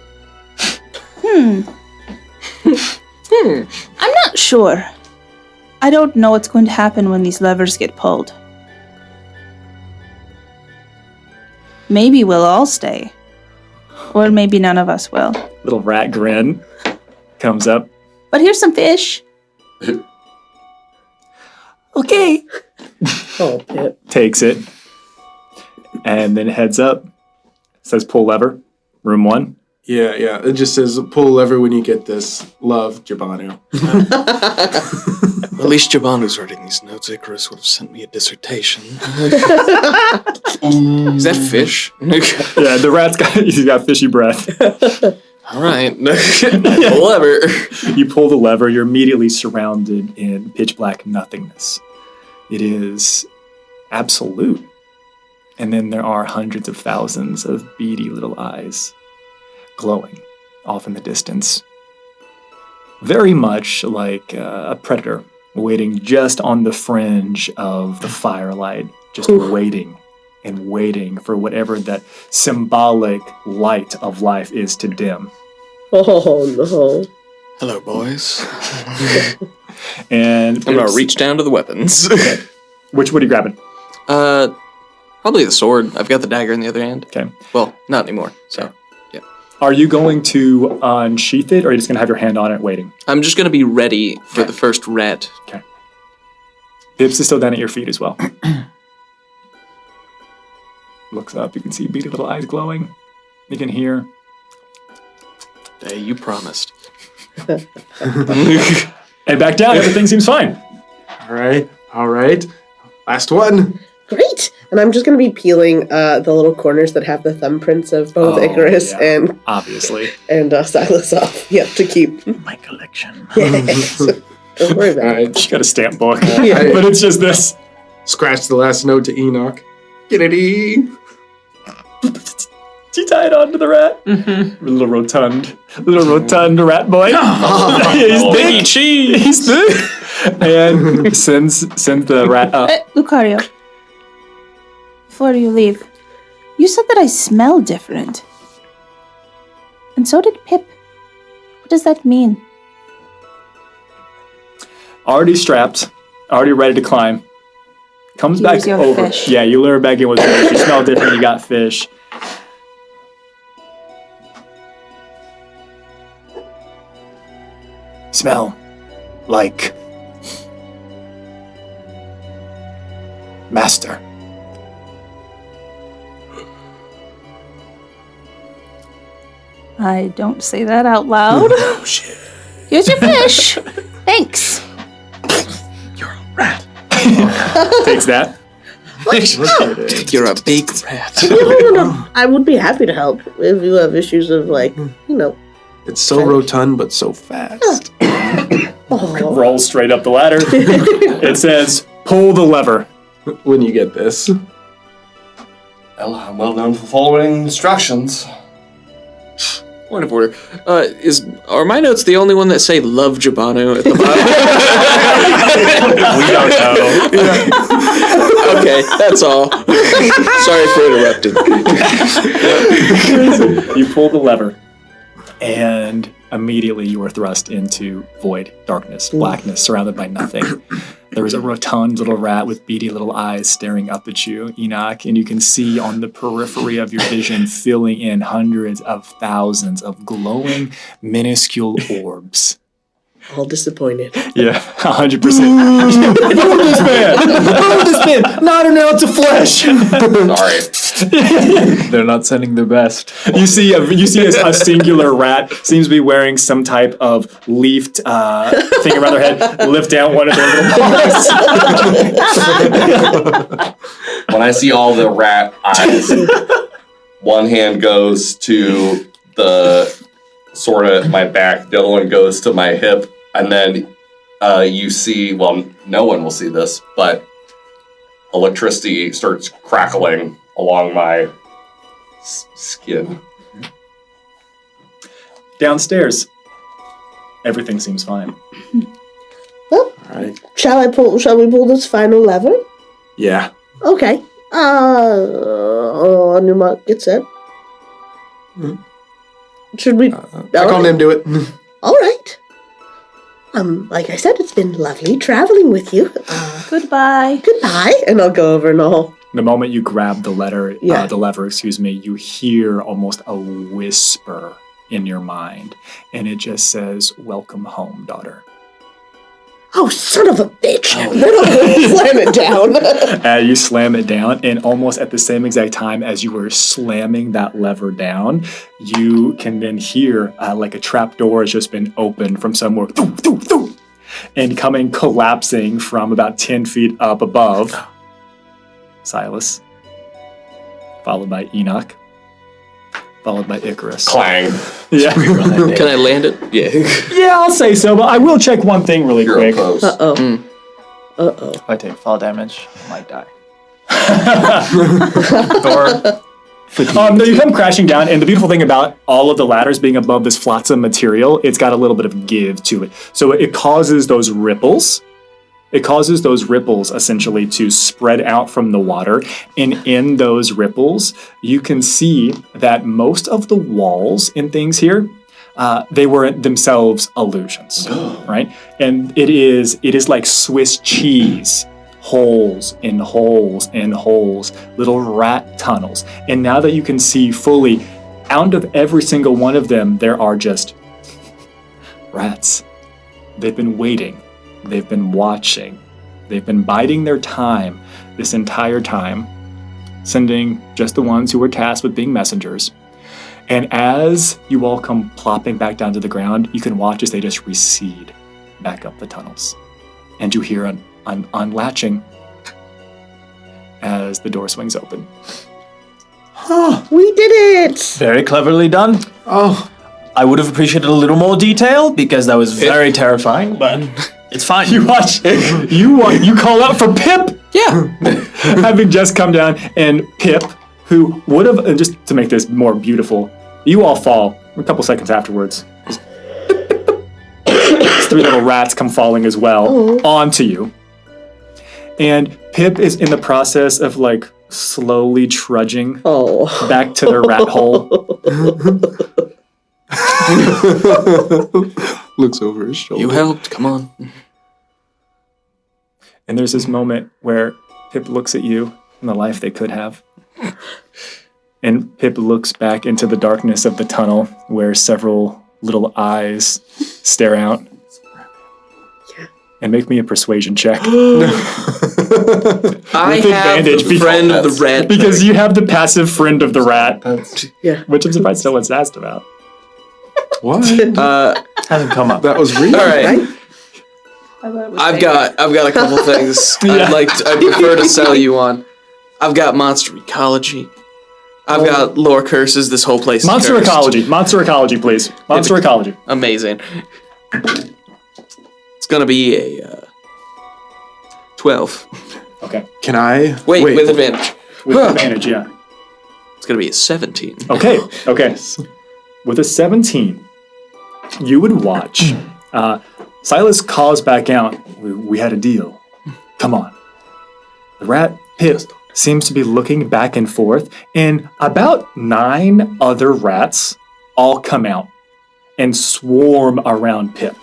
P: I'm not sure. I don't know what's going to happen when these levers get pulled. Maybe we'll all stay. Or maybe none of us will.
I: Little rat grin comes up.
P: But here's some fish.
S: Okay.
M: Oh, Pip.
I: Takes it. And then heads up. Says pull lever. Room 1.
Q: Yeah. It just says pull lever when you get this. Love, Jabanu.
C: At least Jabanu's writing these notes. Icarus would have sent me a dissertation.
J: Is that fish?
I: Yeah, the rat's he's got fishy breath.
J: All right. Pull lever.
I: You pull the lever, you're immediately surrounded in pitch black nothingness. It is absolute. And then there are hundreds of thousands of beady little eyes glowing off in the distance. Very much like a predator waiting just on the fringe of the firelight, just waiting and waiting for whatever that symbolic light of life is to dim.
M: Oh, no.
C: Hello, boys.
I: And
J: I'm going to reach down to the weapons.
I: Okay. What are you grabbing?
J: Probably the sword. I've got the dagger in the other hand.
I: Okay.
J: Well, not anymore, so, yeah.
I: Are you going to unsheath it, or are you just going to have your hand on it waiting?
J: I'm just going to be ready for the first rat.
I: Okay. Pips is still down at your feet as well. Looks up, you can see beady little eyes glowing. You can hear.
J: Hey, you promised.
I: And back down, everything seems fine.
Q: All right. Last one.
M: Great. And I'm just going to be peeling the little corners that have the thumbprints of both Icarus and
I: obviously
M: Silas off. Yep, to keep
S: my collection.
M: Yes. Don't worry about it.
I: She got a stamp book,
M: Yeah.
I: but it's just this.
Q: Scratch the last note to Enoch. Get it, E.
I: She tied onto the rat. Mm-hmm. Little rotund rat boy. He's big. Cheese. He's big. And sends the rat up.
P: Lucario, before you leave, you said that I smell different. And so did Pip. What does that mean?
I: Already strapped, already ready to climb. Comes
P: Use
I: back
P: your
I: over.
P: fish.
I: Yeah, you lure back in with fish. You smell different. You got fish. Smell like master.
P: I don't say that out loud.
Q: Oh shit.
P: Here's your fish. Thanks.
I: Takes that.
J: You're a big rat.
M: No. I would be happy to help if you have issues of
Q: It's so rotund but so fast.
I: Roll straight up the ladder. It says, pull the lever.
Q: When you get this.
K: Well, I'm well known for following instructions.
J: Point of order. Are my notes the only one that say "Love Jabano" at the bottom?
I: We don't know.
J: Okay, that's all. Sorry for interrupting.
I: You pull the lever, and immediately you are thrust into void, darkness, blackness, surrounded by nothing. There is a rotund little rat with beady little eyes staring up at you, Enoch, and you can see on the periphery of your vision filling in hundreds of thousands of glowing, minuscule orbs.
M: All disappointed.
I: Yeah, 100%. Move this man! Move this man! Not an ounce of flesh!
K: Sorry.
G: They're not sending their best.
I: You see a singular rat seems to be wearing some type of leafed thing around their head. Lift down one of their little paws.
K: When I see all the rat eyes, one hand goes to the sort of my back, the other one goes to my hip, and then you see, well, no one will see this, but electricity starts crackling along my skin.
I: Downstairs, everything seems fine.
M: Well, shall we pull this final lever?
Q: Yeah.
M: Okay. On your mark, get set. Should we?
Q: I call him do it.
M: All right. Like I said, it's been lovely traveling with you.
P: Goodbye.
M: Goodbye. And I'll go over and I'll.
I: The moment you grab the lever, you hear almost a whisper in your mind, and it just says, "Welcome home, daughter."
M: Oh, son of a bitch! Then I'll slam it down.
I: You slam it down, and almost at the same exact time as you were slamming that lever down, you can then hear like a trap door has just been opened from somewhere, and coming collapsing from about 10 feet up above. Silas, followed by Enoch, followed by Icarus.
K: Clang.
I: Yeah.
J: Can I land it? Yeah.
I: Yeah, I'll say so, but I will check one thing really quick.
M: Uh-oh.
R: If I take fall damage, I might die.
I: No, you come crashing down, and the beautiful thing about all of the ladders being above this flotsam material, it's got a little bit of give to it. So it causes those ripples. It causes those ripples essentially to spread out from the water, and in those ripples, you can see that most of the walls and things here, they were themselves illusions, right? And it is like Swiss cheese, holes and holes and holes, little rat tunnels. And now that you can see fully, out of every single one of them, there are just rats. They've been waiting. They've been watching. They've been biding their time this entire time, sending just the ones who were tasked with being messengers. And as you all come plopping back down to the ground, you can watch as they just recede back up the tunnels. And you hear an unlatching as the door swings open.
M: Oh, we did it!
R: Very cleverly done.
Q: Oh.
R: I would have appreciated a little more detail because that was very terrifying, but it's fine.
I: You watch, you call out for Pip!
J: Yeah.
I: Having just come down, and Pip, who would have, just to make this more beautiful, you all fall a couple seconds afterwards. Three little rats come falling as well onto you. And Pip is in the process of like slowly trudging back to their rat hole.
Q: Looks over his shoulder.
J: You helped. Come on.
I: And there's this moment where Pip looks at you and the life they could have. And Pip looks back into the darkness of the tunnel where several little eyes stare out. And make me a persuasion check.
J: I have the friend of the rat.
I: Because you have the passive friend of the rat.
M: Yeah.
I: Which I'm surprised no one's asked about.
Q: What?
G: Hasn't come up.
Q: That was real.
J: All right. I've got a couple things I'd prefer to sell you on. I've got monster ecology. I've got lore curses. This whole place.
I: Monster
J: is cursed.
I: ecology. Monster ecology, please. Monster ecology.
J: Amazing. It's gonna be a 12.
I: Okay.
Q: Can I
J: wait with advantage?
I: With advantage, yeah.
J: It's gonna be a 17.
I: Okay. With a 17, you would watch. Silas calls back out. We had a deal. Come on. The rat Pip seems to be looking back and forth, and about 9 other rats all come out and swarm around Pip.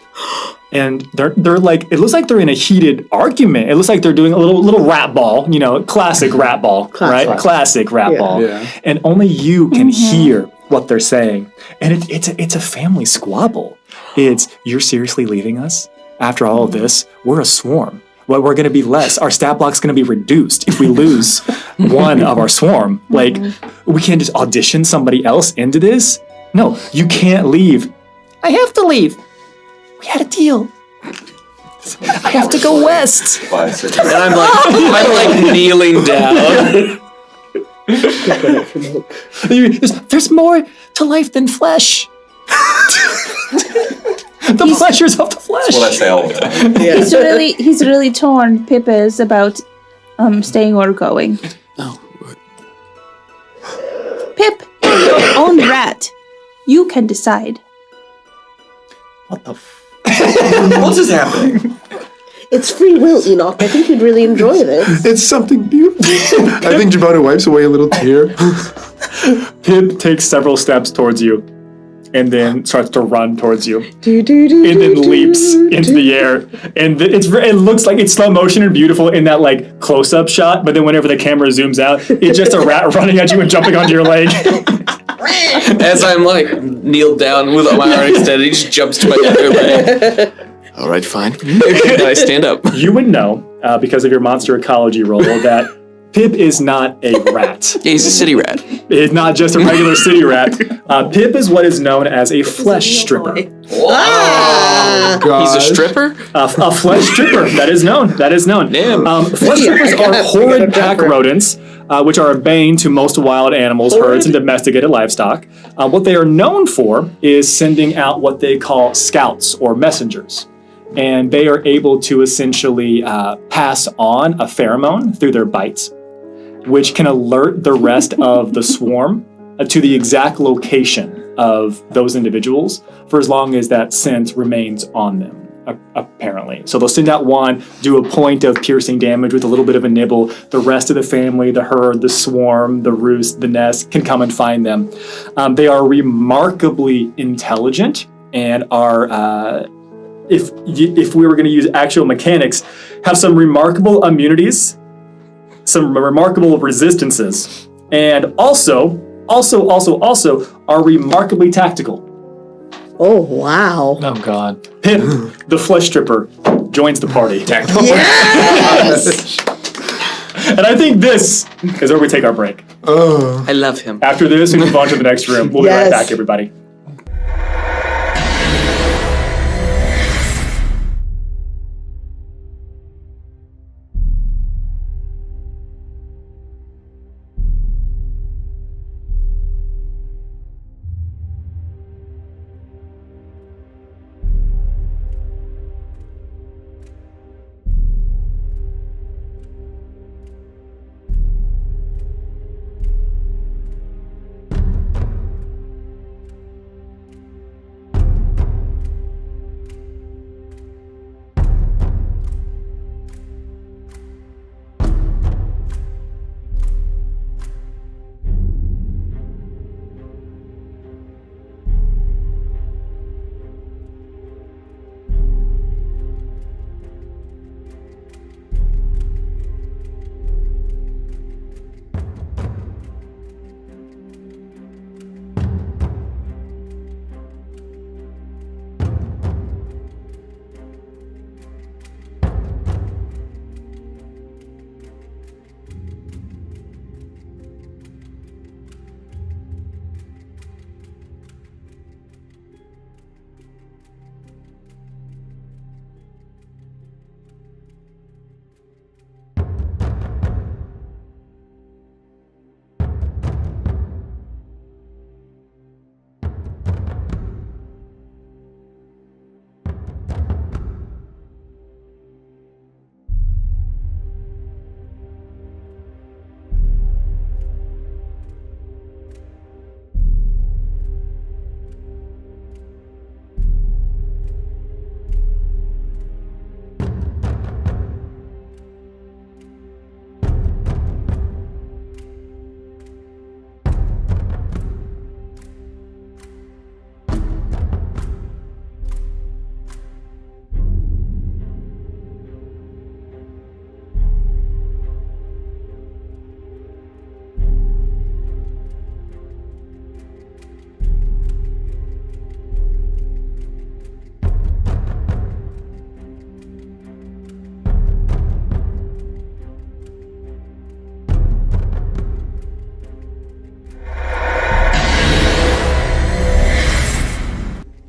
I: And they're like, it looks like they're in a heated argument. It looks like they're doing a little rat ball, classic rat ball, right? Classic rat ball.
Q: Yeah.
I: And only you can hear what they're saying. And it's a family squabble. It's, you're seriously leaving us? After all of this, we're a swarm. Well, we're going to be less. Our stat block's going to be reduced if we lose one of our swarm. Like, we can't just audition somebody else into this? No, you can't leave. I have to leave. We had a deal. I have to go west.
J: And I'm like kneeling down.
I: There's more to life than flesh. The pleasures of the flesh.
K: That's what I say all the time.
P: He's really torn. Pip is about staying or going.
J: Oh.
P: Pip, you're your own rat. You can decide.
I: What the
K: What's just happening?
M: It's free will, Enoch. I think you'd really enjoy this.
Q: It's something beautiful. I think Giovanna wipes away a little tear.
I: Pip takes several steps towards you and then starts to run towards you. And then leaps into the air. And it looks like it's slow motion and beautiful in that like close-up shot, but then whenever the camera zooms out, it's just a rat running at you and jumping onto your leg.
J: As I'm like kneeled down with my arm extended, he just jumps to my other leg. All right, fine. And I stand up.
I: You would know, because of your monster ecology roll, that Pip is not a rat.
J: Yeah, he's a city rat.
I: It's not just a regular city rat. Pip is what is known as a flesh stripper.
J: Oh, he's a stripper?
I: A flesh stripper. That is known.
J: Damn.
I: Flesh strippers are horrid pack rodents, which are a bane to most wild animals, herds, and domesticated livestock. What they are known for is sending out what they call scouts or messengers. And they are able to essentially pass on a pheromone through their bites, which can alert the rest of the swarm to the exact location of those individuals for as long as that scent remains on them, apparently. So they'll send out one, do a point of piercing damage with a little bit of a nibble. The rest of the family, the herd, the swarm, the roost, the nest can come and find them. They are remarkably intelligent and are... If we were going to use actual mechanics, have some remarkable immunities, some remarkable resistances, and also are remarkably tactical.
M: Oh, wow.
G: Oh, God.
I: Pip, the flesh stripper, joins the party.
J: Tactical.
M: Yes!
I: And I think this is where we take our break.
J: I love him.
I: After this, we move on to the next room. We'll be right back, everybody.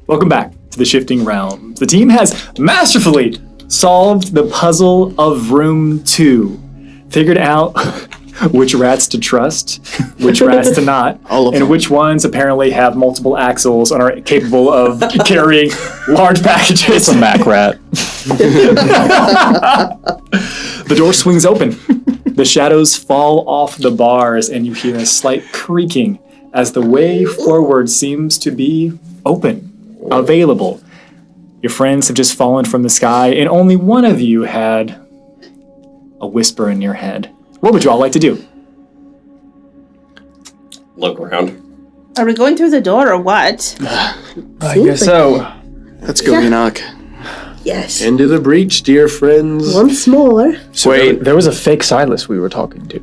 I: Welcome back to the Shifting Realms. The team has masterfully solved the puzzle of room 2. Figured out which rats to trust, which rats to not, and which ones apparently have multiple axles and are capable of carrying large packages.
R: It's a Mac rat.
I: The door swings open. The shadows fall off the bars, and you hear a slight creaking as the way forward seems to be open, available. Your friends have just fallen from the sky, and only one of you had a whisper in your head. What would you all like to do?
K: Look around.
P: Are we going through the door or what?
Q: I guess so. Let's go, Enoch.
E: Yes.
Q: Into the breach, dear friends.
E: Once more.
Q: So
R: Wait, there was a fake Silas we were talking to.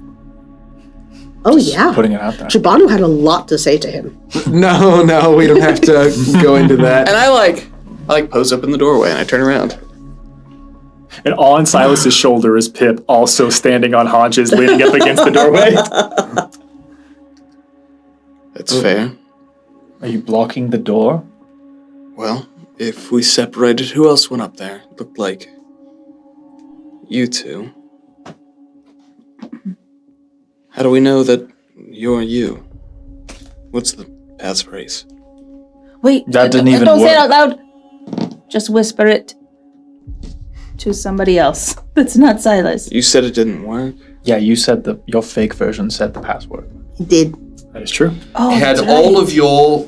E: Oh, yeah.
R: Putting it out there.
E: Chibano had a lot to say to him.
Q: No, we don't have to go into that. And I pose up in the doorway and I turn around.
I: And on Silas's shoulder is Pip, also standing on haunches, leaning up against the doorway.
Q: That's fair.
R: Are you blocking the door?
Q: Well, if we separated, who else went up there? Looked like you two. How do we know that you're you? What's the passphrase?
P: Wait,
R: That didn't even
P: don't say it
R: work.
P: out loud. Just whisper it to somebody else that's not Silas.
Q: You said it didn't work.
R: Yeah, you said your fake version said the password.
E: He did.
I: That is true.
P: Oh,
K: Had
P: that's
K: all
P: right.
K: of your...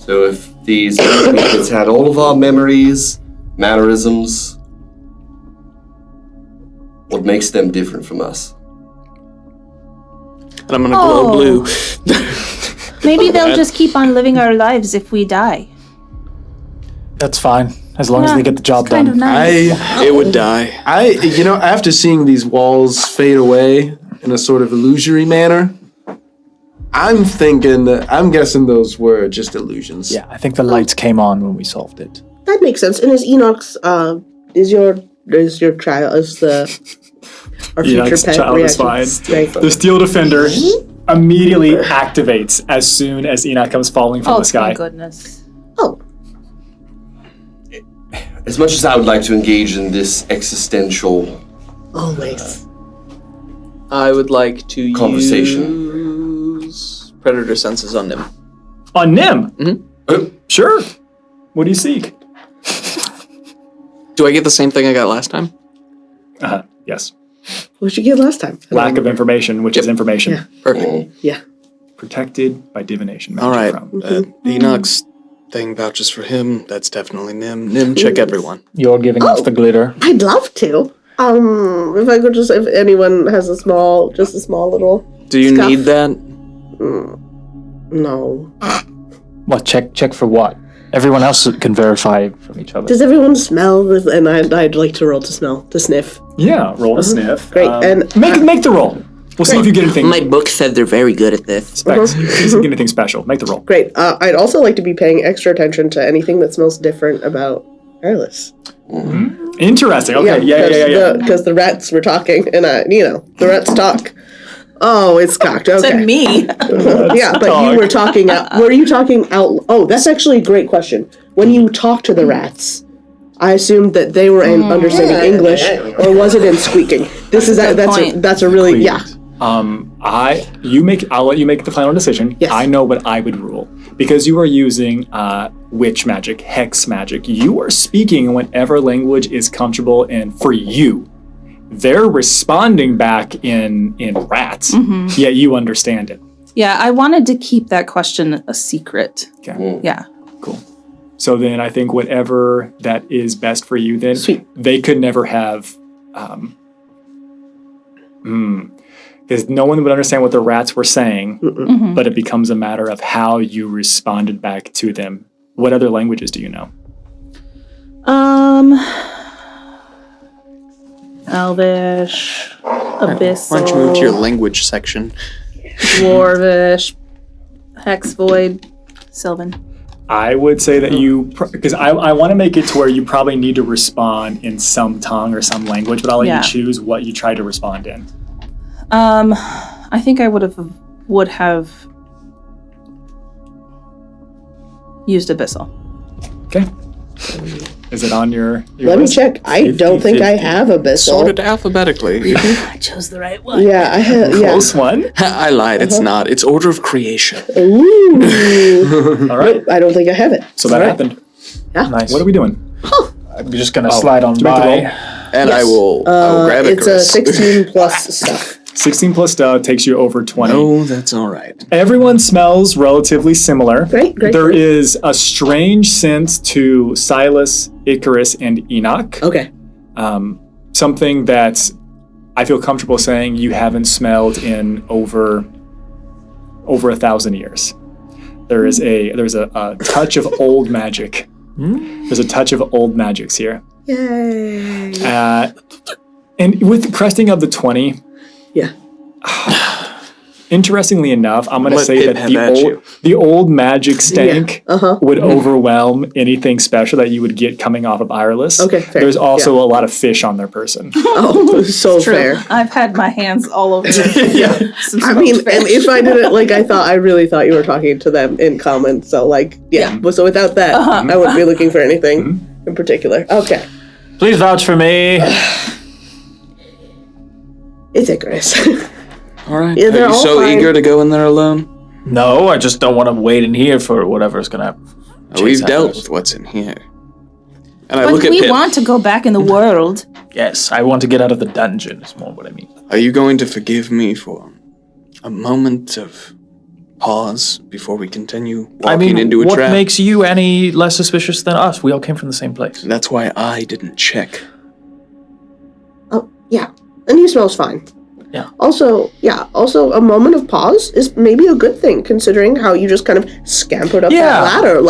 K: So if these kids had all of our memories, mannerisms, what makes them different from us?
Q: And I'm gonna glow blue.
P: Maybe they'll just keep on living our lives if we die.
R: That's fine, as long as they get the job
P: kind
R: done.
P: of nice.
Q: It would die. After seeing these walls fade away in a sort of illusory manner, I'm guessing those were just illusions.
R: Yeah, I think the lights came on when we solved it.
E: That makes sense. And is Enoch's, is your child, is our future
I: Enoch's
E: pet
I: child is fine. The Steel Defender immediately activates as soon as Enoch comes falling from the sky.
P: Thank goodness.
E: Oh.
K: As much as I would like to engage in this existential
E: Always.
J: I would like to
K: conversation.
J: use predator senses on Nim.
I: On Nim?
J: Mm-hmm.
I: Sure. What do you seek?
J: Do I get the same thing I got last time?
I: Yes.
E: What did you get last time?
I: Lack of information, which is information.
E: Yeah.
J: Perfect.
E: Yeah.
I: Protected by divination.
Q: All right.
I: From.
Q: Enoch's thing vouches for him. That's definitely Nim. Nim, check everyone.
R: You're giving us the glitter.
E: I'd love to. If I could if anyone has a small little.
J: Do you
E: scuff.
J: need that?
E: No.
R: What? Check for what? Everyone else can verify from each other.
E: Does everyone smell? And I'd like to roll to smell, to sniff.
I: Yeah, roll to sniff.
E: Great. And
I: make the roll. We'll see if you get anything.
J: My book said they're very good at this.
I: Specs. See if you get anything special. Make the roll.
E: Great. I'd also like to be paying extra attention to anything that smells different about Airless.
I: Interesting. Okay. Yeah.
E: Because the rats were talking, and the rats talk. Oh, it's cocked. Okay.
P: Said me.
E: Yeah, but you were talking out. Were you talking out? Oh, that's actually a great question. When you talk to the rats, I assumed that they were understanding English, or was it in squeaking? That's a really
I: I'll let you make the final decision. Yes. I know what I would rule. Because you are using witch magic, hex magic, you are speaking in whatever language is comfortable and for you. They're responding back in rats, yet you understand it.
P: Yeah, I wanted to keep that question a secret.
I: Okay.
P: Yeah.
I: Cool. So then I think whatever that is best for you then, they could never have... because no one would understand what the rats were saying, but it becomes a matter of how you responded back to them. What other languages do you know?
P: Elvish, Abyssal.
Q: Why don't you move to your language section?
P: Dwarvish, Hex Void, Sylvan.
I: I would say that because I want to make it to where you probably need to respond in some tongue or some language, but I'll let you choose what you try to respond in.
P: I think I would have used Abyssal.
I: Okay. Is it on your
E: Let me
I: list?
E: check. I don't think I have Abyssal.
J: Sorted alphabetically.
P: I chose the right one.
E: Yeah, I have. Yeah.
I: Close one.
J: I lied. It's not. It's order of creation.
E: Ooh.
I: All right.
E: Nope, I don't think I have it.
I: So that happened.
E: Yeah.
R: Nice.
I: What are we doing?
R: I'm just gonna slide on
I: to make the roll.
R: by.
J: And
E: Yes.
J: I will grab it.
E: It's a 16 plus stuff.
I: 16 plus takes you over 20.
J: No, that's all right.
I: Everyone smells relatively similar.
E: Great.
I: There is a strange sense to Silas, Icarus, and Enoch.
E: Okay.
I: Something that I feel comfortable saying you haven't smelled in over 1,000 years. There's a touch of old magic. There's a touch of old magics here.
E: Yay.
I: And with the cresting of the 20,
E: Yeah.
I: interestingly enough, I'm going to
J: Let
I: say
J: Pip
I: that
J: have at you.
I: the old magic stank
E: Uh-huh.
I: would overwhelm anything special that you would get coming off of Ireless.
E: Okay, fair.
I: There's also a lot of fish on their person.
E: Oh, so
P: True.
E: fair.
P: I've had my hands all over
I: Yeah.
P: some
E: I mean,
P: smoked
E: and
P: fish.
E: if I didn't, I really thought you were talking to them in common. So, So without that, I wouldn't be looking for anything in particular. Okay.
R: Please vouch for me.
E: It's Icarus.
J: All right.
E: Yeah, they're
J: Are you
E: all
J: so
E: fine.
J: eager to go in there alone?
R: No, I just don't want to wait in here for whatever's gonna.
J: We've dealt with what's in here. And I
P: But
J: look at
P: we
J: Pip.
P: want to go back in the world.
R: Yes, I want to get out of the dungeon. Is more what I mean.
J: Are you going to forgive me for a moment of pause before we continue walking into a
R: what
J: trap?
R: makes you any less suspicious than us? We all came from the same place.
J: That's why I didn't check.
E: Oh, yeah. And he smells fine.
R: Yeah.
E: Also, a moment of pause is maybe a good thing, considering how you just kind of scampered up that ladder,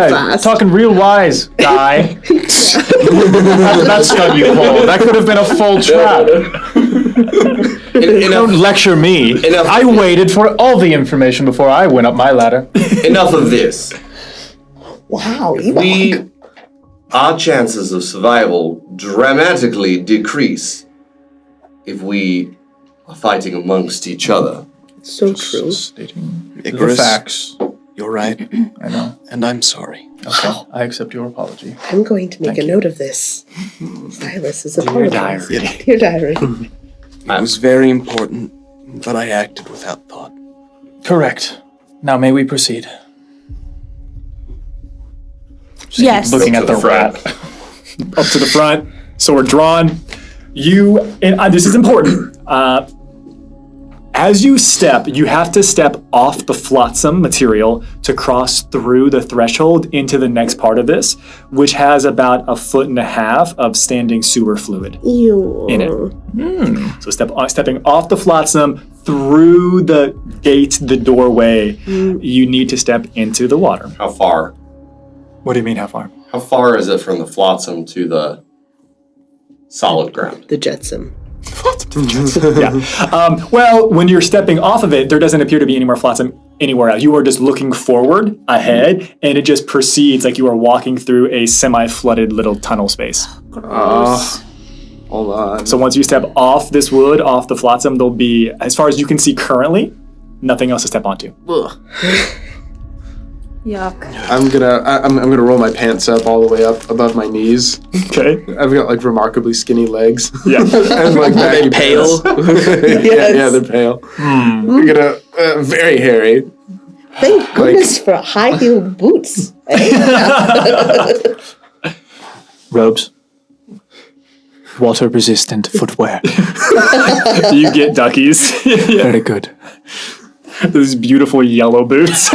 E: fast.
R: Talking real wise, guy. How did that stun you, Paul? That could have been a full trap. Don't lecture me. I waited for all the information before I went up my ladder.
K: Enough of this.
E: Wow,
K: Our chances of survival dramatically decrease if we are fighting amongst each other.
E: So true.
R: Stating
J: Icarus,
R: the facts.
J: You're right.
R: I know.
J: And I'm sorry.
R: Okay, I accept your apology.
E: I'm going to make a note of this. Silas is apologizing. Dear diary.
J: It was very important, but I acted without thought.
R: Correct. Now may we proceed?
P: Yes.
R: Looking at the rat.
I: Up to the front, sword drawn. This is important. As you step, you have to step off the flotsam material to cross through the threshold into the next part of this, which has about 1.5 feet of standing sewer fluid in it. So stepping off the flotsam through the gate, the doorway, you need to step into the water.
K: How far?
I: What do you mean, how far?
K: How far is it from the flotsam to the solid ground?
E: The jetsam.
I: Yeah. Well, when you're stepping off of it, there doesn't appear to be any more flotsam anywhere else. You are just looking forward, ahead, and it just proceeds like you are walking through a semi-flooded little tunnel space.
Q: Hold on.
I: So once you step off this wood, off the flotsam, there'll be, as far as you can see currently, nothing else to step onto.
P: Yuck.
Q: I'm gonna roll my pants up all the way up above my knees.
I: Okay.
Q: I've got like remarkably skinny legs.
I: Yeah.
Q: And like
J: Are they
Q: baggy
J: pale?
Q: pants. Yeah, they're pale. I'm gonna very hairy.
E: Thank goodness for high-heeled boots.
R: Robes. Water-resistant footwear.
I: You get duckies.
R: Very good.
I: Those beautiful yellow boots.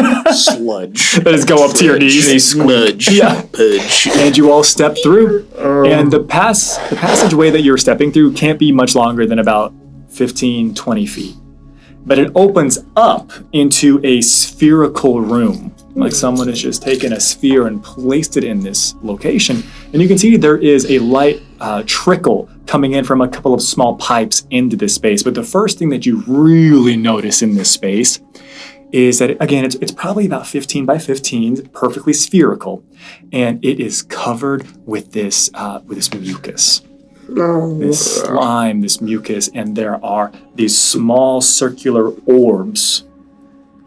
J: Sludge.
I: That just go up to your knees.
J: Smudge.
I: Yeah.
J: Pudge.
I: And you all step through. And the passageway that you're stepping through can't be much longer than about 15, 20 feet. But it opens up into a spherical room. Like someone has just taken a sphere and placed it in this location. And you can see there is a light trickle coming in from a couple of small pipes into this space. But the first thing that you really notice in this space is that, again, it's probably about 15 by 15, perfectly spherical. And it is covered with this mucus. This slime, this mucus, and there are these small circular orbs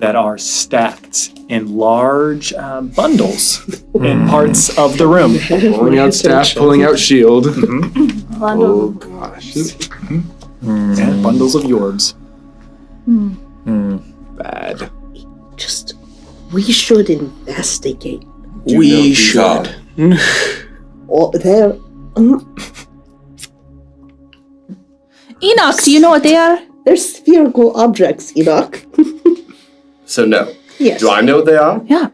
I: that are stacked in large bundles in parts of the room.
Q: Pulling out staff, pulling out shield.
P: Bundle.
Q: Oh gosh.
I: And bundles of yorbs.
Q: Bad.
M: We should investigate.
J: We should.
M: Oh, there.
P: Enoch, do you know what they are?
M: They're spherical objects, Enoch.
K: So no.
M: Yes.
K: Do I know what they are?
P: Yeah.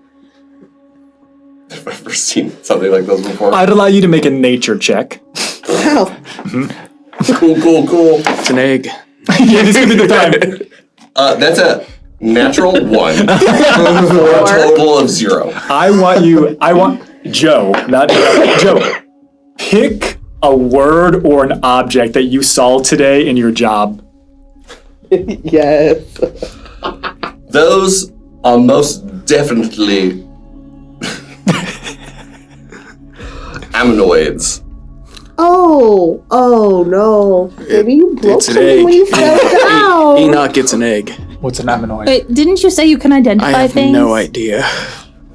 K: Have I ever seen something like those before?
I: I'd allow you to make a nature check.
M: Wow.
K: Cool.
J: It's an egg.
I: Yeah, this could be the time.
K: That's a natural 1 for a total of 0.
I: I want Joe, not Joe. Pick a word or an object that you saw today in your job.
M: Yes.
K: Those are most definitely ammonoids.
M: Oh no. Maybe you broke
J: It's an
M: something
J: egg.
M: when you fell down.
J: Enoch gets an egg.
G: What's an ammonoid?
P: Wait, didn't you say you can identify
J: I have
P: things?
J: no idea.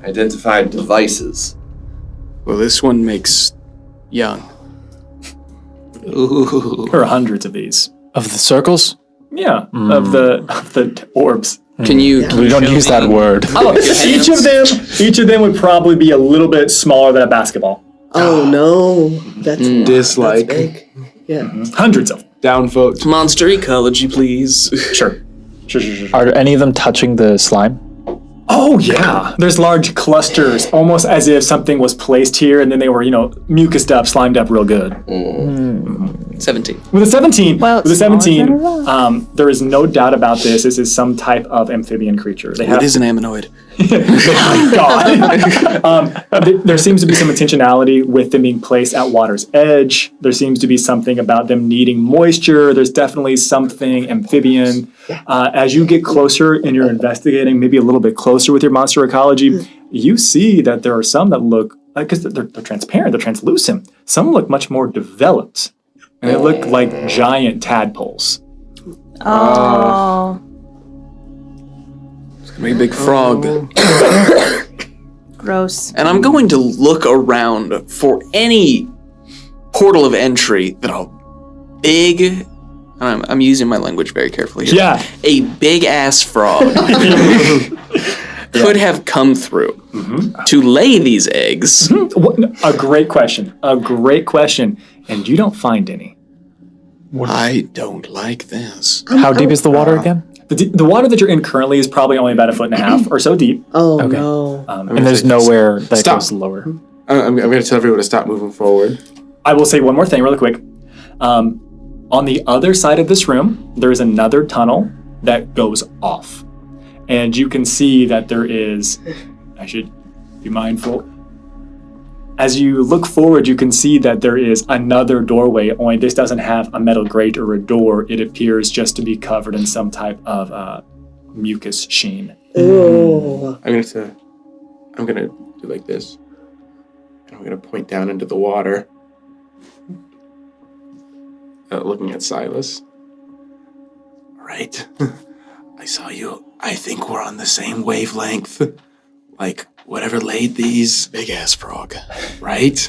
K: Identify devices.
J: Well, this one makes young.
I: Ooh. There are hundreds of these.
R: Of the circles?
I: Yeah, of the orbs.
J: Can you?
R: We don't use that word.
I: Oh, each of them would probably be a little bit smaller than a basketball.
M: Oh no. That's
Q: Dislike.
M: That's big. Yeah.
I: Hundreds of them.
Q: Downvote.
J: Monster ecology, please.
I: Sure.
R: Are any of them touching the slime?
I: Oh yeah, there's large clusters, almost as if something was placed here and then they were, mucused up, slimed up real good.
J: 17.
I: With a 17,
P: Well,
I: there is no doubt about this. This is some type of amphibian creature.
J: It is an ammonoid.
I: There seems to be some intentionality with them being placed at water's edge. There seems to be something about them needing moisture. There's definitely something amphibian. As you get closer and you're investigating, maybe a little bit closer with your monster ecology, you see that there are some that look, because they're transparent, they're translucent. Some look much more developed. And they look like giant tadpoles.
P: Oh.
J: It's gonna be a big frog.
P: Gross.
J: And I'm going to look around for any portal of entry that a big, and I'm using my language very carefully here.
I: Yeah.
J: A big ass frog could have come through to lay these eggs.
I: A great question. And you don't find any.
J: I don't like this.
R: How deep is the water again?
I: The water that you're in currently is probably only about 1.5 feet or so deep.
M: Oh no.
R: And there's nowhere that goes lower.
Q: I'm going to tell everyone to stop moving forward.
I: I will say one more thing really quick. On the other side of this room, there is another tunnel that goes off. And you can see that there is, I should be mindful. As you look forward, you can see that there is another doorway, only this doesn't have a metal grate or a door. It appears just to be covered in some type of mucus sheen.
M: Ooh.
Q: I'm gonna do like this. And I'm gonna point down into the water. Looking at Silas. All right. I saw you. I think we're on the same wavelength. Like, whatever laid these.
J: Big ass frog.
Q: Right?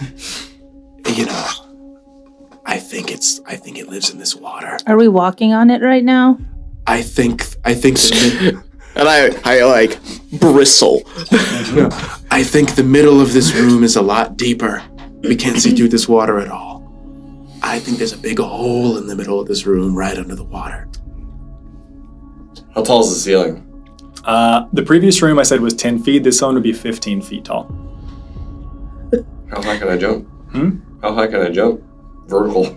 Q: I think it lives in this water.
P: Are we walking on it right now?
Q: I think
J: and I like bristle.
Q: I think the middle of this room is a lot deeper. We can't see through this water at all. I think there's a big hole in the middle of this room right under the water.
K: How tall is the ceiling?
I: The previous room I said was 10 feet. This one would be 15 feet tall.
K: How high can I jump? How high can I jump? Vertical.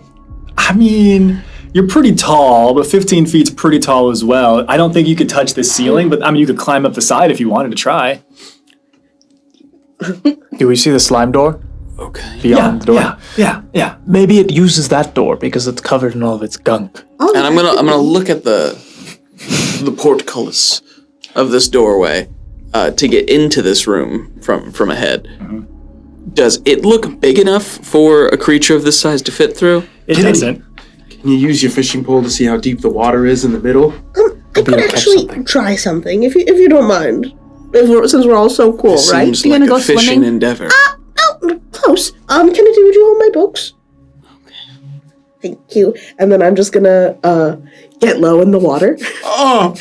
I: I mean, you're pretty tall, but 15 feet's pretty tall as well. I don't think you could touch the ceiling, but I mean, you could climb up the side if you wanted to try.
R: Do we see the slime door?
J: Okay.
R: Beyond the door?
I: Yeah.
R: Maybe it uses that door because it's covered in all of its gunk.
J: And I'm gonna look at the portcullis of this doorway to get into this room from ahead. Does it look big enough for a creature of this size to fit through?
I: It doesn't.
Q: Can you use your fishing pole to see how deep the water is in the middle?
E: I could actually try something if you don't mind. Since we're all so cool,
Q: It
E: right?
Q: seems
P: You
Q: like
P: gonna
Q: a
P: go
Q: fishing
P: swimming?
Q: endeavor.
E: Close. Kennedy, would you hold my books? Thank you. And then I'm just gonna get low in the water.
Q: Oh!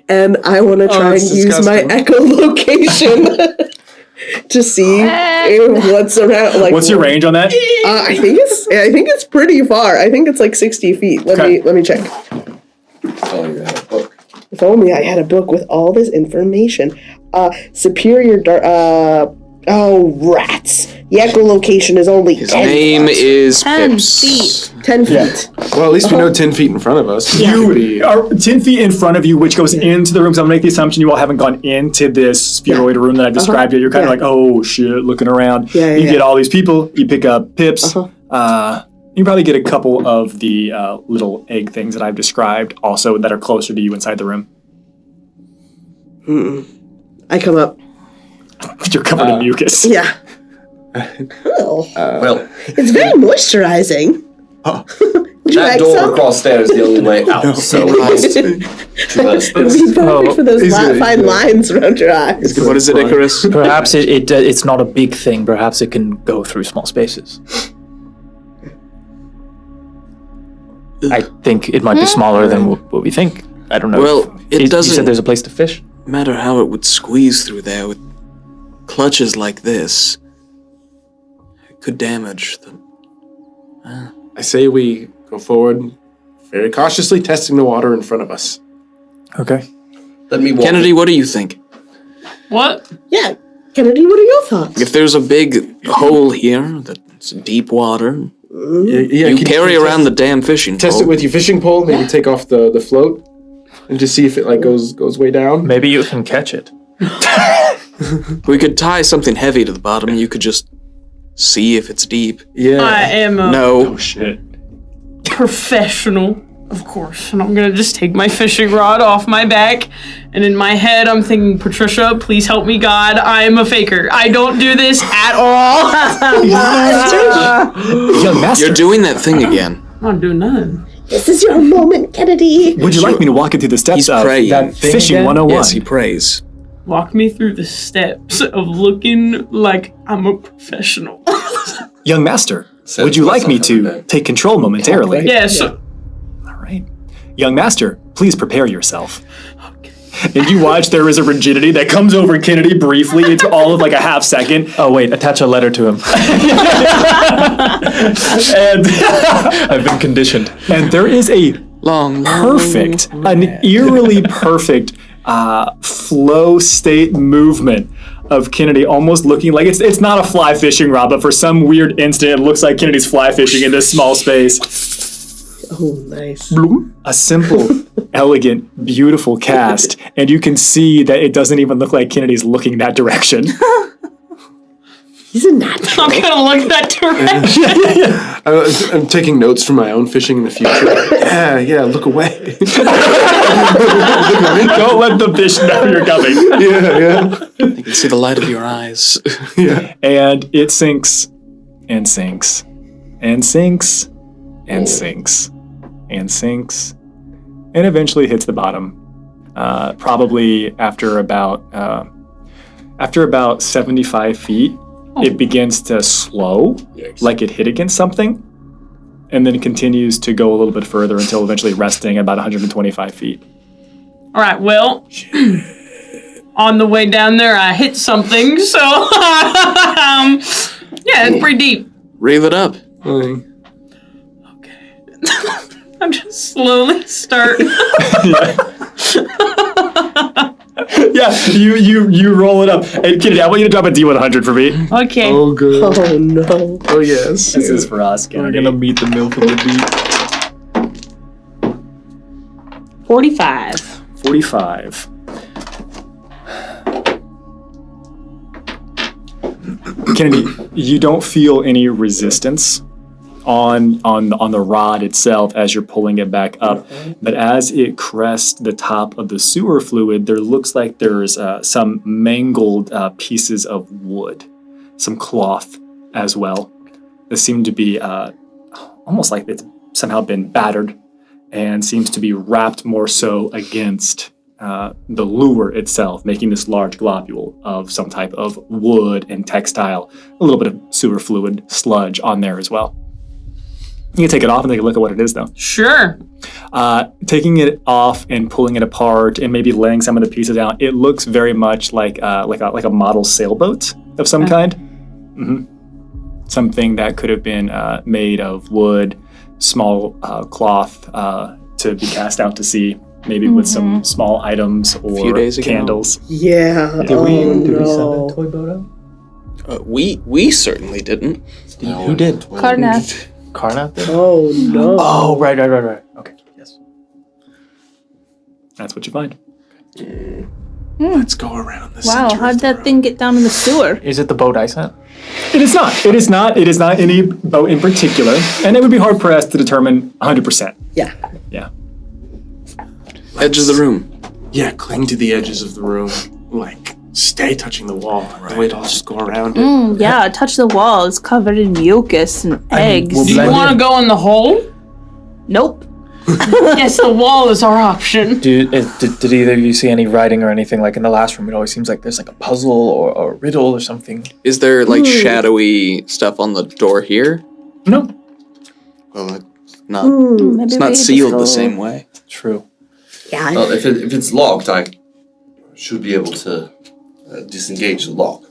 E: And I want to try and
Q: that's
E: use my echolocation to see what's around. Like,
I: What's your range on that?
E: I think it's pretty far. I think it's like 60 feet. Let me check. If only I had a book with all this information. Superior rats. The echolocation is only
Q: His
E: 10
Q: name
E: feet.
Q: is
P: 10
Q: Pips.
P: feet.
E: 10 feet.
Q: Well, at least we know 10 feet in front of us.
I: You are 10 feet in front of you, which goes into the room. So I'm going to make the assumption you all haven't gone into this spheroid room that I've described yet. You're kind of like, oh shit, looking around. You get all these people. You pick up Pips. You probably get a couple of the little egg things that I've described also that are closer to you inside the room.
E: I come up.
I: You're covered in mucus.
E: Yeah.
K: Well,
E: It's very moisturizing. Would you
K: that
E: like
K: door
E: some?
K: across there is the only way out. So we must traverse
E: It would
K: this.
E: be perfect for those fine lines around your eyes.
Q: What is it, Icarus?
R: Perhaps it's not a big thing. Perhaps it can go through small spaces. I think it might be smaller than what we think. I don't know.
Q: Well, it
R: You
Q: doesn't
R: said there's a place to fish.
Q: matter how it would squeeze through there with clutches like this. It could damage them. I say we go forward, very cautiously testing the water in front of us.
I: Okay.
K: Let me walk.
Q: Kennedy, what do you think?
O: What?
E: Yeah. Kennedy, what are your thoughts?
Q: If there's a big hole here that's deep water, you
I: can
Q: carry
I: you
Q: around the damn fishing
I: test
Q: pole.
I: it
Q: with your fishing pole, maybe take off the float, and just see if it goes way down.
R: Maybe you can catch it.
Q: We could tie something heavy to the bottom, and you could just see if it's deep.
O: I am a
Q: No.
I: shit.
O: professional, of course, and I'm gonna just take my fishing rod off my back, and in my head I'm thinking, Patricia, please help me God, I am a faker. I don't do this at all.
I: Young master.
Q: You're doing that thing again.
O: I'm not doing nothing.
E: This is your moment, Kennedy.
I: Would you like me to walk you through the steps of
Q: praying.
I: that
Q: Thing
I: fishing
Q: again?
I: 101?
Q: Yes, he prays.
O: Walk me through the steps of looking like I'm a professional.
I: Young master, would you like me to take control momentarily?
O: Yes.
I: All right. Young master, please prepare yourself. And you watch there is a rigidity that comes over Kennedy briefly. It's all of like a half second.
R: Oh wait, attach a letter to him.
I: And
R: I've been conditioned.
I: And there is a perfect, an eerily perfect flow state movement of Kennedy almost looking like it's not a fly fishing rod, but for some weird instant it looks like Kennedy's fly fishing in this small space.
E: Oh, nice.
I: Bloom. A simple, elegant, beautiful cast, and you can see that it doesn't even look like Kennedy's looking that direction.
E: He's a natural.
O: I'm gonna look that direction.
Q: I'm taking notes for my own fishing in the future. Yeah, look away.
I: Don't let the fish know you're coming.
Q: Yeah. I can see the light of your eyes.
I: Yeah. And it sinks and sinks and sinks and sinks and sinks and eventually hits the bottom. Probably after about 75 feet, it begins to slow, like it hit against something, and then it continues to go a little bit further until eventually resting at about 125 feet.
O: All right, well, on the way down there, I hit something, so yeah, it's pretty deep.
Q: Reel it up.
O: I'm just slowly starting.
I: Yeah, you roll it up. And Kennedy, I want you to drop a D100 for me.
O: Okay.
Q: Oh, good.
E: Oh, no.
Q: Oh, yes.
I: This is for us, Kennedy.
R: We're gonna meet the milk of the beat.
O: 45.
I: 45. Kennedy, you don't feel any resistance on the rod itself as you're pulling it back up, but as it crests the top of the sewer fluid, there looks like there's some mangled pieces of wood, some cloth as well. That seem to be almost like it's somehow been battered and seems to be wrapped more so against the lure itself, making this large globule of some type of wood and textile, a little bit of sewer fluid sludge on there as well. You can take it off and take a look at what it is, though.
O: Sure.
I: Taking it off and pulling it apart and maybe laying some of the pieces out, it looks very much like a model sailboat of some kind. Mm-hmm. Something that could have been made of wood, small cloth to be cast out to sea, maybe with some small items or
J: few days ago.
I: candles.
E: Yeah.
R: Did we send a toy boat out?
J: We certainly didn't.
R: Who did?
P: Karnath.
R: Karnath did?
E: Oh no.
R: Oh, right. Okay, yes.
I: That's what you find.
Q: Let's go around this.
P: Wow, how'd that thing get down in the sewer?
R: Is it the boat I sent?
I: It is not. It is not. It is not any boat in particular, and it would be hard pressed to determine 100%.
E: Yeah.
I: Yeah.
J: Edge of the room.
Q: Yeah, cling to the edges of the room. Like, stay touching the wall. Right. Wait, I'll just go around it.
P: Yeah, touch the wall. It's covered in mucus and eggs.
O: Do you want to go in the hole?
P: Nope.
O: Yes, the wall is our option.
R: Did either of you see any writing or anything? Like in the last room, it always seems like there's like a puzzle or a riddle or something.
J: Is there like shadowy stuff on the door here?
I: No.
J: Well, it's not sealed the same way.
R: True.
E: Yeah.
K: Well, if it's locked, I should be able to disengage the lock.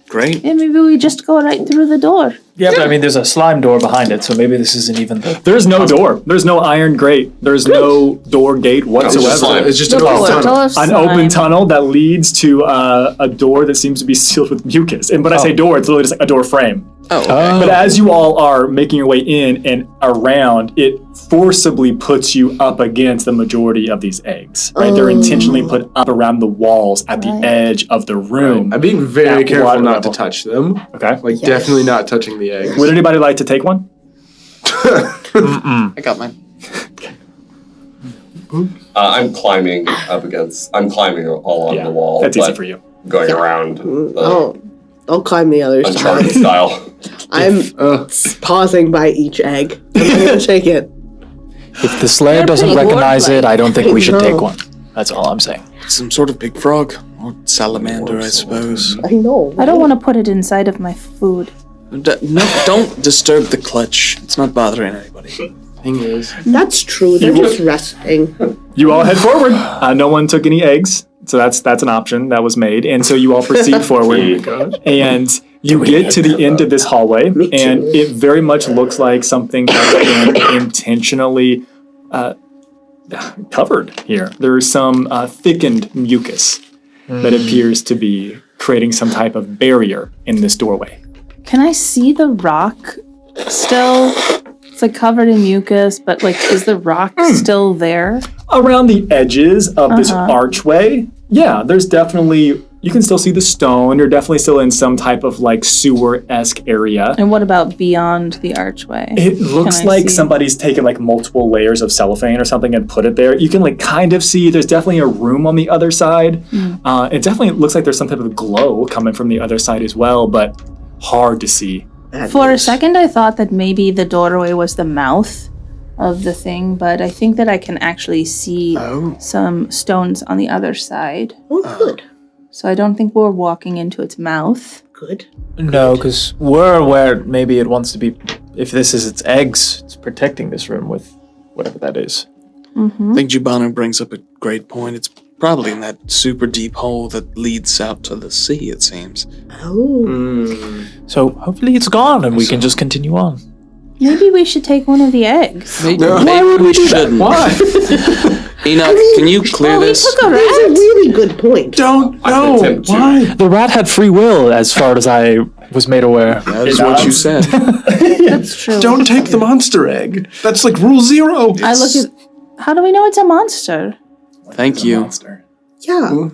J: Great.
P: Yeah, maybe we just go right through the door.
R: Yeah, but I mean, there's a slime door behind it, so maybe this isn't even the...
I: There's no door. There's no iron grate. There's no door gate whatsoever.
Q: It's just an open tunnel.
I: An open tunnel that leads to a door that seems to be sealed with mucus. And when I say door, it's literally just like a door frame.
J: Oh, okay.
I: But as you all are making your way in and around, it forcibly puts you up against the majority of these eggs. Right? They're intentionally put up around the walls at the edge of the room.
Q: I'm being very careful not to touch them.
I: Okay.
Q: Like, definitely not touching the eggs.
I: Would anybody like to take one?
J: I got mine.
K: I'm climbing all on the wall.
I: That's easy for you.
K: Going around.
E: I'll climb the other
K: Uncharted
E: side.
K: style.
E: I'm pausing by each egg. I'm gonna take it.
R: If the Slayer doesn't recognize it, I don't think we should take one. That's all I'm saying.
J: Some sort of big frog. Or salamander, I suppose.
E: I know.
P: I don't want to put it inside of my food.
J: No, don't disturb the clutch. It's not bothering anybody.
Q: Thing is,
E: That's true. They're just resting.
I: You all head forward. No one took any eggs, so that's an option that was made. And so you all proceed forward, and you get to the end of this hallway, and it very much looks like something has been intentionally covered here. There is some thickened mucus that appears to be creating some type of barrier in this doorway.
P: Can I see the rock still? It's like covered in mucus, but like, is the rock still there?
I: Around the edges of this archway, yeah, there's definitely, you can still see the stone. You're definitely still in some type of like sewer-esque area.
P: And what about beyond the archway?
I: It looks like somebody's taken like multiple layers of cellophane or something and put it there. You can like kind of see there's definitely a room on the other side. It definitely looks like there's some type of glow coming from the other side as well, but hard to see.
P: For a second, I thought that maybe the doorway was the mouth of the thing, but I think that I can actually see some stones on the other side.
E: Oh, good.
P: So I don't think we're walking into its mouth.
E: Good.
R: No, because we're aware maybe it wants to be, if this is its eggs, it's protecting this room with whatever that is.
J: I think Jubano brings up a great point. It's probably in that super deep hole that leads out to the sea, it seems.
E: Oh.
R: So hopefully it's gone and we can just continue on.
P: Maybe we should take one of the eggs.
J: Maybe we shouldn't.
Q: Why?
J: Enoch, can you clear this?
P: Took a rat.
E: That's a really good point.
Q: Don't know. Why?
R: The rat had free will, as far as I was made aware.
J: That is what you said.
P: That's true.
Q: Don't take the monster egg. That's like rule 0.
P: I look at. How do we know it's a monster?
J: Thank you.
E: Yeah.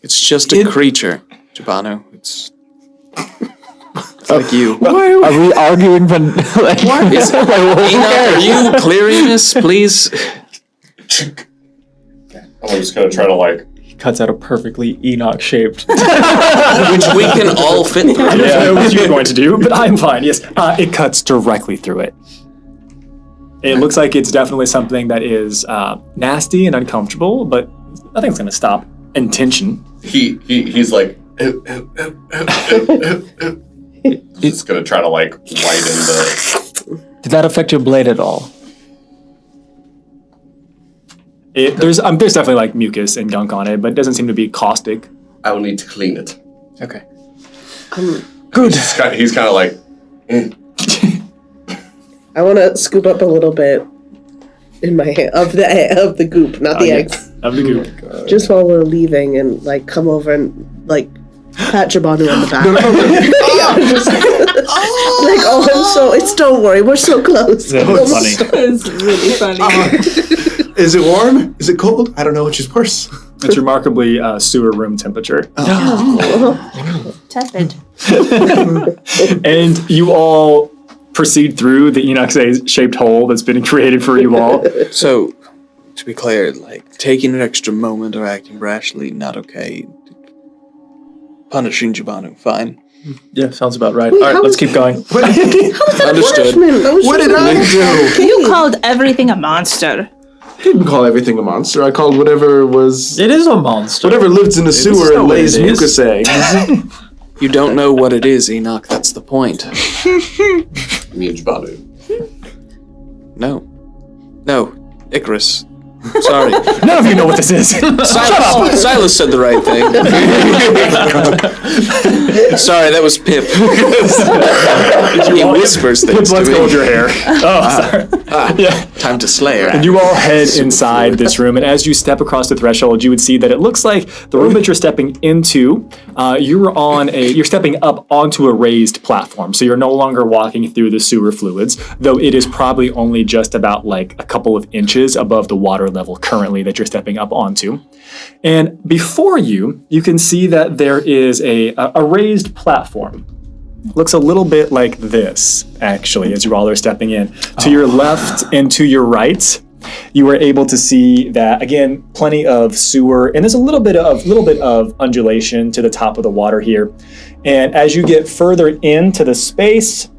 J: It's just a creature, Jubano. It's like you.
R: Are we arguing for like,
J: Enoch, are you clearing this, please?
K: I'm just gonna try to like...
R: He cuts out a perfectly Enoch-shaped...
J: Which we can all fit through.
I: I don't know what you're going to do, but I'm fine, yes. It cuts directly through it. It looks like it's definitely something that is nasty and uncomfortable, but nothing's going to stop intention.
K: He's like, he's going to try to like widen the.
R: Did that affect your blade at all?
I: There's definitely like mucus and gunk on it, but it doesn't seem to be caustic.
K: I will need to clean it.
R: Okay.
I: Good.
K: He's kind of like.
E: I want to scoop up a little bit in my hand of the goop, not the eggs.
I: Of the goop.
E: Just while we're leaving, and like come over and like pat Jabanu on the back. Don't worry, we're so close.
I: That's funny.
P: It's really funny.
Q: Is it warm? Is it cold? I don't know which is worse.
I: It's remarkably sewer room temperature.
P: Tepid.
I: And you all proceed through the Enoch-shaped hole that's been created for you all.
Q: So, to be clear, like, taking an extra moment or acting rashly, not okay. Punishing Jabanu, fine.
I: Yeah, sounds about right. All right, let's keep going.
Q: Understood.
M: What
Q: did I do?
P: You called everything a monster.
Q: I didn't call everything a monster. I called whatever was...
R: It is a monster.
Q: Whatever lives in the sewer and lays mucus eggs. You don't know what it is, Enoch. That's the point.
K: Me and Jabanu.
Q: No, Icarus. Sorry.
I: None of you know what this is.
Q: Silas said the right thing. Sorry, that was Pip. He whispers things to me.
I: Let's hold your hair. Oh, sorry.
Q: Time to slay her.
I: And you all head inside this room, and as you step across the threshold, you would see that it looks like the room that you're stepping into, you're stepping up onto a raised platform, so you're no longer walking through the sewer fluids, though it is probably only just about like a couple of inches above the water level currently that you're stepping up onto. And before you can see that there is a raised platform. Looks a little bit like this, actually, as you all are stepping in. To your left and to your right, you are able to see that, again, plenty of sewer, and there's a little bit of undulation to the top of the water here. And as you get further into the space,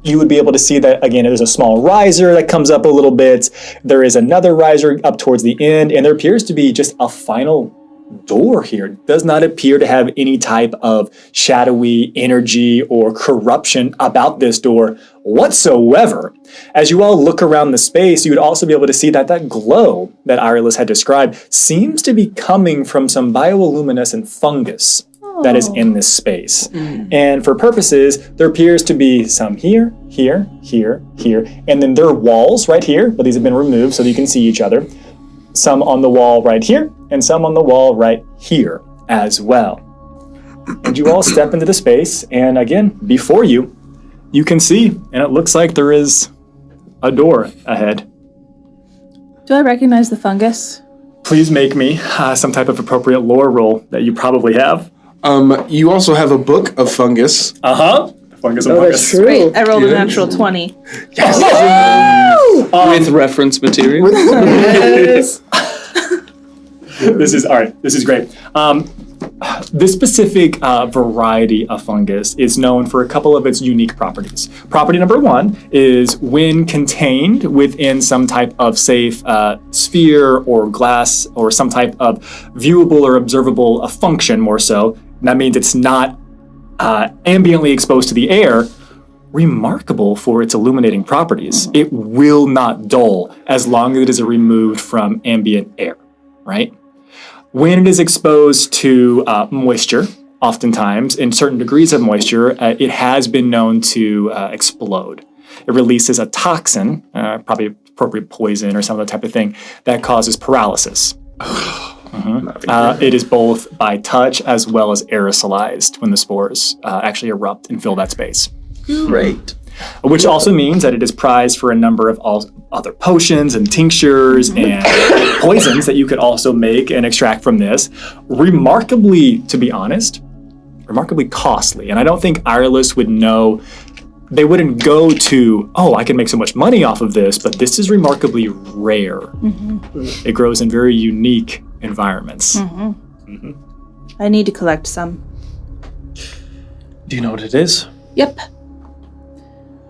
I: you would be able to see that, again, there's a small riser that comes up a little bit. There is another riser up towards the end, and there appears to be just a final door here. It does not appear to have any type of shadowy energy or corruption about this door whatsoever. As you all look around the space, you would also be able to see that that glow that Irelis had described seems to be coming from some bioluminescent fungus that is in this space. And for purposes, there appears to be some here, here, here, here, and then there are walls right here, but these have been removed so that you can see each other. Some on the wall right here, and some on the wall right here as well. And you all step into the space, and again, before you, you can see, and it looks like there is a door ahead.
P: Do I recognize the fungus?
I: Please make me some type of appropriate lore roll that you probably have.
Q: You also have a book of fungus.
I: Fungus
E: Oh, that's true.
P: Great. I rolled a natural 20.
I: Yes!
Q: With reference material.
E: Yes.
I: This is all right. This is great. This specific variety of fungus is known for a couple of its unique properties. Property number one is when contained within some type of safe sphere or glass or some type of viewable or observable function more so. That means it's not ambiently exposed to the air. Remarkable for its illuminating properties. It will not dull as long as it is removed from ambient air, right? When it is exposed to moisture, oftentimes in certain degrees of moisture, it has been known to explode. It releases a toxin, probably appropriate poison or some other type of thing, that causes paralysis. It is both by touch as well as aerosolized when the spores actually erupt and fill that space.
Q: Great.
I: Which also means that it is prized for a number of other potions and tinctures and poisons that you could also make and extract from this. Remarkably, to be honest, remarkably costly. And I don't think Irelis would know, they wouldn't go to, oh, I can make so much money off of this, but this is remarkably rare. It grows in very unique environments.
P: I need to collect some.
R: Do you know what it is?
P: Yep.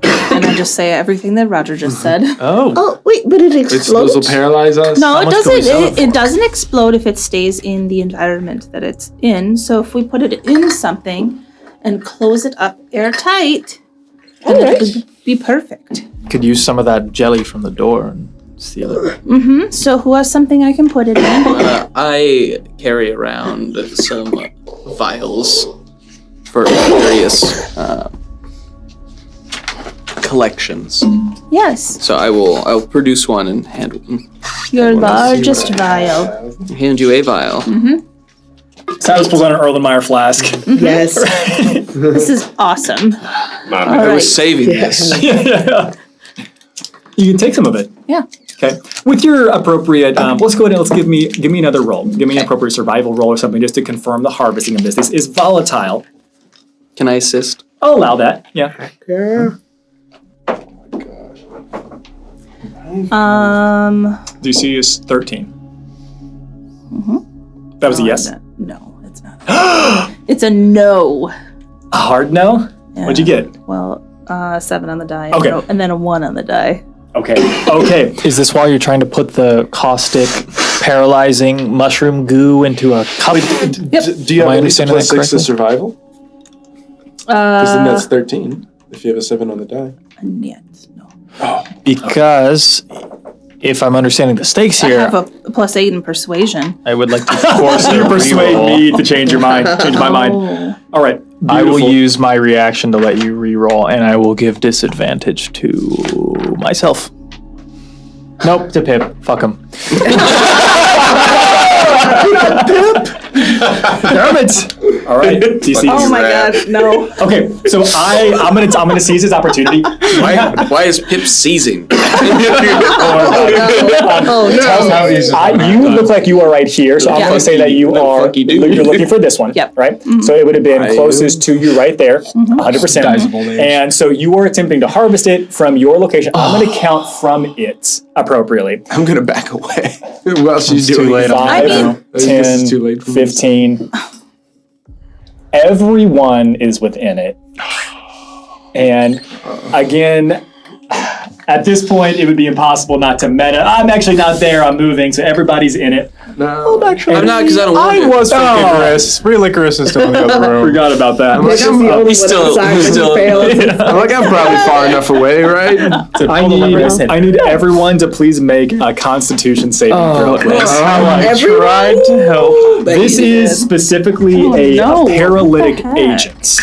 P: And I just say everything that Roger just said.
E: Oh, wait, but it explodes?
T: This will paralyze us?
P: No,
T: How
P: it
T: much can we
P: doesn't.
T: sell it
P: It doesn't explode if it stays in the environment that it's in. So if we put it in something and close it up airtight, then it would be perfect.
R: Could use some of that jelly from the door and steal it.
P: Mm-hmm. So who has something I can put it in?
J: I carry around some vials for various collections.
P: Yes.
J: So I'll produce one and hand one.
P: Your largest vial.
J: Hand you a vial.
P: Mm-hmm.
I: Silas pulls on an Erlenmeyer flask.
P: Yes. This is awesome.
J: I was saving this.
I: Yeah. You can take some of it.
P: Yeah.
I: Okay. With your appropriate, let's go ahead and give me another roll. Give me an appropriate survival roll or something just to confirm the harvesting of this. This is volatile.
J: Can I assist?
I: I'll allow that. Yeah. DC is 13.
P: Mm-hmm.
I: That was a yes?
P: No, it's not. It's a no.
I: A hard no?
P: Yeah.
I: What'd you get?
P: Well, 7 on the die.
I: Okay.
P: And then a 1 on the die.
I: Okay. Okay.
R: Is this why you're trying to put the caustic, paralyzing mushroom goo into a cup?
T: Do you have at least a plus 6 to survival? Because then that's 13, if you have a 7 on the die.
P: Yet, no.
R: Because if I'm understanding the stakes here,
P: I have a plus 8 in persuasion.
R: I would like to force
I: you persuade me to change your mind. Change my mind. All right. Beautiful.
R: I will use my reaction to let you re-roll, and I will give disadvantage to myself. Nope, to Pip. Fuck him.
I: Damn it! All right, DC.
P: Oh my god, no.
I: Okay, so I'm gonna seize this opportunity.
J: Why is Pip seizing?
I: You look like you are right here, so I'm going to say that you're looking for this one, right?
P: Mm-hmm.
I: So it would have been closest to you right there, 100%. And so you are attempting to harvest it from your location. I'm going to count from it appropriately.
T: I'm going to back away. Well, she's
I: It's too
T: doing
I: late. 5, 10,
T: too late for
I: 15. Everyone is within it. And again, at this point, it would be impossible not to meta. I'm actually not there. I'm moving, so everybody's in it.
T: No,
J: I'm not because I don't want
T: I
J: to.
T: was for Icarus. Free Licorice is still in the other room.
I: Forgot about that.
T: I'm like,
J: He's still.
T: I'm like, I'm probably far enough away, right?
I: I need everyone to please make a Constitution saving throw.
T: I tried to help.
I: This is specifically a paralytic agent.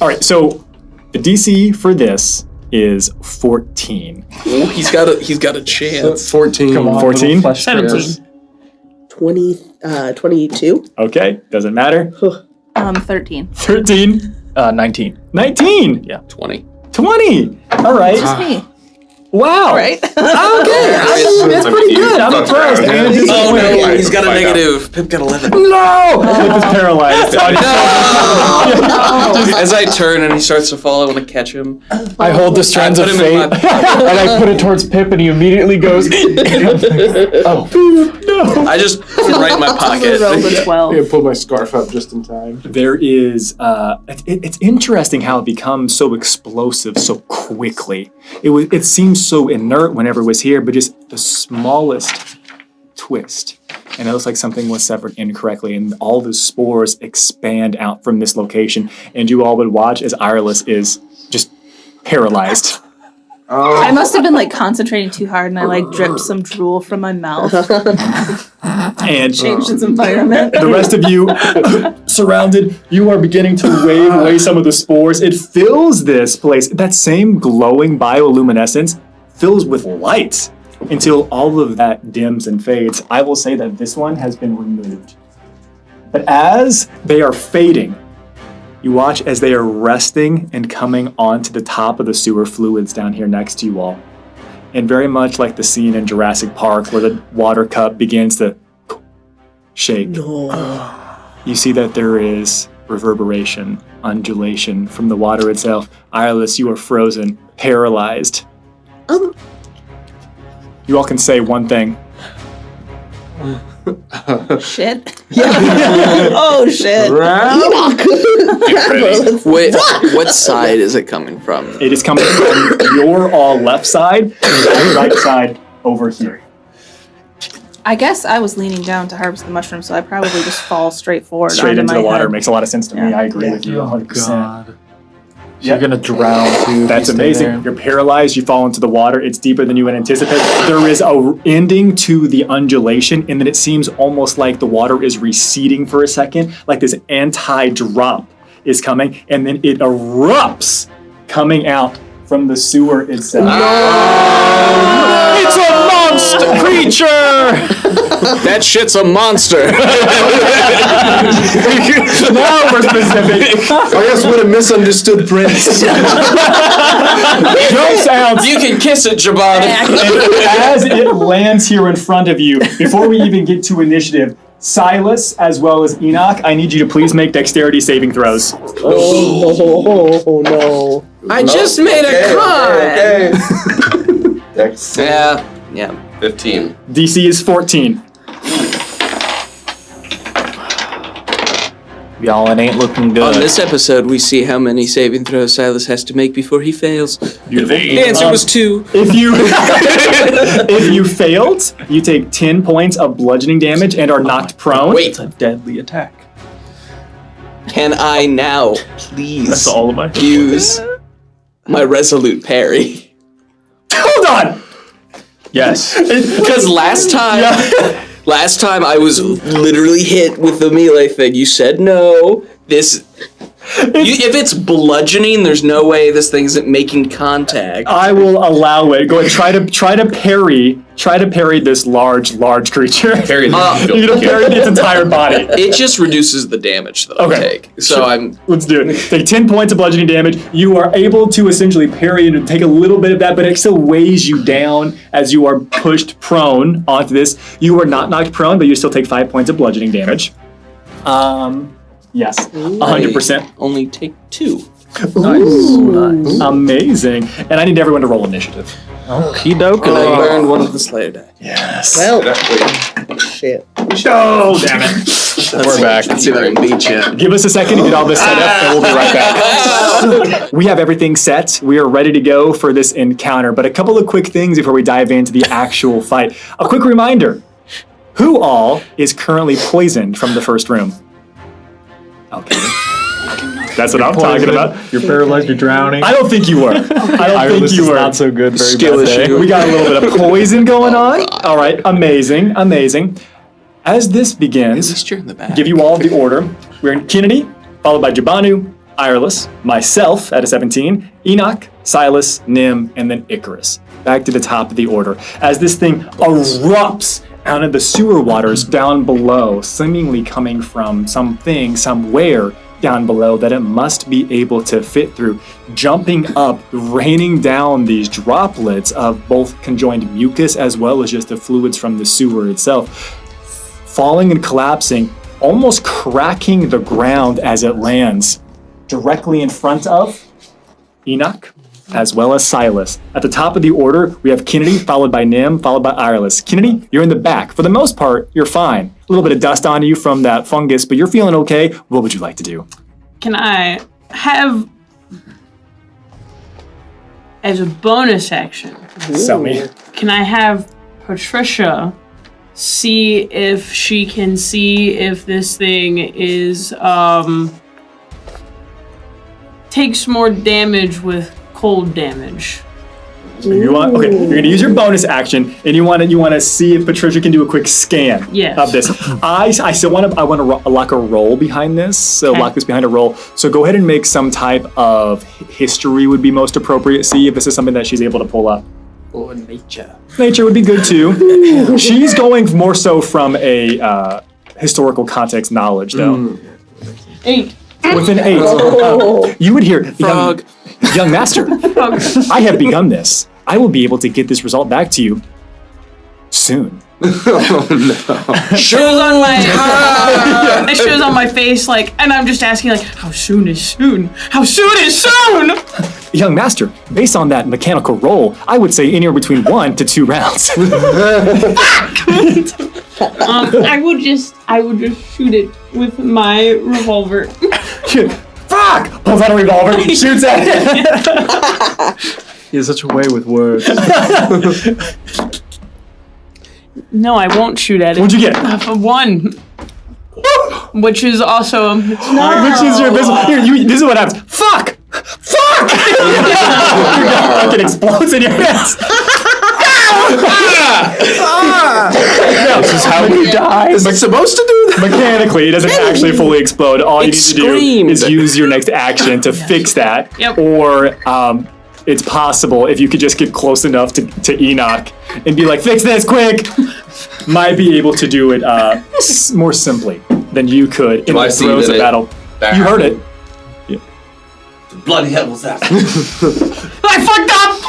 I: All right, so the DC for this is 14.
J: Oh, he's got a chance.
T: 14.
I: Come on, 14?
O: 17.
E: 22.
I: Okay, doesn't matter.
P: 13.
I: 13.
R: 19.
I: 19.
R: Yeah.
J: 20.
I: 20. All right.
P: Just me.
I: Wow.
P: Right?
I: Okay. I mean, that's pretty good. I'm impressed.
J: Oh no, he's got a negative. Pip got 11.
I: No! Pip is paralyzed.
J: As I turn and he starts to fall, I want to catch him.
R: I hold the strands of
J: put him
R: fate,
J: in
R: and I put it towards Pip, and he immediately goes, oh.
J: I just put it right in my pocket.
P: Rolled a 12.
T: Yeah, pull my scarf up just in time.
I: There is, it's interesting how it becomes so explosive so quickly. It seems so inert whenever it was here, but just the smallest twist. And it looks like something was severed incorrectly, and all the spores expand out from this location. And you all would watch as Ireless is just paralyzed.
P: I must have been like concentrating too hard and I like dripped some drool from my mouth.
I: And
P: changed its environment.
I: The rest of you surrounded, you are beginning to wave away some of the spores. It fills this place. That same glowing bioluminescence fills with light until all of that dims and fades. I will say that this one has been removed. But as they are fading, you watch as they are resting and coming onto the top of the sewer fluids down here next to you all. And very much like the scene in Jurassic Park where the water cup begins to shake. No. You see that there is reverberation, undulation from the water itself. Ireless, you are frozen, paralyzed. You all can say one thing.
P: Shit. Oh shit.
J: Wait, what side is it coming from?
I: It is coming from your all left side and right side over here.
P: I guess I was leaning down to harvest the mushroom, so I probably just fall straight forward.
I: Straight
P: onto
I: into
P: my
I: the water.
P: head.
I: Makes a lot of sense to me. I agree with you
G: Oh
I: 100%.
G: God. You're gonna drown too.
I: That's
G: if you stay
I: amazing.
G: there.
I: You're paralyzed. You fall into the water. It's deeper than you would anticipate. There is a ending to the undulation, and then it seems almost like the water is receding for a second, like this anti-drop is coming, and then it erupts, coming out from the sewer itself.
R: It's a monster creature! That shit's a monster.
I: Now we're specific.
T: I guess what a misunderstood prince.
I: Jumps out.
J: You can kiss it, Jabon.
I: As it lands here in front of you, before we even get to initiative, Silas as well as Enoch, I need you to please make dexterity saving throws.
E: Oh no.
J: I just made a con.
T: Okay.
J: Yeah.
K: 15.
I: DC is 14.
R: Y'all, it ain't looking good.
J: On this episode, we see how many saving throws Silas has to make before he fails.
I: Beautiful.
J: The answer was 2.
I: If you failed, you take 10 points of bludgeoning damage and are knocked prone.
J: Wait.
G: It's a deadly attack.
J: Can I now, please,
G: That's all of my
J: use my resolute parry?
I: Hold on.
R: Yes.
J: Because last time I was literally hit with the melee thing. You said no. If it's bludgeoning, there's no way this thing isn't making contact.
I: I will allow it. Go ahead. Try to parry this large creature.
K: Parry
I: You're gonna parry its entire body.
J: It just reduces the damage that I take. So
I: sure. Let's do it. Take 10 points of bludgeoning damage. You are able to essentially parry and take a little bit of that, but it still weighs you down as you are pushed prone onto this. You are not knocked prone, but you still take 5 points of bludgeoning damage. Yes, 100%.
J: Only take 2.
I: Nice. Amazing. And I need everyone to roll initiative.
R: Okie dokie.
J: And I burned one of the Slayer die.
I: Yes.
E: Well, shit.
I: Oh, damn it.
J: We're back. Let's see if I can beat you.
I: Give us a second to get all this set up, and we'll be right back. We have everything set. We are ready to go for this encounter. But a couple of quick things before we dive into the actual fight. A quick reminder. Who all is currently poisoned from the first room? Okay. That's what I'm talking about.
G: You're paralyzed, you're drowning.
I: I don't think you were. I don't think you were.
G: Not so good. Very
I: Skill
G: bad day.
I: issue. We got a little bit of poison going on. All right, amazing. As this begins,
J: At least you're in the back.
I: give you all the order. We're in Kennedy, followed by Jabanu, Ireless, myself at a 17, Enoch, Silas, Nim, and then Icarus. Back to the top of the order. As this thing erupts out of the sewer waters down below, seemingly coming from something, somewhere down below that it must be able to fit through, jumping up, raining down these droplets of both conjoined mucus as well as just the fluids from the sewer itself, falling and collapsing, almost cracking the ground as it lands directly in front of Enoch, as well as Silas. At the top of the order, we have Kennedy, followed by Nim, followed by Ireless. Kennedy, you're in the back. For the most part, you're fine. A little bit of dust on you from that fungus, but you're feeling okay. What would you like to do?
O: Can I have, as a bonus action,
I: Sell me.
O: can I have Patricia see if she can see if this thing is, takes more damage with cold damage?
I: You're gonna use your bonus action, and you want to see if Patricia can do a quick scan
O: Yes.
I: of this. I still want to lock a roll behind this, so
O: Okay.
I: lock this behind a roll. So go ahead and make some type of history would be most appropriate. See if this is something that she's able to pull up.
J: Or nature.
I: Nature would be good too. She's going more so from a historical context knowledge, though.
O: 8.
I: With an 8, you would hear, young master, I have begun this. I will be able to get this result back to you soon.
O: Shoes on my shows on my face, like, and I'm just asking, like, how soon is soon? How soon is soon?
I: Young master, based on that mechanical roll, I would say anywhere between 1 to 2 rounds.
O: I would just shoot it with my revolver.
I: Fuck! Pulls out a revolver, shoots at it.
T: He has such a way with words.
O: No, I won't shoot at it.
I: What'd you get?
O: 1. Which is also...
I: Which is your... This is what happens. Fuck! Fuck! It explodes in your hands.
T: This is how we die. Is it supposed to do that?
I: Mechanically, it doesn't actually fully explode. All you need to do is use your next action to fix that.
O: Yep.
I: Or it's possible if you could just get close enough to Enoch and be like, fix this quick, might be able to do it more simply than you could in the throes of battle. You heard it.
K: Bloody hell was that?
O: I fucked up!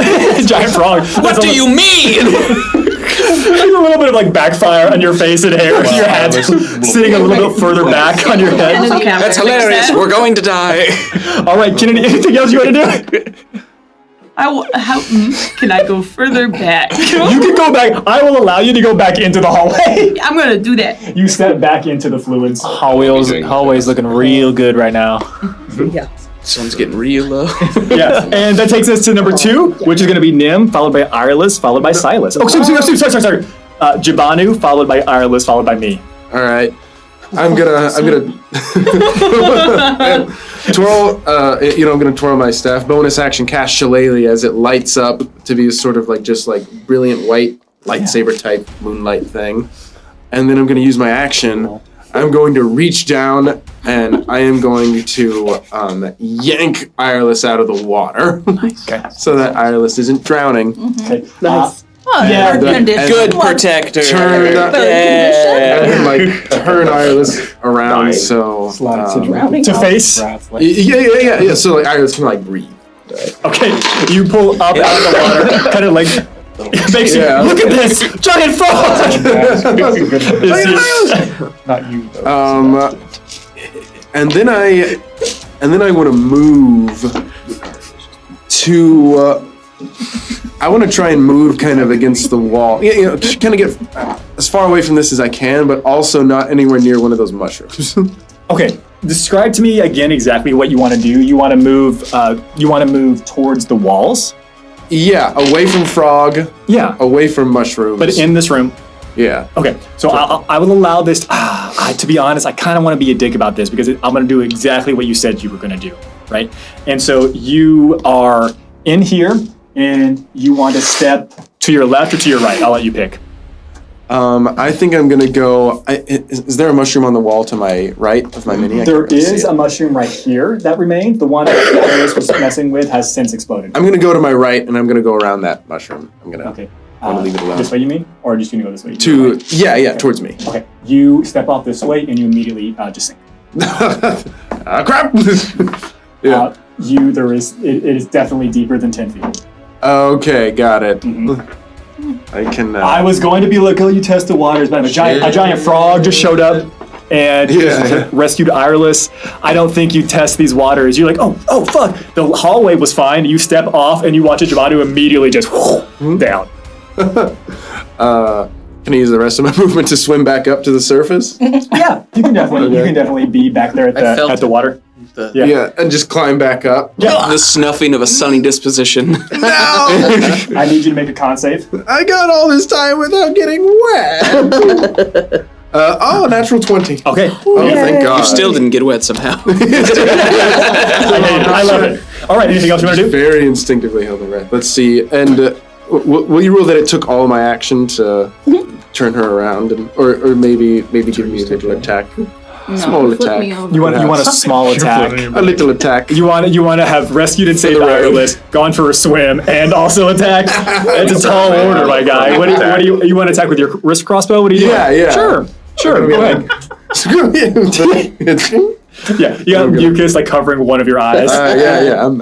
I: Giant frog.
J: What do you mean?
I: There's a little bit of like backfire on your face and hair. Your head's sitting a little bit further back on your head.
J: That's hilarious. We're going to die.
I: All right, Kennedy, anything else you want to do?
O: Can I go further back?
I: You can go back. I will allow you to go back into the hallway.
O: I'm gonna do that.
I: You step back into the fluids.
R: Hallway's looking real good right now.
E: Yeah.
J: Sun's getting real low.
I: Yeah, and that takes us to number 2, which is going to be Nim, followed by Ireless, followed by Silas. Oh, sorry. Jabanu, followed by Ireless, followed by me.
T: All right. I'm gonna twirl. I'm gonna twirl my staff. Bonus action, cast Shillelagh as it lights up to be sort of like just like brilliant white lightsaber type moonlight thing, and then I'm gonna use my action. I'm going to reach down and I am going to yank Ireless out of the water.
I: Nice. Okay.
T: So that Ireless isn't drowning.
I: Okay.
E: Nice.
J: Good protector.
T: Turn Ireless around so
I: to face.
T: Yeah. So like Ireless can like breathe.
I: Okay. You pull up out of the water, kind of like. It makes you look at this giant frog.
R: Not you.
T: And then I want to move to. I want to try and move kind of against the wall. Just kind of get as far away from this as I can, but also not anywhere near one of those mushrooms.
I: Okay. Describe to me again exactly what you want to do. You want to move. You want to move towards the walls.
T: Yeah, away from frog.
I: Yeah,
T: away from mushrooms.
I: But in this room.
T: Yeah.
I: Okay, so I will allow this. To be honest, I kind of want to be a dick about this because I'm going to do exactly what you said you were going to do, right? And so you are in here, and you want to step to your left or to your right. I'll let you pick.
T: I think I'm gonna go. Is there a mushroom on the wall to my right of my mini?
I: There is a mushroom right here that remained. The one that Iris was messing with has since exploded.
T: I'm gonna go to my right, and I'm gonna go around that mushroom. I'm gonna leave it alone.
I: This way, you mean, or just gonna go this way?
T: Yeah, towards me.
I: Okay, you step off this way, and you immediately just sink.
T: Crap!
I: Yeah. It is definitely deeper than 10 feet.
T: Okay, got it. Mm-hmm. I can.
I: I was going to be like, oh, you test the waters, but a giant frog just showed up and rescued Ireless. I don't think you test these waters. You're like, oh, fuck. The hallway was fine. You step off and you watch a Jabanu immediately just down.
T: Can I use the rest of my movement to swim back up to the surface?
I: Yeah, you can definitely be back there at the water.
T: And just climb back up.
J: Yeah. The snuffing of a sunny disposition.
T: No!
I: I need you to make a con save.
T: I got all this time without getting wet. Natural 20.
I: Okay.
T: Oh, thank God.
J: You still didn't get wet somehow.
I: I love it. All right, anything else you want to do?
T: Very instinctively held the breath. Let's see. And will you rule that it took all my action to turn her around, or maybe give me a little attack?
P: No,
T: small attack.
I: You want a small attack.
T: A little attack.
I: You want to have rescued and saved Ireless, gone for a swim, and also attack. It's a tall order, my guy. What do you want to attack with your wrist crossbow? What do you do?
T: Yeah.
I: Sure. Go ahead. Yeah, you got mucus like covering one of your eyes.
T: I'm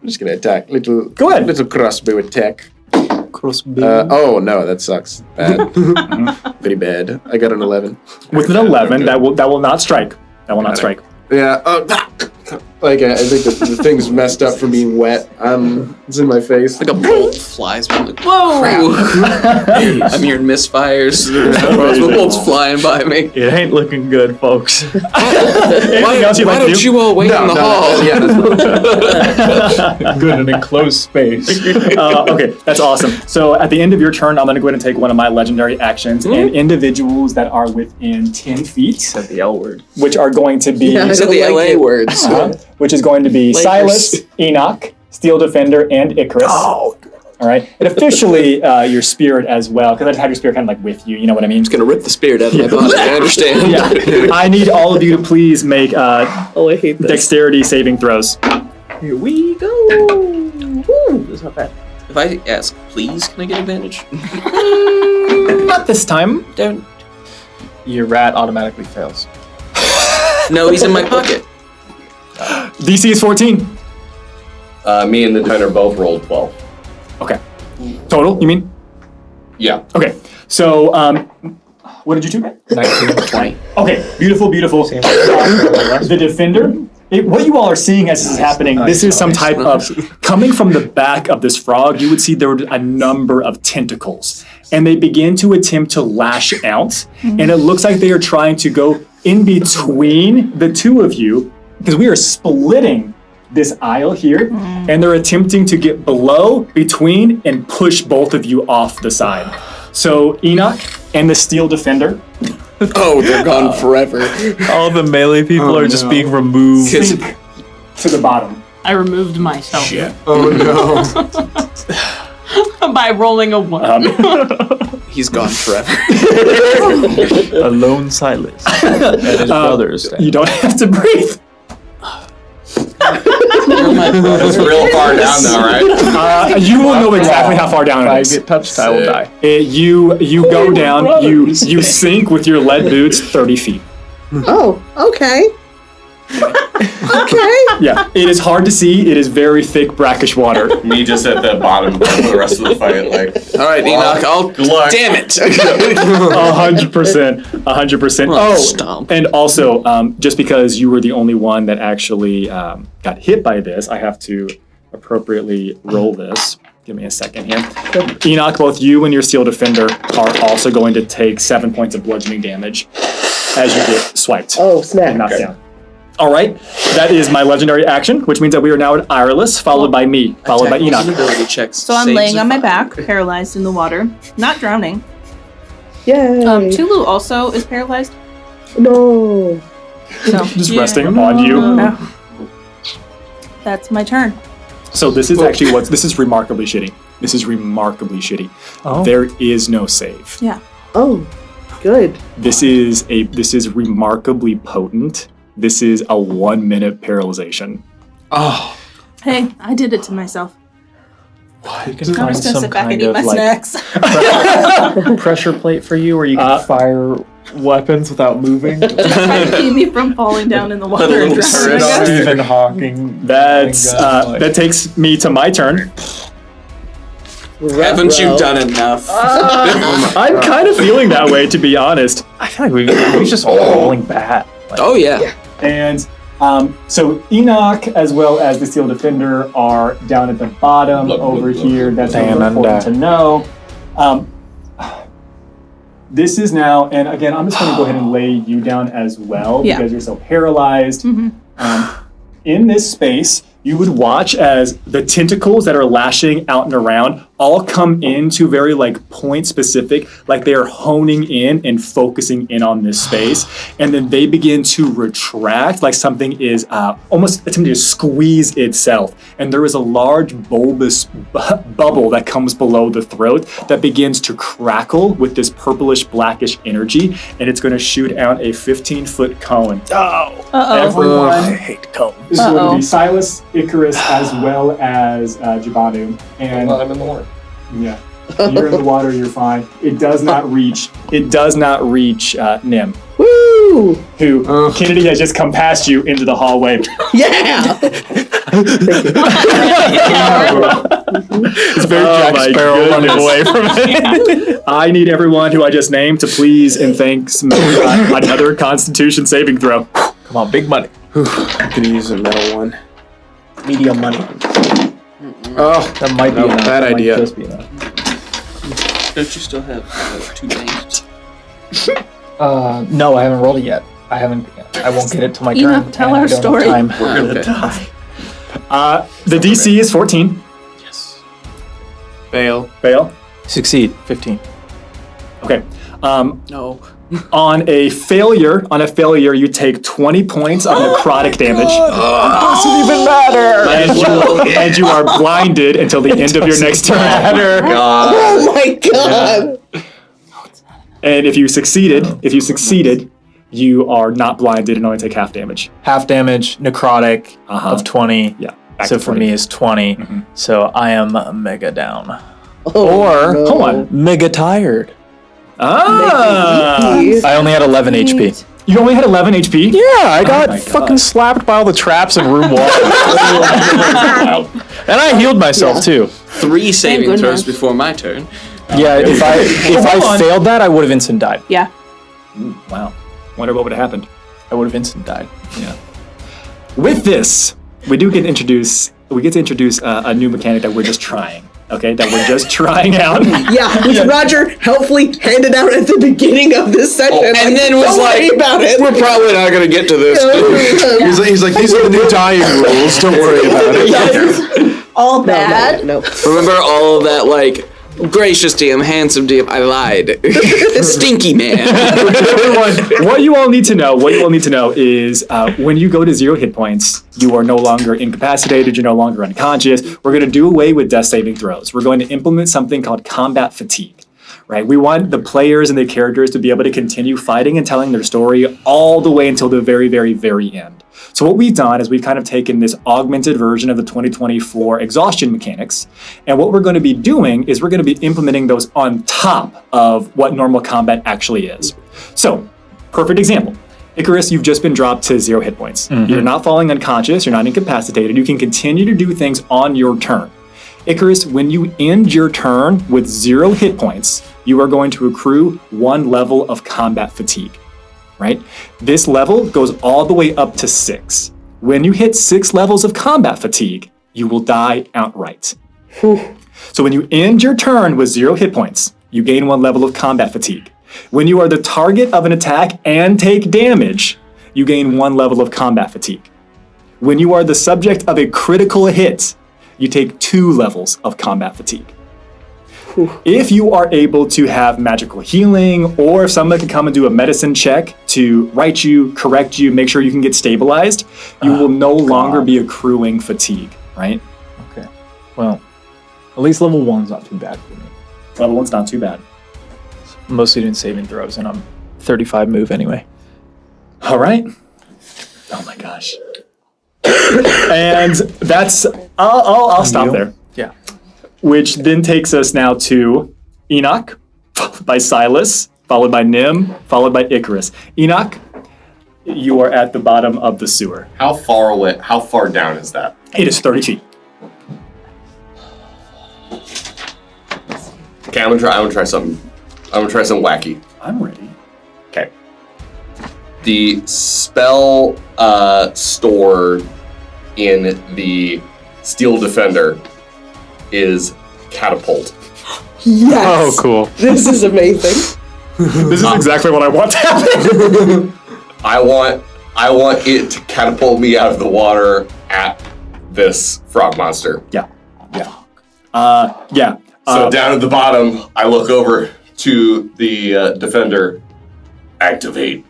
T: just gonna attack. Go ahead. Little crossbow attack. Oh no, that sucks. Bad. Very bad. I got an 11.
I: With an 11, that will not strike. That will not strike.
T: Yeah. Like I think the thing's messed up from being wet. It's in my face.
J: Like a bolt flies. I'm like,
O: whoa!
J: I'm hearing misfires. Bolts flying by me.
R: It ain't looking good, folks.
J: Why don't you all wait in the hall?
R: Good in an enclosed space.
I: Okay, that's awesome. So at the end of your turn, I'm going to go ahead and take one of my legendary actions, and individuals that are within 10 feet.
R: Said the L word.
I: Which are going to be...
J: You said the LA words.
I: Which is going to be
J: Lakers.
I: Silas, Enoch, Steel Defender, and Icarus. Oh. All right. And officially your spirit as well, because I just have your spirit kind of like with you, you know what I mean?
J: It's going to rip the spirit out of my body, I understand.
I: Yeah. I need all of you to please make
E: I hate this.
I: dexterity saving throws.
R: Here we go. Woo, this is not bad.
J: If I ask, please, can I get advantage?
I: Not this time.
J: Don't.
R: Your rat automatically fails.
J: No, he's in my pocket.
I: DC is 14.
K: Me and the Tyner both rolled 12.
I: Okay. Total, you mean?
K: Yeah.
I: Okay. So, what did you do?
R: 19, 20.
I: Okay, beautiful. The Defender, what you all are seeing as this is happening, this is some type of, coming from the back of this frog, you would see there were a number of tentacles. And they begin to attempt to lash out. And it looks like they are trying to go in between the two of you, because we are splitting this aisle here, and they're attempting to get below, between, and push both of you off the side. So Enoch and the Steel Defender.
J: Oh, they're gone forever.
R: All the melee people are just being removed.
I: Sink to the bottom.
O: I removed myself.
T: Shit. Oh
O: no. By rolling a 1.
J: He's gone forever.
R: Alone Silas and his brothers.
I: You don't have to breathe.
K: That's real far down though, right?
I: You will know exactly how far down it is.
R: If I get touched, I will die.
I: You go down, you sink with your lead boots 30 feet.
E: Oh, okay. Okay.
I: Yeah, it is hard to see. It is very thick, brackish water.
K: Me just at the bottom for the rest of the fight, like.
J: All right, Enoch, damn it.
I: 100%. Oh, and also, just because you were the only one that actually got hit by this, I have to appropriately roll this. Give me a second here. Enoch, both you and your Steel Defender are also going to take 7 points of bludgeoning damage as you get swiped.
E: Oh, snap.
I: And knocked down. All right, that is my legendary action, which means that we are now at Irelis, followed by me, followed by Enoch.
P: So I'm laying on my back, paralyzed in the water, not drowning.
E: Yay.
P: Tulu also is paralyzed.
E: No.
P: So,
I: Just resting on you.
P: That's my turn.
I: So this is actually this is remarkably shitty. This is remarkably shitty.
R: Oh.
I: There is no save.
P: Yeah.
E: Oh, good.
I: This is remarkably potent. This is a 1 minute paralyzation.
T: Oh.
P: Hey, I did it to myself.
R: You can
P: I'm
R: find
P: just gonna
R: some
P: sit back and
R: kind
P: eat
R: of
P: my snacks.
R: pressure plate for you, where you can fire weapons without moving.
P: Try to keep me from falling down in the water and drowning.
R: Stephen Hawking.
I: That takes me to my turn.
J: Haven't you done enough?
I: I'm kind of feeling that way, to be honest.
R: I feel like we're just all rolling bad.
J: Oh yeah.
I: And so Enoch, as well as the Steel Defender, are down at the bottom over here. That's important to know. This is now, and again, I'm just going to go ahead and lay you down as well because you're so paralyzed. In this space, you would watch as the tentacles that are lashing out and around all come into very point specific, like they are honing in and focusing in on this space. And then they begin to retract like something is almost attempting to squeeze itself. And there is a large bulbous bubble that comes below the throat that begins to crackle with this purplish blackish energy. And it's going to shoot out a 15-foot cone. Everyone,
R: I hate cones.
I: This is going to be Silas, Icarus, as well as Jabanu. And
K: I'm in the water.
I: Yeah, you're in the water. You're fine. It does not reach. Nim.
E: Woo!
I: Who Kennedy has just come past you into the hallway.
E: Yeah.
R: It's very Jack Sparrow running away from it.
I: I need everyone who I just named to please and thanks make another Constitution saving throw.
R: Come on, big money.
T: I'm gonna use a metal one.
R: Medium money.
T: Oh,
R: that might be enough.
T: Bad
R: That might
T: idea.
R: just be enough.
J: Don't you still have 2 banks?
R: No, I haven't rolled it yet. I won't get it till my turn.
P: Enoch, tell
R: and I
P: our
R: don't have
P: story.
R: time.
J: We're gonna die.
I: The DC is 14.
J: Yes.
I: Fail.
R: Succeed. 15.
I: Okay.
J: No.
I: On a failure, you take 20 points of necrotic damage.
R: Doesn't even matter.
I: And you are blinded until the end of your next turn.
M: Oh my god!
I: And if you succeeded, you are not blinded and only take half damage.
R: Half damage, necrotic of 20.
I: Yeah.
R: So for me is 20. So I am mega down.
M: Oh, no.
I: Hold on.
R: Mega tired.
I: Ah!
R: I only had 11 HP.
I: You only had 11 HP?
R: Yeah, I got fucking slapped by all the traps and room walls. And I healed myself too.
J: 3 saving throws before my turn.
R: Yeah, if I failed that, I would have instant died.
P: Yeah.
I: Wow. Wonder what would have happened.
R: I would have instant died.
I: Yeah. With this, we get to introduce a new mechanic that we're just trying. Okay, that we're just trying out.
M: Yeah, which Roger helpfully handed out at the beginning of this session.
J: And then was
M: don't worry
J: like,
M: about it.
J: we're probably not going to get to this.
T: He's like, these are the new dying rules. Don't worry about it.
P: All bad.
M: No.
J: Remember all of that, like, gracious DM, handsome DM, I lied. Stinky man.
I: Everyone, what you all need to know is when you go to 0 hit points, you are no longer incapacitated, you're no longer unconscious. We're going to do away with death saving throws. We're going to implement something called combat fatigue. Right? We want the players and the characters to be able to continue fighting and telling their story all the way until the very, very, very end. So what we've done is we've kind of taken this augmented version of the 2024 exhaustion mechanics, and what we're going to be doing is we're going to be implementing those on top of what normal combat actually is. So, perfect example. Icarus, you've just been dropped to 0 hit points. You're not falling unconscious, you're not incapacitated, you can continue to do things on your turn. Icarus, when you end your turn with 0 hit points, you are going to accrue 1 level of combat fatigue. Right? This level goes all the way up to 6. When you hit 6 levels of combat fatigue, you will die outright. So when you end your turn with 0 hit points, you gain 1 level of combat fatigue. When you are the target of an attack and take damage, you gain 1 level of combat fatigue. When you are the subject of a critical hit, you take 2 levels of combat fatigue. If you are able to have magical healing, or if someone can come and do a medicine check to right you, correct you, make sure you can get stabilized, you will no longer be accruing fatigue, right?
R: Okay. Well, at least level 1's not too bad for me.
I: Level 1's not too bad.
R: Mostly doing saving throws, and I'm 35 move anyway.
I: All right. Oh my gosh. And that's, I'll stop there.
R: Yeah.
I: Which then takes us now to Enoch, followed by Silas, followed by Nim, followed by Icarus. Enoch, you are at the bottom of the sewer.
K: How far down is that?
I: It is 30 feet.
K: Okay, I'm gonna try something. I'm gonna try something wacky.
I: I'm ready.
K: Okay. The spell stored in the Steel Defender is catapult.
M: Yes.
R: Oh, cool.
M: This is amazing.
I: This is exactly what I want to happen.
K: I want it to catapult me out of the water at this frog monster.
I: Yeah.
K: So down at the bottom, I look over to the defender, activate,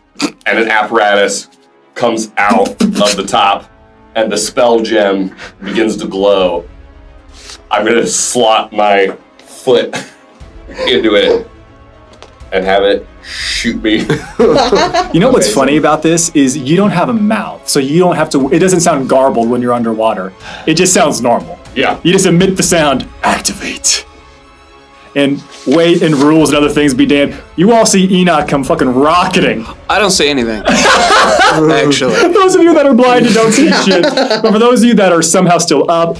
K: and an apparatus comes out of the top, and the spell gem begins to glow. I'm gonna slot my foot into it and have it shoot me.
I: You know what's funny about this is you don't have a mouth, so you don't have to, it doesn't sound garbled when you're underwater. It just sounds normal.
K: Yeah.
I: You just emit the sound, activate. and weight and rules and other things be damned, you all see Enoch come fucking rocketing.
J: I don't see anything. Actually.
I: Those of you that are blinded don't see shit. But for those of you that are somehow still up,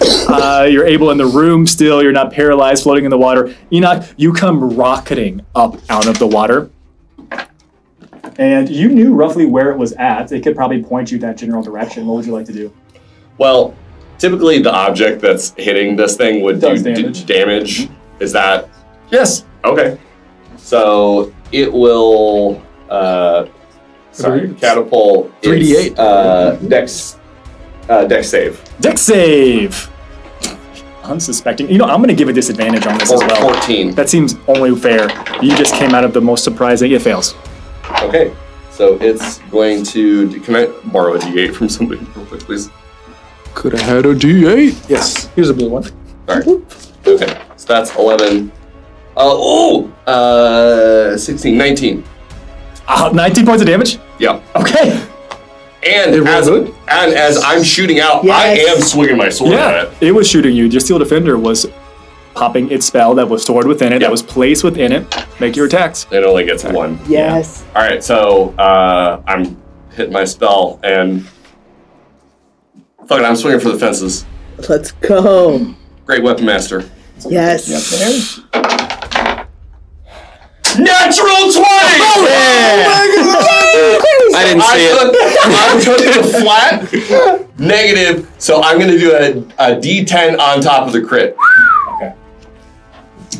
I: you're able in the room still, you're not paralyzed, floating in the water. Enoch, you come rocketing up out of the water. And you knew roughly where it was at. It could probably point you that general direction. What would you like to do?
K: Well, typically the object that's hitting this thing would do damage. Is that?
I: Yes.
K: Okay. So it will, catapult.
I: 3d8.
K: Dex save.
I: Dex save. Unsuspecting. You know, I'm going to give a disadvantage on this as well.
K: 14.
I: That seems only fair. You just came out of the most surprising. It fails.
K: Okay. So it's going to. Can I borrow a d8 from somebody real quick, please?
T: Could have had a d8.
I: Yes. Here's a blue one.
K: All right. Okay. So that's 11. 16, 19.
I: 19 points of damage?
K: Yeah.
I: Okay.
K: And as I'm shooting out,
I: Yes.
K: I am swinging my sword at it.
I: It was shooting you. Your Steel Defender was popping its spell that was stored within it, that was placed within it. Make your attacks.
K: It only gets one.
E: Yes.
K: All right, so I'm hitting my spell, and fuck it, I'm swinging for the fences.
E: Let's go.
K: Great Weapon Master.
E: Yes.
K: Natural 20!
J: I didn't see it.
K: I took the flat negative, so I'm going to do a D10 on top of the crit.
I: Okay.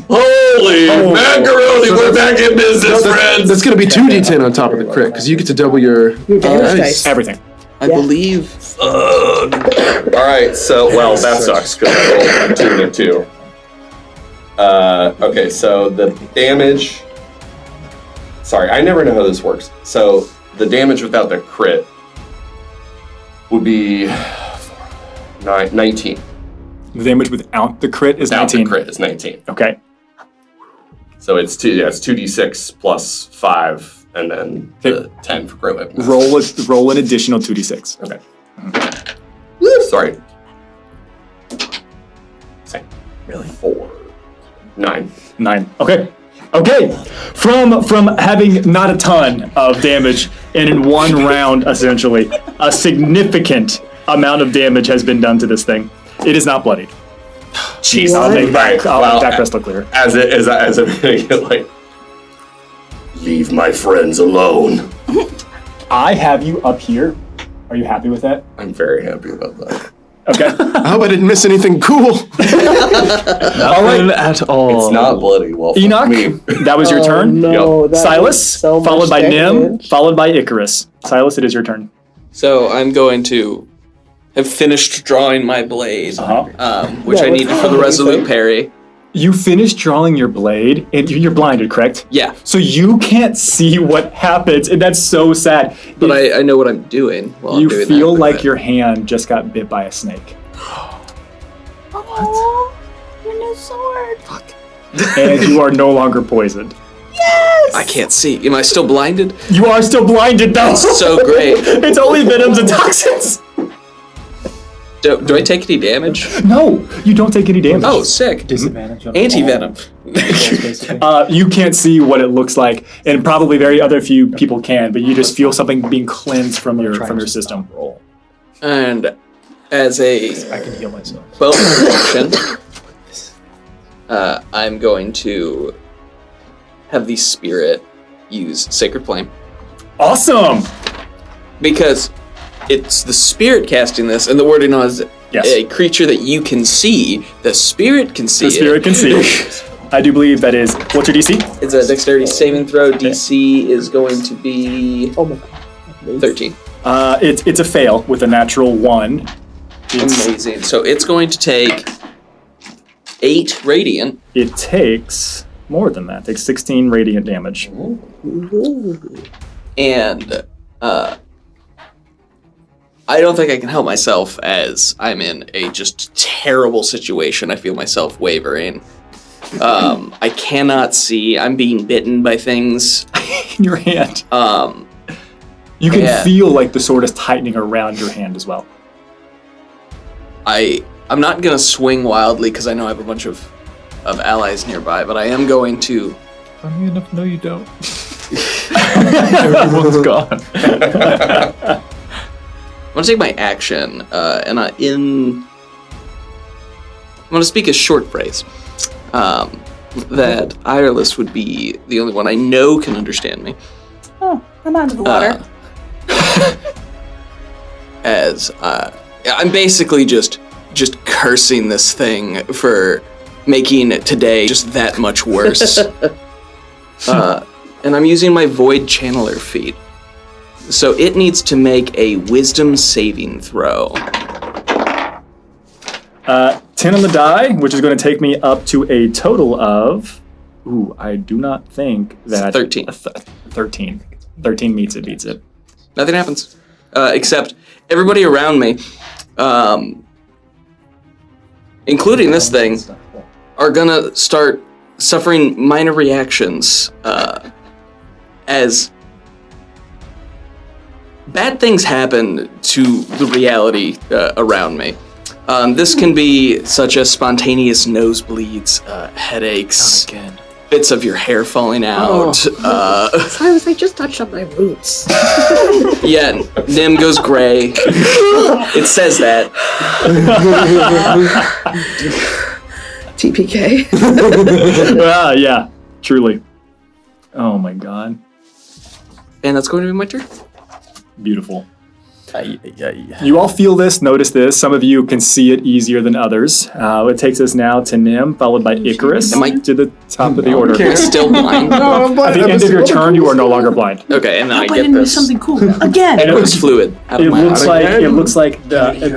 K: Holy macaroni, we're back in business, friends.
T: That's going to be 2d10 on top of the crit, because you get to double your
E: damage dice.
I: Everything.
J: I believe.
K: All right, so, well, that sucks, because I rolled 2 and a 2. Okay, so the damage... Sorry, I never know how this works. So the damage without the crit would be 19.
I: The damage without the crit is 19.
K: Without the crit is 19.
I: Okay.
K: So it's 2d6 plus 5, and then the 10 for Great Weapon.
I: Roll an additional 2d6.
K: Okay. Sorry. Same.
I: Really?
K: 4. 9.
I: 9. Okay. Okay. From having not a ton of damage, and in one round, essentially, a significant amount of damage has been done to this thing. It is not bloodied.
K: Jeez.
I: I'll make that
K: Well,
I: crystal clear.
K: As I'm hitting it, like, leave my friends alone.
I: I have you up here. Are you happy with that?
K: I'm very happy about that.
I: Okay.
T: I hope I didn't miss anything cool.
I: All right.
R: At all.
K: It's not bloody. Well, fuck
I: Enoch,
K: me.
I: that was your turn.
E: No, that
I: Silas,
E: was so much
I: followed by Nim,
E: damage.
I: followed by Icarus. Silas, it is your turn.
J: So I'm going to have finished drawing my blade, which
E: Yeah,
J: I needed for the resolute parry.
I: You finished drawing your blade, and you're blinded, correct?
J: Yeah.
I: So you can't see what happens, and that's so sad.
J: But I know what I'm doing while I'm
I: You
J: doing
I: feel
J: that.
I: like your hand just got bit by a snake.
A: Oh, your new sword.
I: And you are no longer poisoned.
A: Yes!
J: I can't see. Am I still blinded?
I: You are still blinded, though.
J: So great.
I: It's only venoms and toxins.
J: Do I take any damage?
I: No, you don't take any damage.
J: Oh, sick.
G: Disadvantage on
J: Anti-venom.
I: You can't see what it looks like, and probably very other few people can, but you just feel something being cleansed from your system.
J: And as a
G: I can heal myself.
J: bonus action, I'm going to have the spirit use Sacred Flame.
I: Awesome!
J: Because it's the spirit casting this, and the wording is a creature that you can see. The spirit can see.
I: The spirit can see. I do believe that is. What's your DC?
J: It's a dexterity saving throw. DC is going to be 13.
I: It's a fail with a natural 1.
J: Amazing. So it's going to take 8 radiant.
I: It takes more than that. It takes 16 radiant damage.
J: And I don't think I can help myself as I'm in a just terrible situation. I feel myself wavering. I cannot see. I'm being bitten by things
I: in your hand. You can feel like the sword is tightening around your hand as well.
J: I'm not gonna swing wildly because I know I have a bunch of of allies nearby, but I am going to.
R: Funny enough, no, you don't. Everyone's gone.
J: I'm gonna take my action, and I'm gonna speak a short phrase. That Ireless would be the only one I know can understand me.
P: Oh, I'm out of the water.
J: As I'm basically just cursing this thing for making today just that much worse. And I'm using my Void Channeler feat. So it needs to make a Wisdom saving throw.
I: 10 on the die, which is going to take me up to a total of... Ooh, I do not think that...
J: 13.
I: 13. 13 meets it, beats it.
J: Nothing happens. Except everybody around me, including this thing, are gonna start suffering minor reactions as bad things happen to the reality around me. This can be such as spontaneous nosebleeds, headaches, bits of your hair falling out.
M: Silas, I just touched on my roots.
J: Yeah, Nim goes gray. It says that.
M: TPK.
I: Yeah, truly. Oh my god.
J: And that's going to be my turn.
I: Beautiful. You all feel this, notice this. Some of you can see it easier than others. It takes us now to Nim, followed by Icarus.
J: Am I
I: to the top of the order?
J: Still blind?
I: At the end of your turn, you are no longer blind.
J: Okay, and then I
O: But
J: get
O: into
J: this.
O: something cool again.
J: It looks fluid. Out of
I: It
J: my
I: looks
J: eyes.
I: like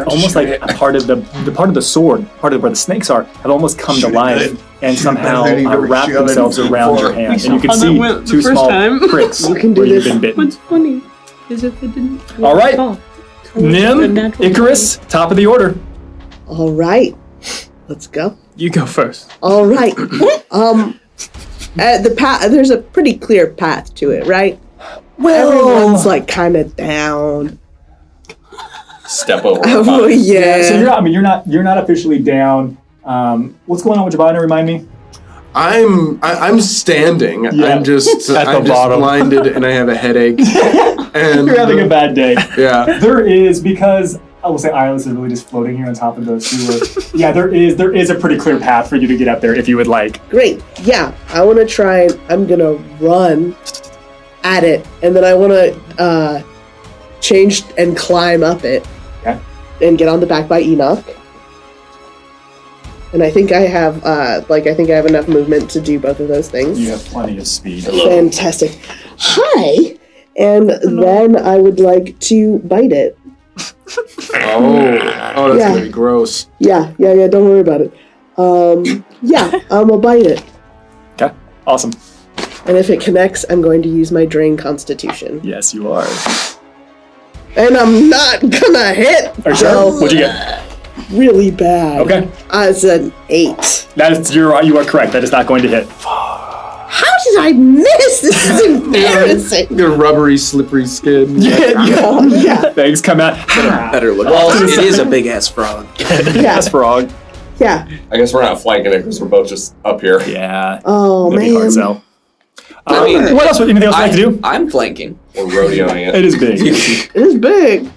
I: almost like a part of the part of the sword, part of where the snakes are, have almost come to life and somehow wrap themselves around your hand, and you can see two small pricks where you've been bitten.
O: What's funny is if it didn't.
I: All right, Nim, Icarus, top of the order.
M: All right, let's go.
R: You go first.
M: All right. The path. There's a pretty clear path to it, right?
I: Well,
M: everyone's like kind of down.
K: Step over.
M: Oh yeah.
I: So you're not officially down. What's going on with Jabana? Remind me.
T: I'm standing.
I: Yeah.
T: I'm just
I: bottom.
T: blinded and I have a headache. And
I: You're having a bad day.
T: Yeah.
I: There is, because I will say Ireless is really just floating here on top of the sewer. Yeah, there is a pretty clear path for you to get up there if you would like.
M: Great. Yeah, I want to try and I'm gonna run at it, and then I want to change and climb up it.
I: Okay.
M: And get on the back by Enoch. And I think I have enough movement to do both of those things.
I: You have plenty of speed.
M: Fantastic. Hi. And then I would like to bite it.
T: Oh, that's gonna be gross.
M: Yeah. Don't worry about it. I'm gonna bite it.
I: Okay, awesome.
M: And if it connects, I'm going to use my Drain Constitution.
I: Yes, you are.
M: And I'm not gonna hit.
I: Are you sure? What'd you get?
M: Really bad.
I: Okay.
M: It's an 8.
I: You are correct. That is not going to hit.
M: How did I miss? This is embarrassing.
T: Your rubbery, slippery skin.
M: Yeah.
I: Things come out.
J: Better look. Well, it is a big ass frog.
I: Big ass frog.
M: Yeah.
K: I guess we're not flanking it because we're both just up here.
I: Yeah.
M: Oh,
I: That'd be
M: man.
I: hard sell.
J: I mean,
I: what else? Anything else you'd like to do?
J: I'm flanking.
K: We're rodeoing it.
I: It is big.
M: It is big.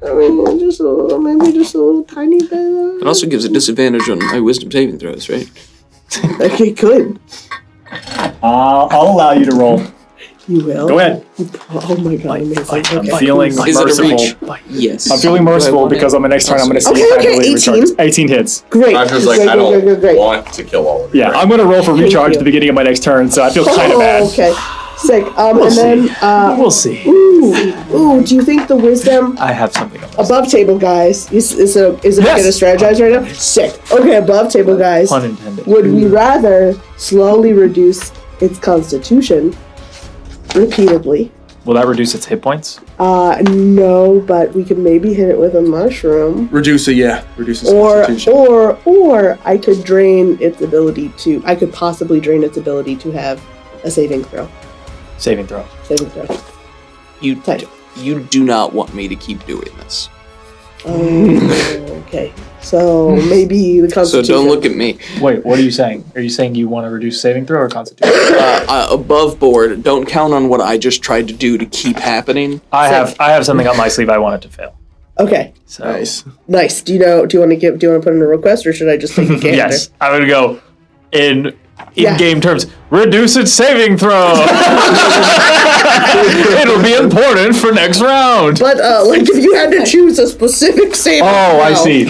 M: I mean, just a little tiny bit.
J: It also gives a disadvantage on my wisdom saving throws, right?
M: Okay, good.
I: I'll allow you to roll.
M: You will?
I: Go ahead.
M: Oh my god, amazing.
I: I'm
M: Okay.
I: feeling
J: Is it a
I: merciful.
J: reach? Yes.
I: I'm feeling merciful because on the next turn I'm going to see if I really
M: 18.
I: recharge. 18 hits.
M: Great.
K: I'm just like,
M: Great,
K: I don't
M: great.
K: want to kill all of you.
I: Yeah, I'm going to roll for recharge
M: you.
I: at the beginning of my next turn, so I feel kind of bad.
M: Okay. Sick.
R: We'll see. We'll see.
M: Ooh, do you think the wisdom
R: I have something else.
M: above table guys is it okay to strategize right now? Sick. Okay, above table guys.
R: Pun intended.
M: Would we rather slowly reduce its constitution repeatedly?
R: Will that reduce its hit points?
M: No, but we could maybe hit it with a mushroom.
T: Reduce its
M: Or
T: constitution.
M: I could drain its ability to. I could possibly drain its ability to have a saving throw.
R: Saving throw.
M: Saving throw.
J: You do not want me to keep doing this.
E: Okay. So maybe the
J: So
E: Constitution.
J: don't look at me.
R: Wait, what are you saying? Are you saying you want to reduce saving throw or constitution?
J: Above board, don't count on what I just tried to do to keep happening.
R: I have something up my sleeve I want it to fail.
E: Okay.
R: So.
E: Nice. Do you want to put in a request, or should I just take a gander?
R: Yes, I'm gonna go in game terms. Reduce its saving throw. It'll be important for next round.
E: But like if you had to choose a specific saving throw.
R: I see.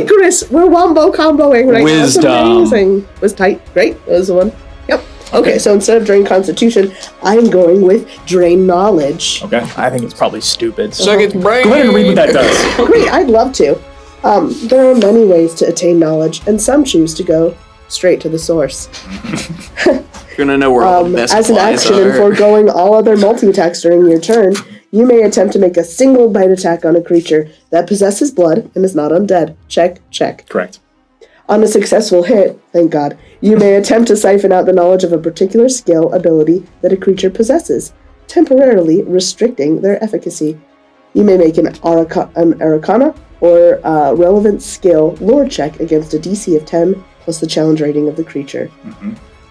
E: Icarus, we're wombo comboing right
R: Wisdom.
E: now. That's amazing. Was tight. Great. That was the one. Yep. Okay, so instead of drain Constitution, I'm going with drain Knowledge.
R: Okay, I think it's probably stupid.
J: Suck its brain.
R: Go ahead and read what that does.
E: Great, I'd love to. There are many ways to attain knowledge, and some choose to go straight to the source.
J: You're gonna know where all the best
E: As an
J: flies
E: action,
J: are.
E: and foregoing all other multi-attacks during your turn, you may attempt to make a single bite attack on a creature that possesses blood and is not undead. Check, check.
R: Correct.
E: On a successful hit, thank God, you may attempt to siphon out the knowledge of a particular skill ability that a creature possesses, temporarily restricting their efficacy. You may make an Arcana or relevant skill lore check against a DC of 10 plus the challenge rating of the creature.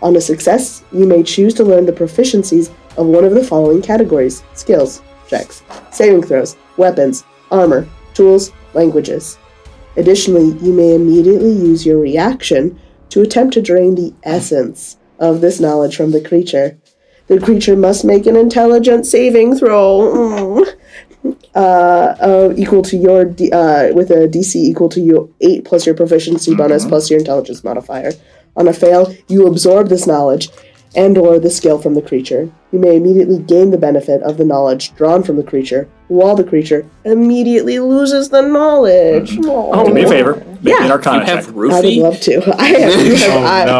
E: On a success, you may choose to learn the proficiencies of one of the following categories: skills, checks, saving throws, weapons, armor, tools, languages. Additionally, you may immediately use your reaction to attempt to drain the essence of this knowledge from the creature. The creature must make an intelligence saving throw equal to your with a DC equal to your 8 plus your proficiency bonus plus your intelligence modifier. On a fail, you absorb this knowledge and/or the skill from the creature. You may immediately gain the benefit of the knowledge drawn from the creature, while the creature immediately loses the knowledge.
R: Do me a favor. Make an Arcana check.
E: I would love to.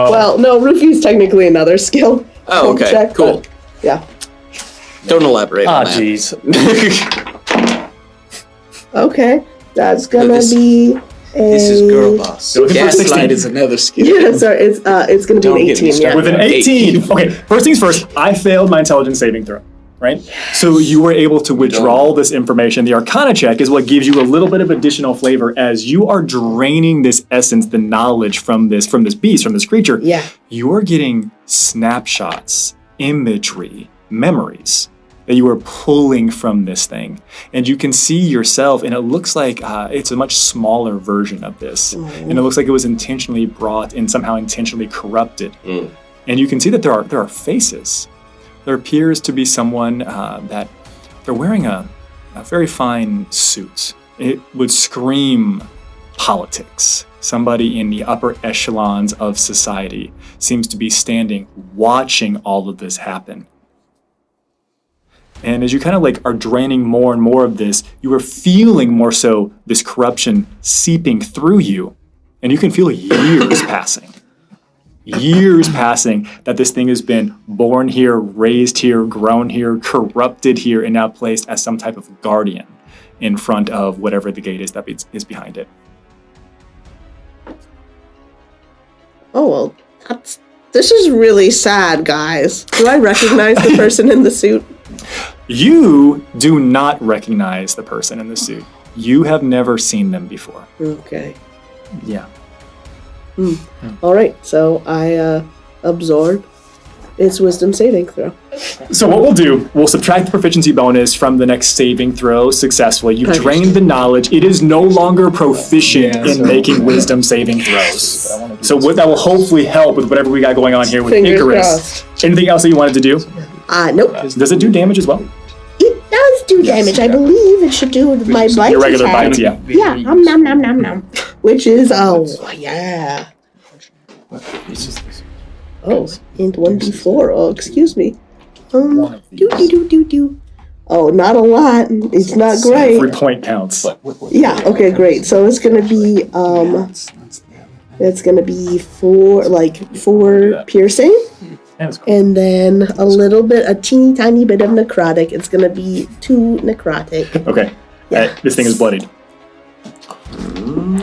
E: Well, no, Roofy's technically another skill.
J: Oh, okay,
E: check,
J: cool.
E: but, yeah.
J: Don't elaborate on that.
R: Jeez.
E: Okay, that's gonna be a...
J: This is girl boss. Gaslight is another skill.
E: Yeah, sorry, it's gonna be an 18. Yeah.
I: With an 18. Okay, first things first, I failed my intelligence saving throw, right? So you were able to withdraw this information. The Arcana check is what gives you a little bit of additional flavor as you are draining this essence, the knowledge from this beast, from this creature.
E: Yeah.
I: You are getting snapshots, imagery, memories that you are pulling from this thing. And you can see yourself, and it looks like it's a much smaller version of this. And it looks like it was intentionally brought and somehow intentionally corrupted. And you can see that there are faces. There appears to be someone that they're wearing a very fine suit. It would scream politics. Somebody in the upper echelons of society seems to be standing, watching all of this happen. And as you kind of like are draining more and more of this, you are feeling more so this corruption seeping through you. And you can feel years passing. Years passing that this thing has been born here, raised here, grown here, corrupted here, and now placed as some type of guardian in front of whatever the gate is that is behind it.
E: Oh, well, this is really sad, guys. Do I recognize the person in the suit?
I: You do not recognize the person in the suit. You have never seen them before.
E: Okay.
I: Yeah.
E: All right, so I absorb its wisdom saving throw.
I: So what we'll do, we'll subtract the proficiency bonus from the next saving throw successfully. You've drained the knowledge. It is no longer proficient in making wisdom saving throws. So what that will hopefully help with whatever we got going on here with
E: Fingers
I: Icarus.
E: crossed.
I: Anything else that you wanted to do?
E: Nope.
I: Does it do damage as well?
E: It does do damage. I believe it should do with my bite
I: Your regular
E: attack.
I: bites, yeah.
E: Yeah, nom nom nom nom. Which is, yeah. Oh, and 1d4. Oh, excuse me. Do. Oh, not a lot. It's not great.
I: Every point counts.
E: Yeah, okay, great. So it's gonna be, four piercing. And then a teeny tiny bit of necrotic. It's gonna be 2 necrotic.
I: Okay. This thing is bloodied.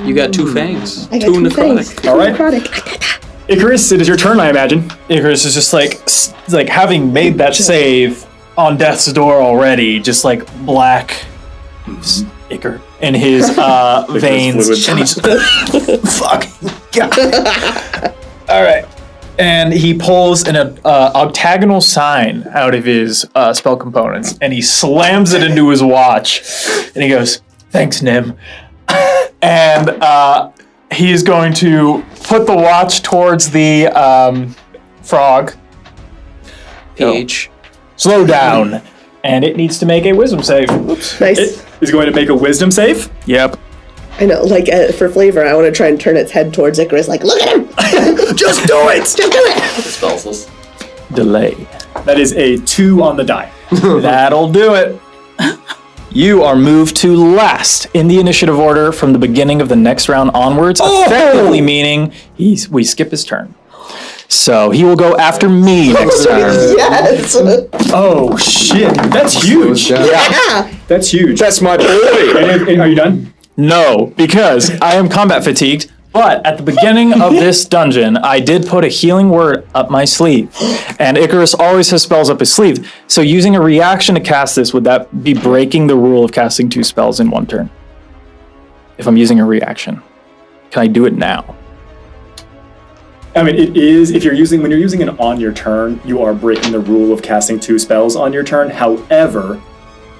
J: You got 2 fangs.
E: I got 2 necrotic.
I: All right.
E: Necrotic.
I: Icarus, it is your turn, I imagine.
R: Icarus is just like having made that save on death's door already, just like black Iker in his veins. And he's fucking God. All right. And he pulls an octagonal sign out of his spell components, and he slams it into his watch. And he goes, "Thanks, Nim." And he is going to put the watch towards the frog.
J: Page.
R: Slow down. And it needs to make a wisdom save. Oops.
E: Nice.
R: It is going to make a wisdom save. Yep.
E: I know, like, for flavor, I want to try and turn its head towards Icarus, like, look at him! Just do it! Just do it!
K: Spells.
R: Delay. That is a 2 on the die. That'll do it. You are moved to last in the initiative order from the beginning of the next round onwards, effectively meaning we skip his turn. So he will go after me next turn.
E: Yes!
R: Oh, shit. That's huge.
E: Yeah!
R: That's huge.
Q: That's my boy.
R: And are you done? No, because I am combat fatigued, but at the beginning of this dungeon, I did put a healing word up my sleeve, and Icarus always has spells up his sleeve, so using a reaction to cast this, would that be breaking the rule of casting 2 spells in 1 turn? If I'm using a reaction. Can I do it now?
I: I mean, it is, when you're using it on your turn, you are breaking the rule of casting 2 spells on your turn. However,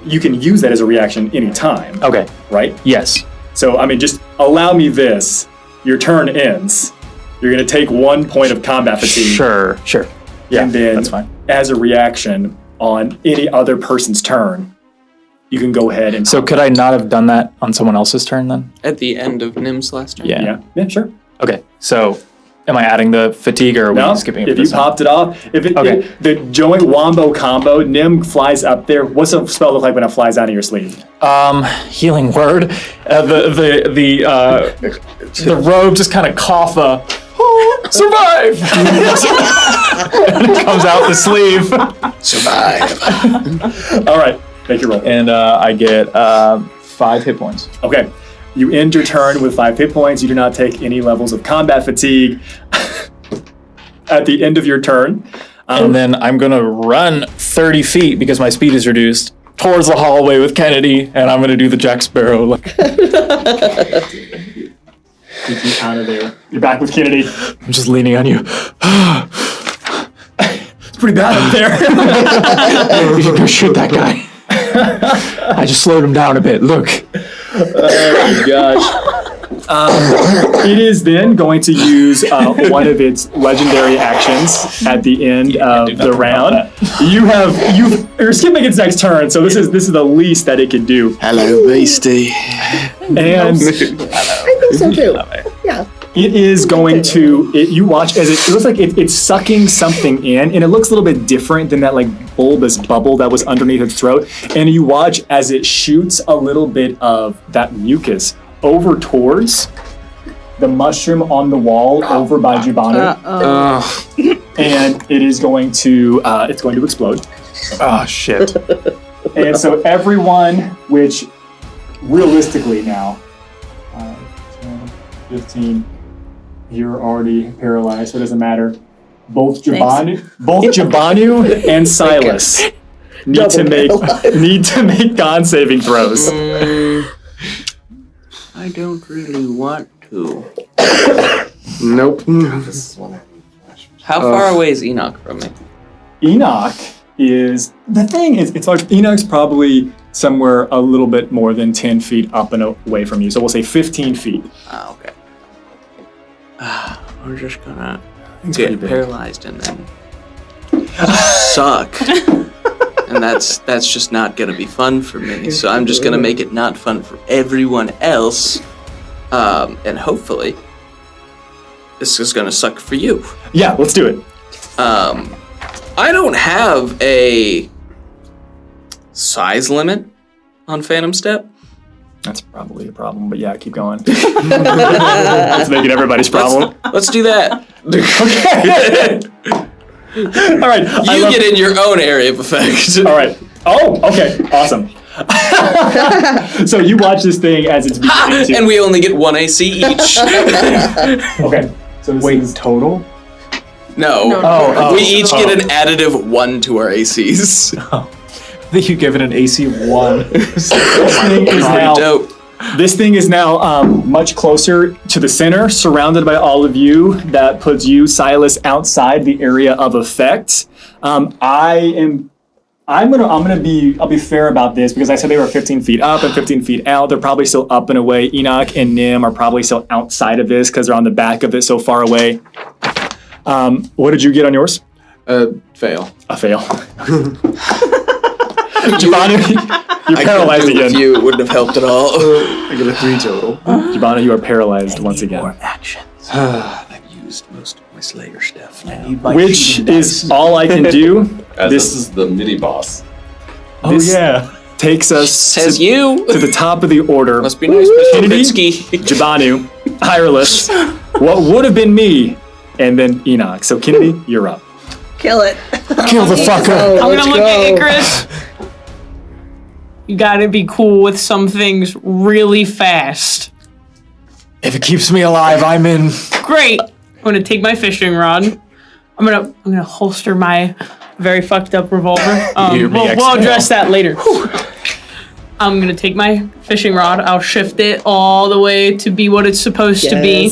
I: you can use that as a reaction anytime.
R: Okay.
I: Right?
R: Yes.
I: So, I mean, just allow me this. Your turn ends. You're going to take 1 point of combat fatigue.
R: Sure.
I: Yeah, and then,
R: that's fine.
I: As a reaction on any other person's turn, you can go ahead and...
R: So could I not have done that on someone else's turn then?
J: At the end of Nim's last turn?
R: Yeah.
I: Yeah, sure.
R: Okay, so am I adding the fatigue or are we skipping it?
I: If you popped it off, the joint wombo combo, Nim flies up there. What's a spell look like when it flies out of your sleeve?
R: Healing word. The robe just kind of cough survive! And it comes out the sleeve.
Q: Survive.
I: All right, make your roll.
R: And I get 5 hit points.
I: Okay. You end your turn with 5 hit points. You do not take any levels of combat fatigue at the end of your turn.
R: And then I'm going to run 30 feet because my speed is reduced towards the hallway with Kennedy, and I'm going to do the Jack Sparrow. Get
I: you out of there. You're back with Kennedy.
R: I'm just leaning on you.
I: It's pretty bad up there.
R: You should go shoot that guy. I just slowed him down a bit. Look.
I: Oh my gosh. It is then going to use one of its legendary actions at the end of the round. You're skipping its next turn, so this is the least that it can do.
Q: Hello, beastie.
I: And
E: I think so too. Yeah.
I: It is going to, you watch as it looks like it's sucking something in, and it looks a little bit different than that like bulbous bubble that was underneath its throat. And you watch as it shoots a little bit of that mucus over towards the mushroom on the wall over by Jibanu. And it is going to, it's going to explode.
R: Oh, shit.
I: And so everyone, which realistically now, 15, you're already paralyzed, so it doesn't matter. Both Jibanu and Silas need to make con saving throws.
J: I don't really want to.
T: Nope.
J: How far away is Enoch from me?
I: Enoch is, the thing is, it's like Enoch's probably somewhere a little bit more than 10 feet up and away from you. So we'll say 15 feet.
J: Ah, okay. We're just gonna get paralyzed and then suck. And that's just not gonna be fun for me. So I'm just gonna make it not fun for everyone else. And hopefully this is gonna suck for you.
I: Yeah, let's do it.
J: I don't have a size limit on Phantom Step.
I: That's probably a problem, but yeah, keep going. Let's make it everybody's problem.
J: Let's do that.
I: Okay. All right.
J: You get in your own area of effect.
I: All right. Oh, okay. Awesome. So you watch this thing as it's beginning to...
J: And we only get 1 AC each.
I: Okay. So this is
R: total?
J: No. We each get an additive 1 to our ACs.
R: think you give it an AC of 1.
J: This
R: thing is now much closer to the center, surrounded by all of you. That puts you, Silas, outside the area of effect. I'll be fair about this because I said they were 15 feet up and 15 feet out. They're probably still up and away. Enoch and Nim are probably still outside of this because they're on the back of it so far away. What did you get on yours?
T: Fail.
R: A fail. Giovanni, you're paralyzed again.
J: You it wouldn't have helped at all.
T: I get a 3 total.
R: Giovanni, you are paralyzed once again.
D: More actions. I've used most of my Slayer stuff. I need my
R: Which
D: cheating
R: is
D: dice.
R: all I can do.
K: This is the mini boss.
R: This takes us to the top of the order.
J: Must be nice, Mr.
R: Kennedy,
J: Krinsky.
R: Jabanu, Tireless, what would have been me, and then Enoch. So Kennedy, you're up.
M: Kill it.
R: Kill the fucker.
O: I'm gonna look at Icarus. You gotta be cool with some things really fast.
R: If it keeps me alive, I'm in.
O: Great. I'm gonna take my fishing rod. I'm gonna holster my very fucked up revolver. We'll address that later. I'm gonna take my fishing rod. I'll shift it all the way to be what it's supposed to be,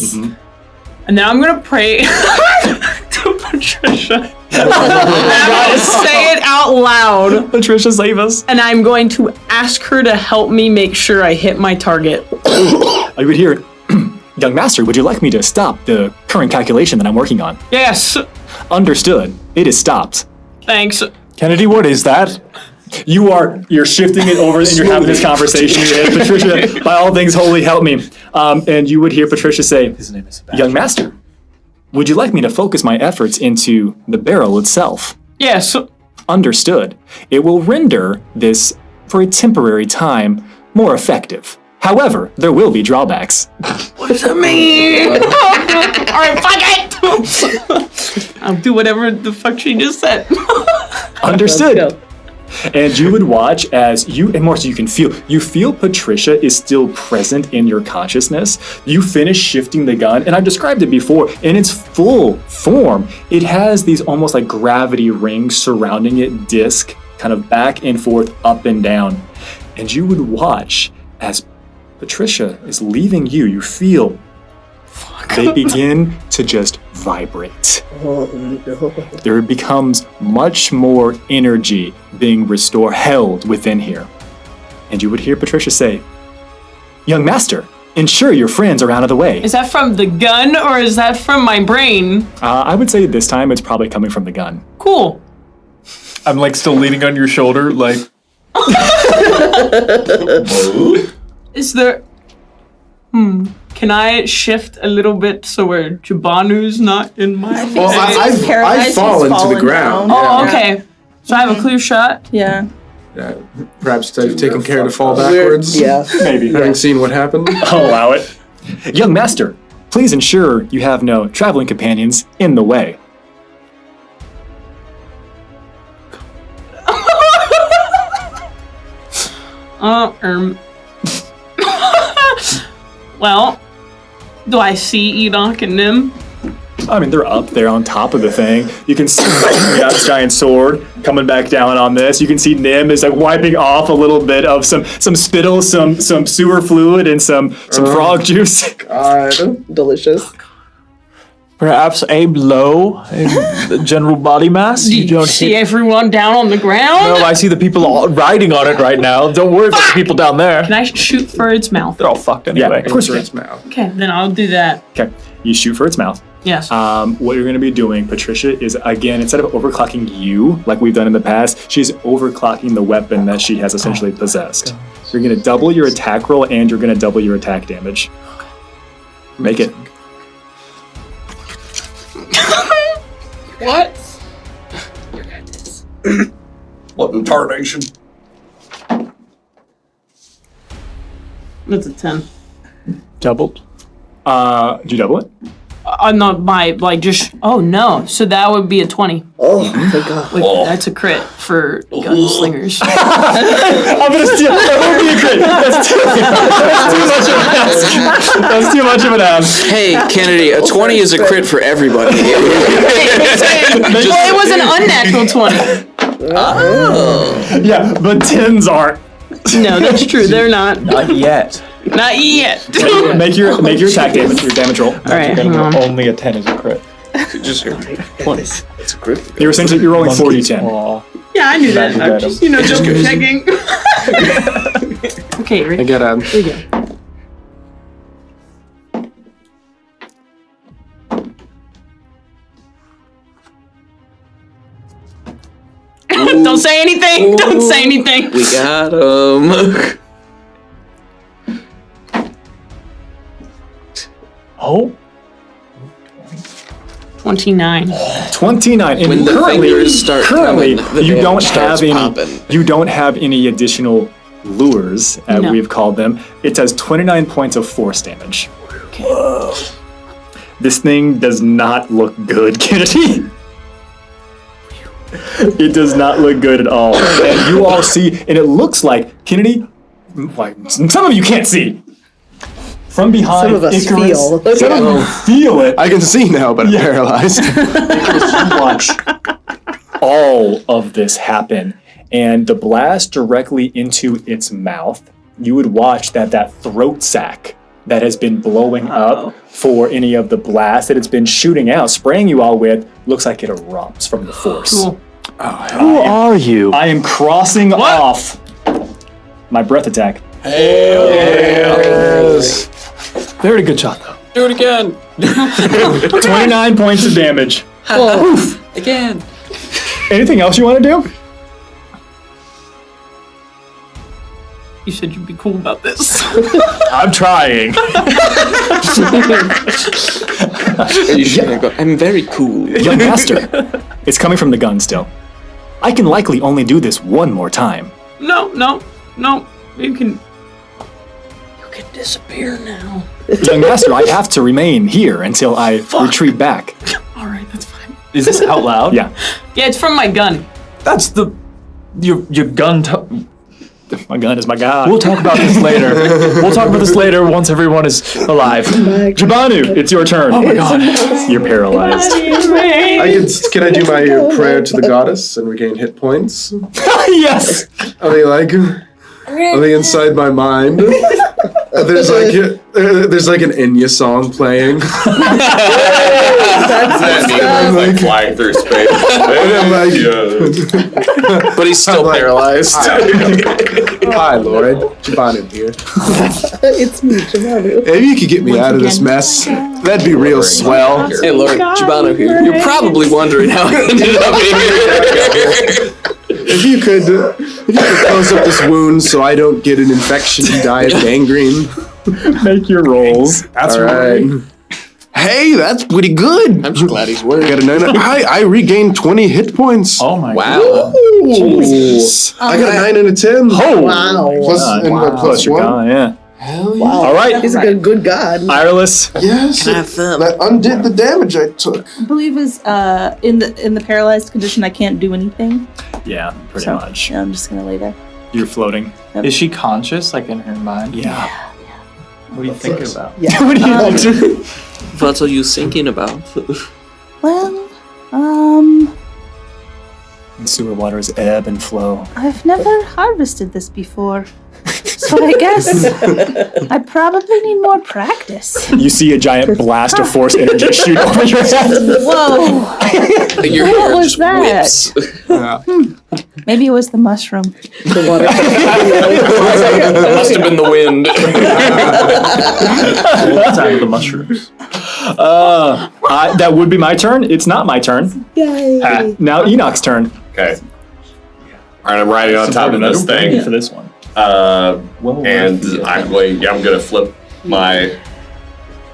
O: and then I'm gonna pray to Patricia. I'm gonna say it out loud.
R: Patricia, save us.
O: And I'm going to ask her to help me make sure I hit my target.
R: I would hear it. Young Master, would you like me to stop the current calculation that I'm working on?
O: Yes.
R: Understood. It is stopped.
O: Thanks.
R: Kennedy, what is that? You're shifting it over and you're having this conversation. And Patricia, by all things holy, help me. And you would hear Patricia say,
D: His name is Sebastian.
R: Young Master, would you like me to focus my efforts into the barrel itself?
O: Yes.
R: Understood. It will render this, for a temporary time, more effective. However, there will be drawbacks.
O: What does that mean? Alright, fuck it! I'll do whatever the fuck she just said.
R: Understood. And you would watch as you, and more so you feel Patricia is still present in your consciousness. You finish shifting the gun, and I've described it before, in its full form. It has these almost like gravity rings surrounding it, disc, kind of back and forth, up and down. And you would watch as Patricia is leaving you. You feel they begin to just vibrate.
M: Oh no.
R: There becomes much more energy being held within here. And you would hear Patricia say, Young Master, ensure your friends are out of the way.
O: Is that from the gun or is that from my brain?
R: I would say this time it's probably coming from the gun.
O: Cool.
R: I'm like still leaning on your shoulder, like.
O: Is there... Can I shift a little bit so where Jabanu's not in my...
T: Well, I've fallen to the ground.
O: Oh, okay. So I have a clear shot?
P: Yeah.
T: Perhaps taking care to fall backwards.
E: Yeah.
R: Maybe.
T: Having seen what happened.
R: I'll allow it. Young Master, please ensure you have no traveling companions in the way.
O: Well, do I see Enoch and Nim?
R: I mean, they're up there on top of the thing. You can see that giant sword coming back down on this. You can see Nim is like wiping off a little bit of some spittle, some sewer fluid, and some frog juice.
T: God,
E: delicious.
G: Perhaps aim low in the general body mass.
O: Do you see everyone down on the ground?
G: No, I see the people all riding on it right now. Don't worry about the people down there.
O: Can I shoot for its mouth?
G: They're all fucked anyway.
R: Yeah, of course you can.
T: its mouth.
O: Okay, then I'll do that.
R: Okay, you shoot for its mouth.
O: Yes.
R: What you're going to be doing, Patricia, is again, instead of overclocking you like we've done in the past, she's overclocking the weapon that she has essentially possessed. You're going to double your attack roll and you're going to double your attack damage. Make it.
O: What?
K: What in tarnation?
O: That's a 10.
R: Doubled. Did you double it?
O: Not by, like, just... Oh, no. So that would be a 20.
E: Oh, thank God.
O: Wait, that's a crit for gunslingers.
R: I'm gonna steal. That would be a crit. That's too much of an ask.
J: Hey, Kennedy, a 20 is a crit for everybody.
O: Well, it was an unnatural 20.
J: Oh.
R: Yeah, but 10s aren't.
O: No, that's true. They're not.
R: Not yet.
O: Not yet.
R: Make your attack damage, your damage roll.
O: All right, hang on.
R: Only a 10 is a crit.
Q: Just hear me.
R: 20.
Q: It's a crit.
R: You're essentially rolling 40-10.
O: Yeah, I knew that.
R: Magic
O: I'm
R: item.
O: just,
Q: Just
O: double
Q: goes.
O: checking. Okay, ready?
T: I got
O: Here you go. Don't say anything. Don't say anything.
J: We got him.
R: Oh.
O: 29.
R: 29. And
J: When the fingers start
R: currently
J: coming, the
R: you don't
J: damage
R: have
J: starts
R: any.
J: popping.
R: You don't have any additional lures, as
O: No.
R: we've called them. It does 29 points of force damage.
O: Okay.
R: This thing does not look good, Kennedy. It does not look good at all. And you all see, and it looks like, Kennedy, like, some of you can't see. From behind,
E: Some of us
R: Icarus,
E: feel.
R: Some of you feel it.
T: I can see now, but I'm paralyzed.
R: Icarus, you watch all of this happen, and the blast directly into its mouth. You would watch that throat sac that has been blowing up for any of the blast that it's been shooting out, spraying you all with, looks like it erupts from the force.
O: Cool.
R: Who are you? I am crossing off my breath attack.
T: Yes.
R: Very good shot, though.
J: Do it again.
R: 29 points of damage.
J: Oof. Again.
R: Anything else you want to do?
O: You said you'd be cool about this.
R: I'm trying.
J: I'm very cool.
R: Young master, it's coming from the gun still. I can likely only do this one more time.
O: No. You can disappear now.
R: Young master, I have to remain here until I retreat back.
O: All right, that's fine.
R: Is this out loud? Yeah.
O: Yeah, it's from my gun.
R: That's your gun. My gun is my god. We'll talk about this later. We'll talk about this later once everyone is alive. Jabanu, it's your turn. Oh my god. You're paralyzed.
T: Can I do my prayer to the goddess and regain hit points?
R: Yes.
T: Are they inside my mind? There's like an Enya song playing.
K: That like flying through space.
J: But he's still paralyzed.
T: Hi, Lord. Jabanu here.
E: It's me, Jabanu.
T: Maybe you could get me out of this mess. That'd be real swell.
J: Hey, Lord, Jabanu here. You're probably wondering how I ended up here.
T: If you could close up this wound so I don't get an infection and die of gangrene.
R: Make your rolls.
T: That's right. Hey, that's pretty good.
J: I'm just glad he's worried.
T: Got a 9. I regained 20 hit points.
R: Oh my
J: wow.
T: Jesus. I got a 9 and a 10.
R: Oh
E: wow.
T: Plus, and plus
R: your
T: 1.
R: god, yeah.
T: Hell yeah.
E: Wow.
R: All right.
E: He's a good god.
R: Ireless.
T: Yes. That undid the damage I took.
P: I believe is in the paralyzed condition. I can't do anything.
R: Yeah, pretty
P: So,
R: much.
P: Yeah, I'm just gonna lay there.
R: You're floating.
P: Yep.
L: Is she conscious, like in her mind?
R: Yeah.
L: What are you thinking about?
E: Yeah.
R: What are you
J: What are you thinking about?
P: Well,
R: Sewer waters ebb and flow.
P: I've never harvested this before, so I guess I probably need more practice.
R: You see a giant blast of force energy shoot over your head.
P: Whoa!
J: Your
P: What
J: hair
P: was
J: just
P: that?
J: whips.
P: Maybe it was the mushroom.
E: The water.
J: It must have been the wind.
L: All the time with the mushrooms.
R: That would be my turn. It's not my turn.
E: Yay.
R: Now Enoch's turn.
K: Okay. Alright, I'm riding on top of this thing.
R: For this one.
K: And I'm gonna flip my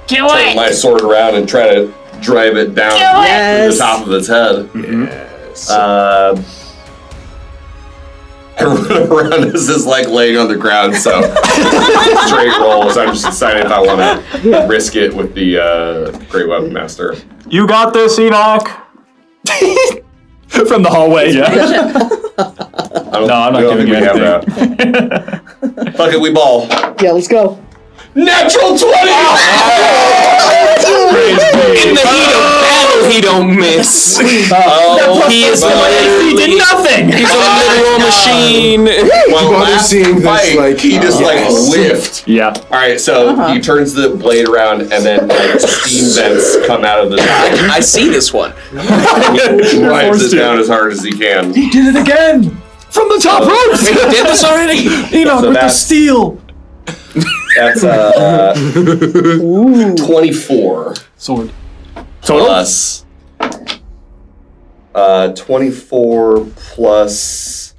O: Kill
K: turn
O: it!
K: my sword around and try to drive it down to the top of its head.
T: Yes.
K: I run around as this like laying on the ground, so straight rolls. I'm just deciding if I want to risk it with the Great Weapon Master.
R: You got this, Enoch. From the hallway, yeah.
K: I'm not
R: giving you
K: anything. Fuck it, we ball.
E: Yeah, let's go.
K: Natural 20!
J: In the heat of battle! know he don't miss.
R: He is he did nothing.
J: He's a literal machine.
K: Well, last
T: seeing this,
K: fight,
T: like,
K: he just whiffed.
R: Yeah.
K: All right, so he turns the blade around, and then like steam vents come out of the.
J: I see this one.
K: Drives it down as hard as he can.
R: He did it again from the top ropes.
J: Wait, he did this already?
R: Enoch
K: So
R: with the
K: that's-
R: steel.
K: That's 24
R: Sword.
K: plus 24 plus.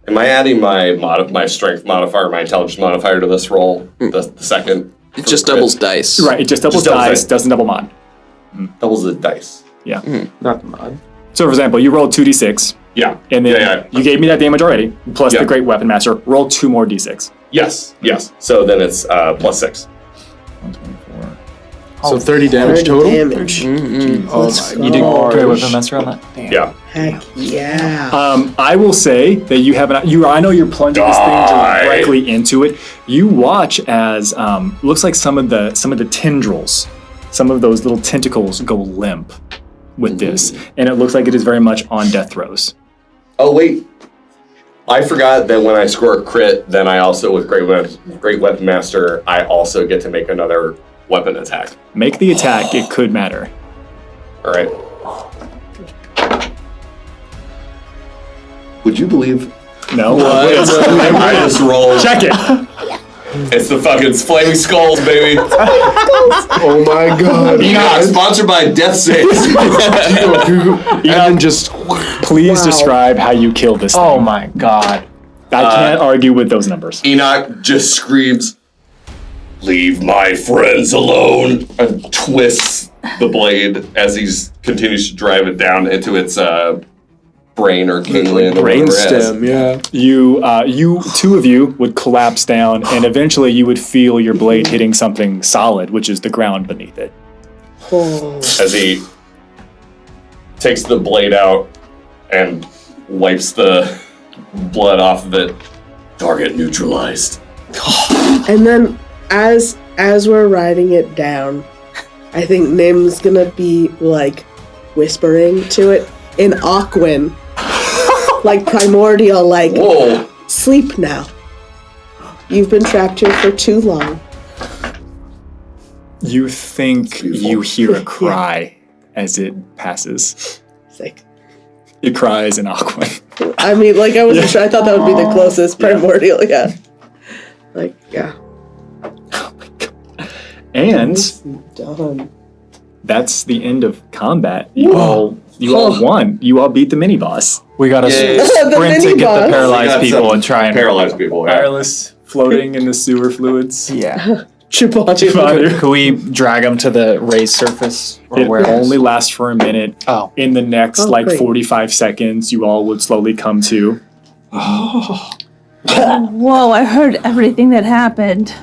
K: Am I adding my strength modifier, my intelligence modifier to this roll? The second.
J: It just doubles dice.
R: Right, it just doubles dice, doesn't double mod.
K: Doubles the dice.
R: Yeah.
T: Not the mod.
R: So, for example, you rolled 2d6.
K: Yeah.
R: And then you gave me that damage already, plus
K: Yeah.
R: the Great Weapon Master. Roll 2 more d6.
K: Yes. So then it's plus 6.
T: So 30 damage total?
E: Damage.
T: Oh
R: You did Great Weapon Master on that?
K: Yeah.
E: Heck yeah.
R: I will say that you have I know you're plunging this thing directly into it. You watch as looks like some of the tendrils, some of those little tentacles go limp with this, and it looks like it is very much on death throes.
K: Oh wait, I forgot that when I score a crit, then I also with Great Weapon Master, I also get to make another weapon attack.
R: Make the attack; it could matter.
K: All right. Would you believe?
R: No.
K: I just rolled.
R: Check it.
K: It's the fucking flaming skulls, baby.
T: Oh my god.
K: Enoch, sponsored by Death Saves.
T: And then just
R: please describe how you killed this thing.
G: Oh my god.
R: I can't argue with those numbers.
K: Enoch just screams, "Leave my friends alone," and twists the blade as he continues to drive it down into its brain or ganglion.
T: brain stem, yeah.
R: You two of you would collapse down, and eventually you would feel your blade hitting something solid, which is the ground beneath it.
K: As he takes the blade out and wipes the blood off of it. Target neutralized.
E: And then as we're riding it down, I think Nim's gonna be like whispering to it in Aquan. Like primordial, like
K: whoa.
E: Sleep now. You've been trapped here for too long.
R: You think you hear a cry as it passes.
E: Sick.
R: It cries in Aquan.
E: I mean, like, I wasn't sure. I thought that would be the closest primordial, yeah. Like, yeah.
R: And
E: Done.
R: that's the end of combat. You all won. You all beat the mini boss.
G: We gotta sprint to get the paralyzed people and try and
K: paralyze people.
R: Wireless floating in the sewer fluids.
G: Yeah.
E: Chip on.
G: Could we drag them to the raised surface? Or
R: It
G: where
R: only lasts for a minute.
G: Oh.
R: In the next
E: great.
R: 45 seconds, you all would slowly come to.
P: Whoa, I heard everything that happened.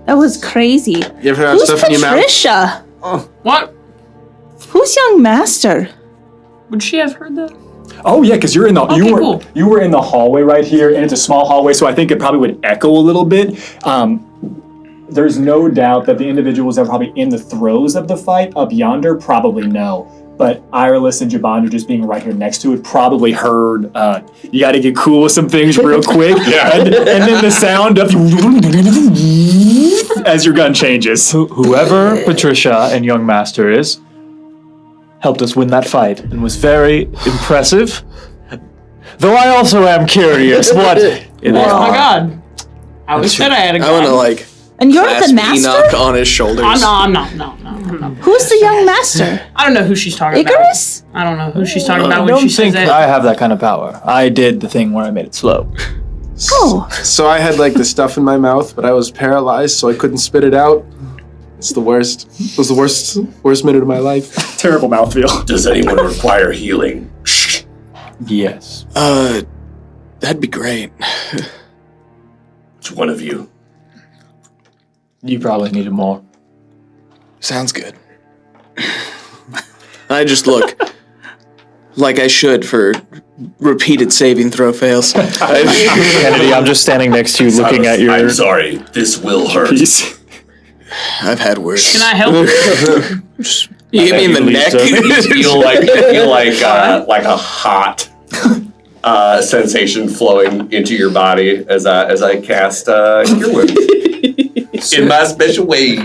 P: That was crazy.
T: You ever have
P: Who's
T: stuff in your mouth?
P: Patricia?
O: What?
P: Who's young master?
O: Would she have heard that?
R: Oh yeah, because you're in the
O: cool.
R: you were in the hallway right here, and it's a small hallway, so I think it probably would echo a little bit. There's no doubt that the individuals that were probably in the throes of the fight up yonder probably know. But Ireless and Jabandra just being right here next to it probably heard, you gotta get cool with some things real quick. and then the sound of as your gun changes.
G: Whoever Patricia and young master is helped us win that fight and was very impressive. Though I also am curious what it is.
O: Oh my god. I always said I had a gun.
J: I want to like
P: And you're
J: clasp
P: the master?
J: Enoch on his shoulders.
O: I'm not.
P: Who's the young master?
O: I don't know who she's talking
P: Icarus?
O: about. I don't know who she's talking
G: I
O: about when
G: don't
O: she says
G: think
O: that.
G: I have that kind of power. I did the thing where I made it slow.
P: Oh.
T: So I had like the stuff in my mouth, but I was paralyzed, so I couldn't spit it out. It's the worst. It was the worst minute of my life.
R: Terrible mouthfeel.
K: Does anyone require healing?
G: Yes.
J: That'd be great.
K: Which one of you?
G: You probably needed more.
J: Sounds good. I just look like I should for repeated saving throw fails.
G: Kennedy, I'm just standing next to you looking at your...
K: I'm sorry. This will hurt.
J: I've had worse.
O: Can I help?
J: You hit me in the neck.
K: You feel like a hot sensation flowing into your body as I cast Cure Wounds in my special way.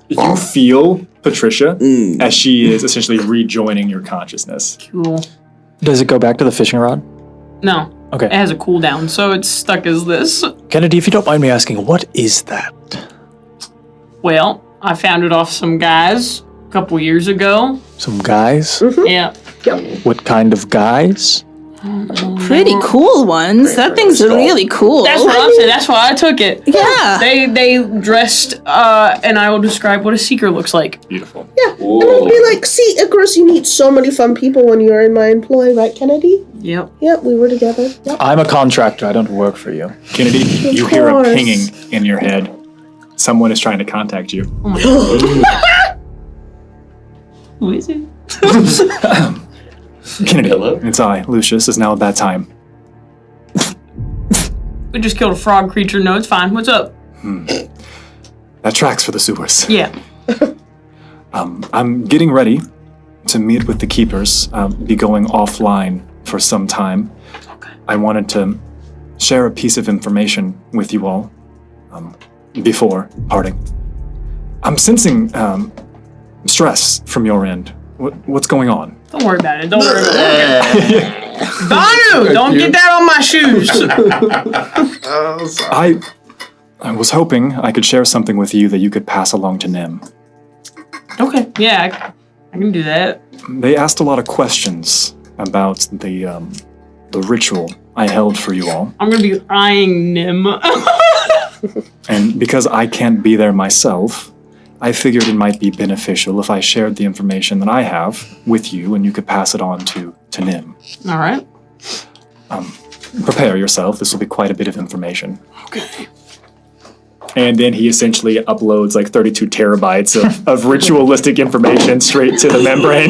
I: You feel Patricia as she is essentially rejoining your consciousness.
O: Cool.
R: Does it go back to the fishing rod?
O: No.
R: Okay.
O: It has a cooldown, so it's stuck as this.
R: Kennedy, if you don't mind me asking, what is that?
O: Well, I found it off some guys a couple years ago.
R: Some guys?
O: Yeah.
R: What kind of guys?
P: Pretty cool ones. That thing's really cool.
O: That's what I'm saying. That's why I took it.
P: Yeah.
O: They dressed, and I will describe what a seeker looks like.
I: Beautiful.
M: Yeah. And I'll be like, see, Icarus, you meet so many fun people when you're in my employ, right, Kennedy?
O: Yep.
M: Yep, we were together. Yep.
R: I'm a contractor. I don't work for you.
I: Kennedy, you hear a pinging in your head. Someone is trying to contact you.
O: Oh my God. Who is it?
I: Kennedy, it's I, Lucius. It's now a bad time.
O: We just killed a frog creature. No, it's fine. What's up?
I: That tracks for the sewers.
O: Yeah.
I: I'm getting ready to meet with the keepers. Be going offline for some time.
O: Okay.
I: I wanted to share a piece of information with you all before parting. I'm sensing stress from your end. What's going on?
O: Don't worry about it. Don't worry about it. Danu, don't get that on my shoes.
I: I was hoping I could share something with you that you could pass along to Nim.
O: Okay. Yeah, I can do that.
I: They asked a lot of questions about the ritual I held for you all.
O: I'm gonna be eyeing Nim.
I: And because I can't be there myself, I figured it might be beneficial if I shared the information that I have with you and you could pass it on to Nim.
O: All right.
I: Prepare yourself. This will be quite a bit of information.
O: Okay.
I: And then he essentially uploads like 32 terabytes of ritualistic information straight to the membrane.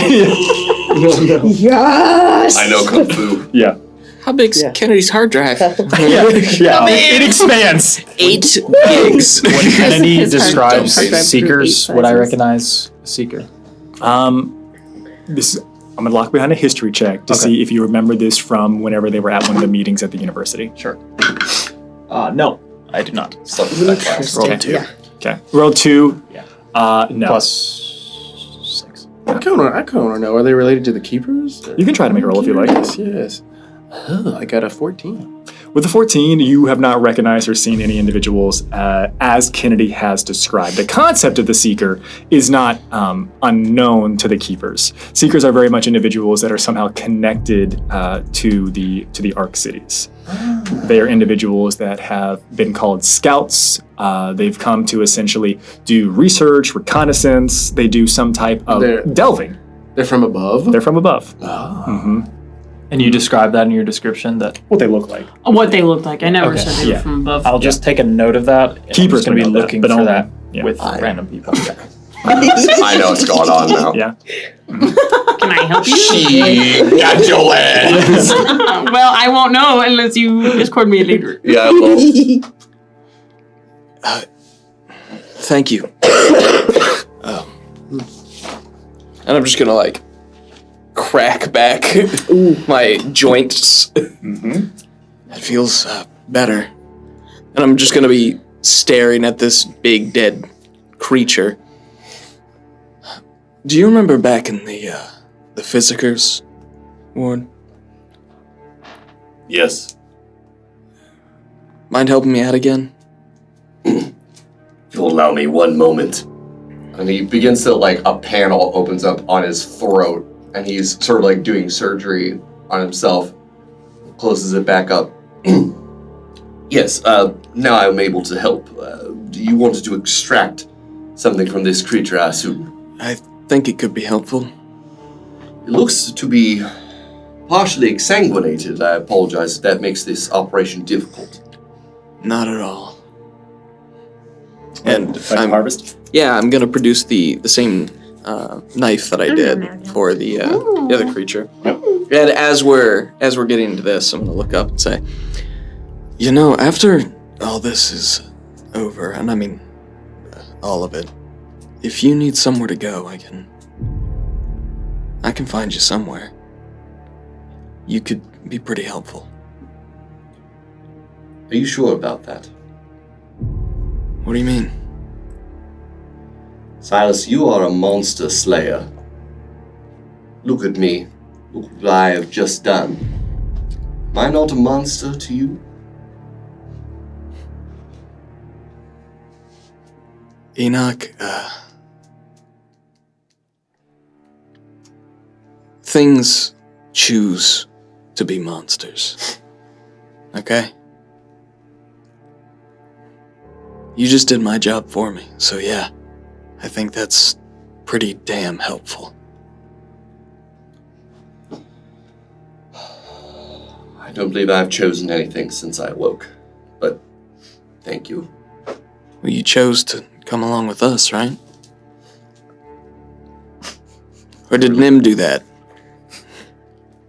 M: Yes!
K: I know Kung Fu.
I: Yeah.
J: How big's Kennedy's hard drive?
I: It expands.
J: 8 gigs.
R: When Kennedy describes seekers, would I recognize a seeker?
I: I'm gonna lock behind a history check to see if you remember this from whenever they were at one of the meetings at the university.
R: Sure. No, I do not.
I: Roll 2.
M: Yeah.
I: Okay. Roll 2.
R: Yeah.
I: No.
R: Plus 6.
T: I kind of want to know, are they related to the keepers?
I: You can try to make a roll if you like.
T: Yes. Oh, I got a 14.
I: With the 14, you have not recognized or seen any individuals as Kennedy has described. The concept of the Seeker is not unknown to the Keepers. Seekers are very much individuals that are somehow connected to the Ark cities. They are individuals that have been called scouts. They've come to essentially do research, reconnaissance. They do some type of delving.
T: They're from above?
I: They're from above.
T: Oh.
R: And you describe that in your description, that
I: what they look like.
O: What they look like. I never said they were from above.
R: I'll just take a note of that.
I: Keepers
R: going to be
I: would know
R: looking
I: that, but
R: for
I: only-
R: that
I: yeah.
R: with random people.
K: I know what's going on now.
I: Yeah.
O: Can I help you?
K: She got your ass.
O: Well, I won't know unless you Discord me later.
K: Yeah, well.
J: Thank you. And I'm just gonna like crack back my joints. It feels better. And I'm just gonna be staring at this big dead creature. Do you remember back in the Physicers ward?
K: Yes.
J: Mind helping me out again?
K: If you'll allow me one moment. And he begins to, like, a panel opens up on his throat, and he's sort of like doing surgery on himself, closes it back up. Yes, now I'm able to help. Do you want to extract something from this creature, I assume?
J: I think it could be helpful.
K: It looks to be partially exsanguinated. I apologize if that makes this operation difficult.
J: Not at all. And
I: I'm harvest?
J: Yeah, I'm gonna produce the same knife that I did for the other creature. And as we're getting into this, I'm gonna look up and say, you know, after all this is over, and I mean all of it,
Q: if you need somewhere to go, I can find you somewhere. You could be pretty helpful.
K: Are you sure about that?
Q: What do you mean?
K: Silas, you are a monster slayer. Look at me. Look what I have just done. Am I not a monster to you?
Q: Enoch, things choose to be monsters. Okay? You just did my job for me, so yeah, I think that's pretty damn helpful.
K: I don't believe I've chosen anything since I awoke, but thank you.
Q: Well, you chose to come along with us, right? Or did Nim do that?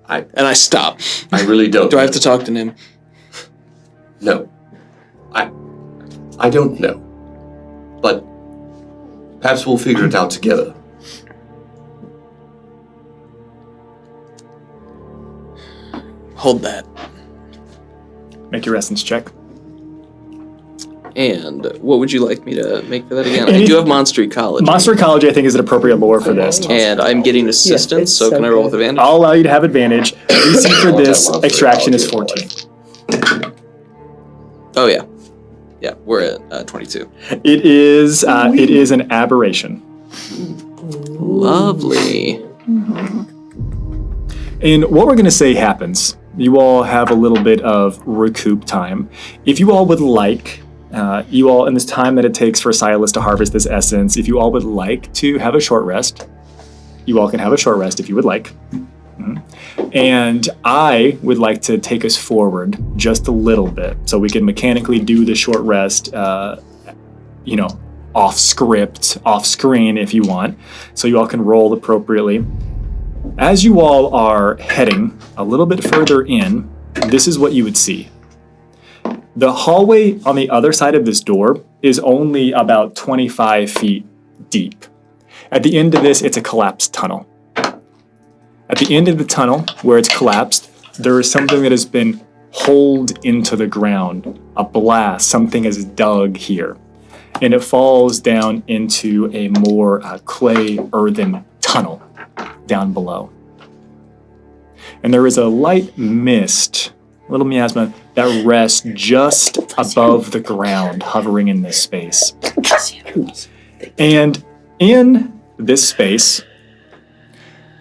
Q: And I stop.
K: I really don't.
Q: Do I have to talk to Nim?
K: No. I don't know. But perhaps we'll figure it out together.
Q: Hold that.
I: Make your essence check.
J: And what would you like me to make for that again? I do have Monster Ecology.
I: Monster Ecology, I think, is an appropriate lore for this.
J: And I'm getting assistance, so can I roll with advantage?
I: I'll allow you to have advantage. DC for this extraction is 14.
J: Oh, yeah. Yeah, we're at 22.
I: It is an aberration.
J: Lovely.
I: And what we're going to say happens, you all have a little bit of recoup time. If you all would like, you all, in this time that it takes for Silas to harvest this essence, if you all would like to have a short rest, you all can have a short rest if you would like. And I would like to take us forward just a little bit so we can mechanically do the short rest, off script, off screen if you want, so you all can roll appropriately. As you all are heading a little bit further in, this is what you would see. The hallway on the other side of this door is only about 25 feet deep. At the end of this, it's a collapsed tunnel. At the end of the tunnel, where it's collapsed, there is something that has been holed into the ground. A blast, something is dug here. And it falls down into a more clay earthen tunnel down below. And there is a light mist, a little miasma, that rests just above the ground, hovering in this space. And in this space,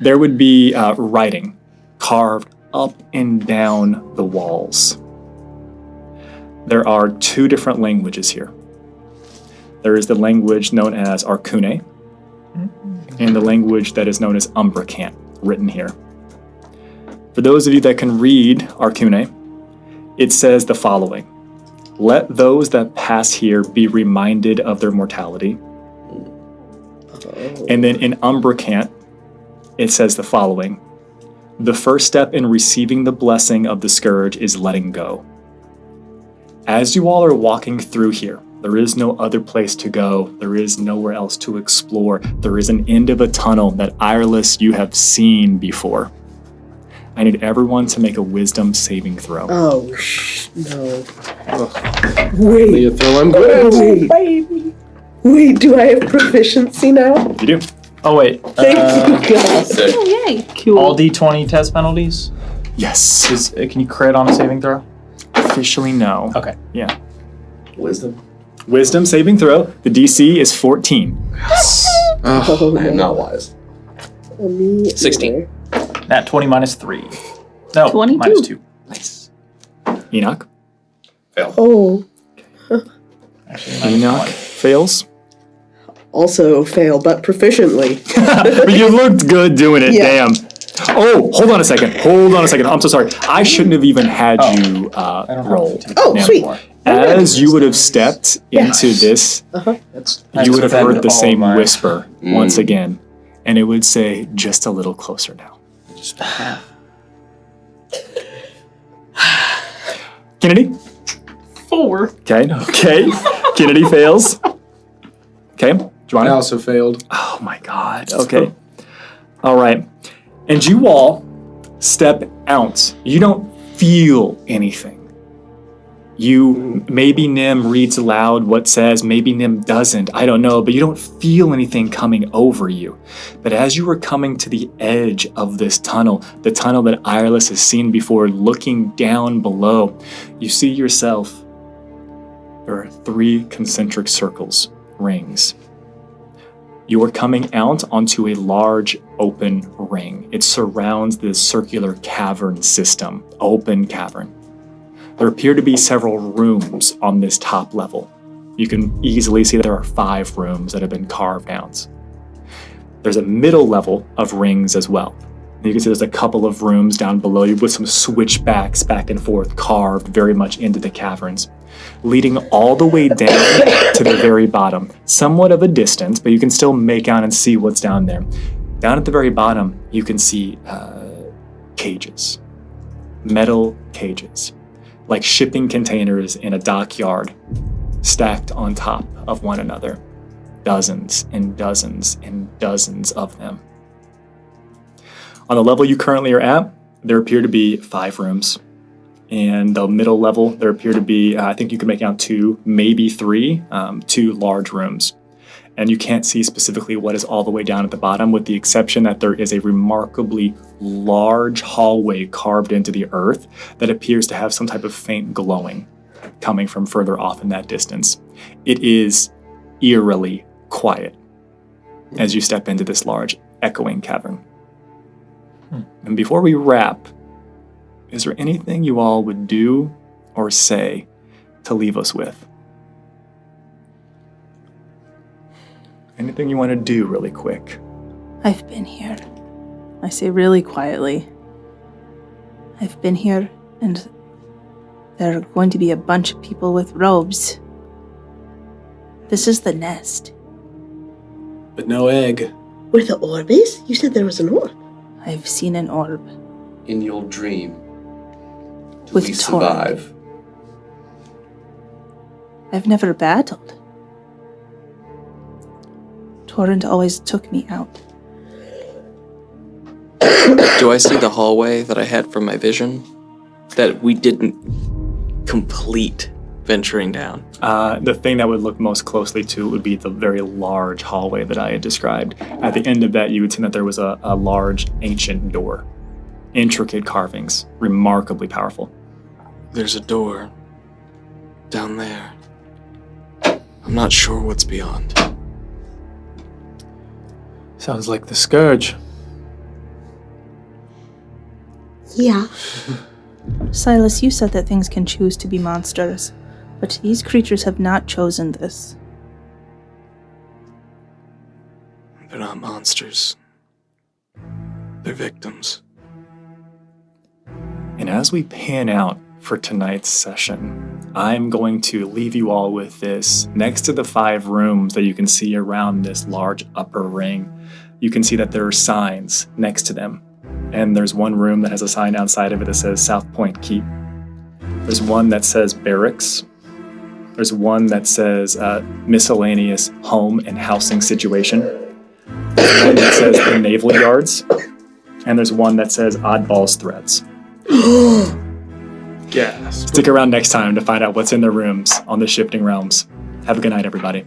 I: there would be writing carved up and down the walls. There are two different languages here. There is the language known as Arcune, and the language that is known as Umbricant, written here. For those of you that can read Arcune, it says the following: "Let those that pass here be reminded of their mortality." And then in Umbricant, it says the following: "The first step in receiving the blessing of the Scourge is letting go." As you all are walking through here, there is no other place to go. There is nowhere else to explore. There is an end of a tunnel that, Ireless, you have seen before. I need everyone to make a wisdom saving throw.
E: Oh, no. Wait.
T: I'm good.
E: Wait, do I have proficiency now?
I: You do.
R: Oh, wait.
E: Thank you, God.
P: Oh, yay.
E: Cool.
R: All D20 test penalties?
I: Yes.
R: Can you crit on a saving throw?
I: Officially, no.
R: Okay.
I: Yeah.
K: Wisdom.
I: Wisdom saving throw. The DC is 14.
K: Yes. Oh, I am not wise.
J: 16.
R: Nat 20 minus 3. No,
P: 22.
R: minus 2.
J: Nice.
I: Enoch.
K: Fail.
E: Oh.
I: Enoch fails.
E: Also fail, but proficiently.
I: But you looked good doing it,
E: Yeah.
I: damn. Oh, hold on a second. I'm so sorry. I shouldn't have even had you roll.
E: Oh,
I: Now,
E: sweet.
I: As you would have stepped into this, you would have heard the same whisper once again, and it would say, "Just a little closer now."
J: Just a half.
I: Kennedy?
O: 4.
I: Okay. Kennedy fails. Okay. Joanna?
T: I also failed.
I: Oh my god. Okay. All right. And you all step out. You don't feel anything. Maybe Nim reads aloud what says, maybe Nim doesn't, I don't know, but you don't feel anything coming over you. But as you are coming to the edge of this tunnel, the tunnel that Ireless has seen before, looking down below, you see yourself. There are 3 concentric circles, rings. You are coming out onto a large open ring. It surrounds this circular cavern system, open cavern. There appear to be several rooms on this top level. You can easily see that there are 5 rooms that have been carved out. There's a middle level of rings as well. And you can see there's a couple of rooms down below you with some switchbacks back and forth carved very much into the caverns, leading all the way down to the very bottom. Somewhat of a distance, but you can still make out and see what's down there. Down at the very bottom, you can see cages, metal cages, like shipping containers in a dockyard, stacked on top of one another. Dozens and dozens and dozens of them. On the level you currently are at, there appear to be 5 rooms. And the middle level, there appear to be, I think you can make out 2, maybe 3, 2 large rooms. And you can't see specifically what is all the way down at the bottom, with the exception that there is a remarkably large hallway carved into the earth that appears to have some type of faint glowing coming from further off in that distance. It is eerily quiet as you step into this large echoing cavern. And before we wrap, is there anything you all would do or say to leave us with? Anything you want to do really quick?
P: I've been here. I say really quietly. I've been here, and there are going to be a bunch of people with robes. This is the nest.
Q: But no egg.
M: Where the orb is? You said there was an orb.
P: I've seen an orb.
K: In your dream. Do
P: With
K: we
P: Torrent.
K: survive?
P: I've never battled. Torrent always took me out.
J: Do I see the hallway that I had from my vision that we didn't complete venturing down?
I: The thing that would look most closely to would be the very large hallway that I had described. At the end of that, you would see that there was a large ancient door. Intricate carvings, remarkably powerful.
Q: There's a door down there. I'm not sure what's beyond.
I: Sounds like the Scourge.
M: Yeah.
P: Silas, you said that things can choose to be monsters, but these creatures have not chosen this.
Q: They're not monsters. They're victims.
I: And as we pan out for tonight's session, I'm going to leave you all with this. Next to the 5 rooms that you can see around this large upper ring, you can see that there are signs next to them. And there's one room that has a sign outside of it that says South Point Keep. There's one that says Barracks. There's one that says Miscellaneous Home and Housing Situation. There's one that says The Naval Yards. And there's one that says Oddballs Threads.
T: Yes.
I: Stick around next time to find out what's in the rooms on the Shifting Realms. Have a good night, everybody.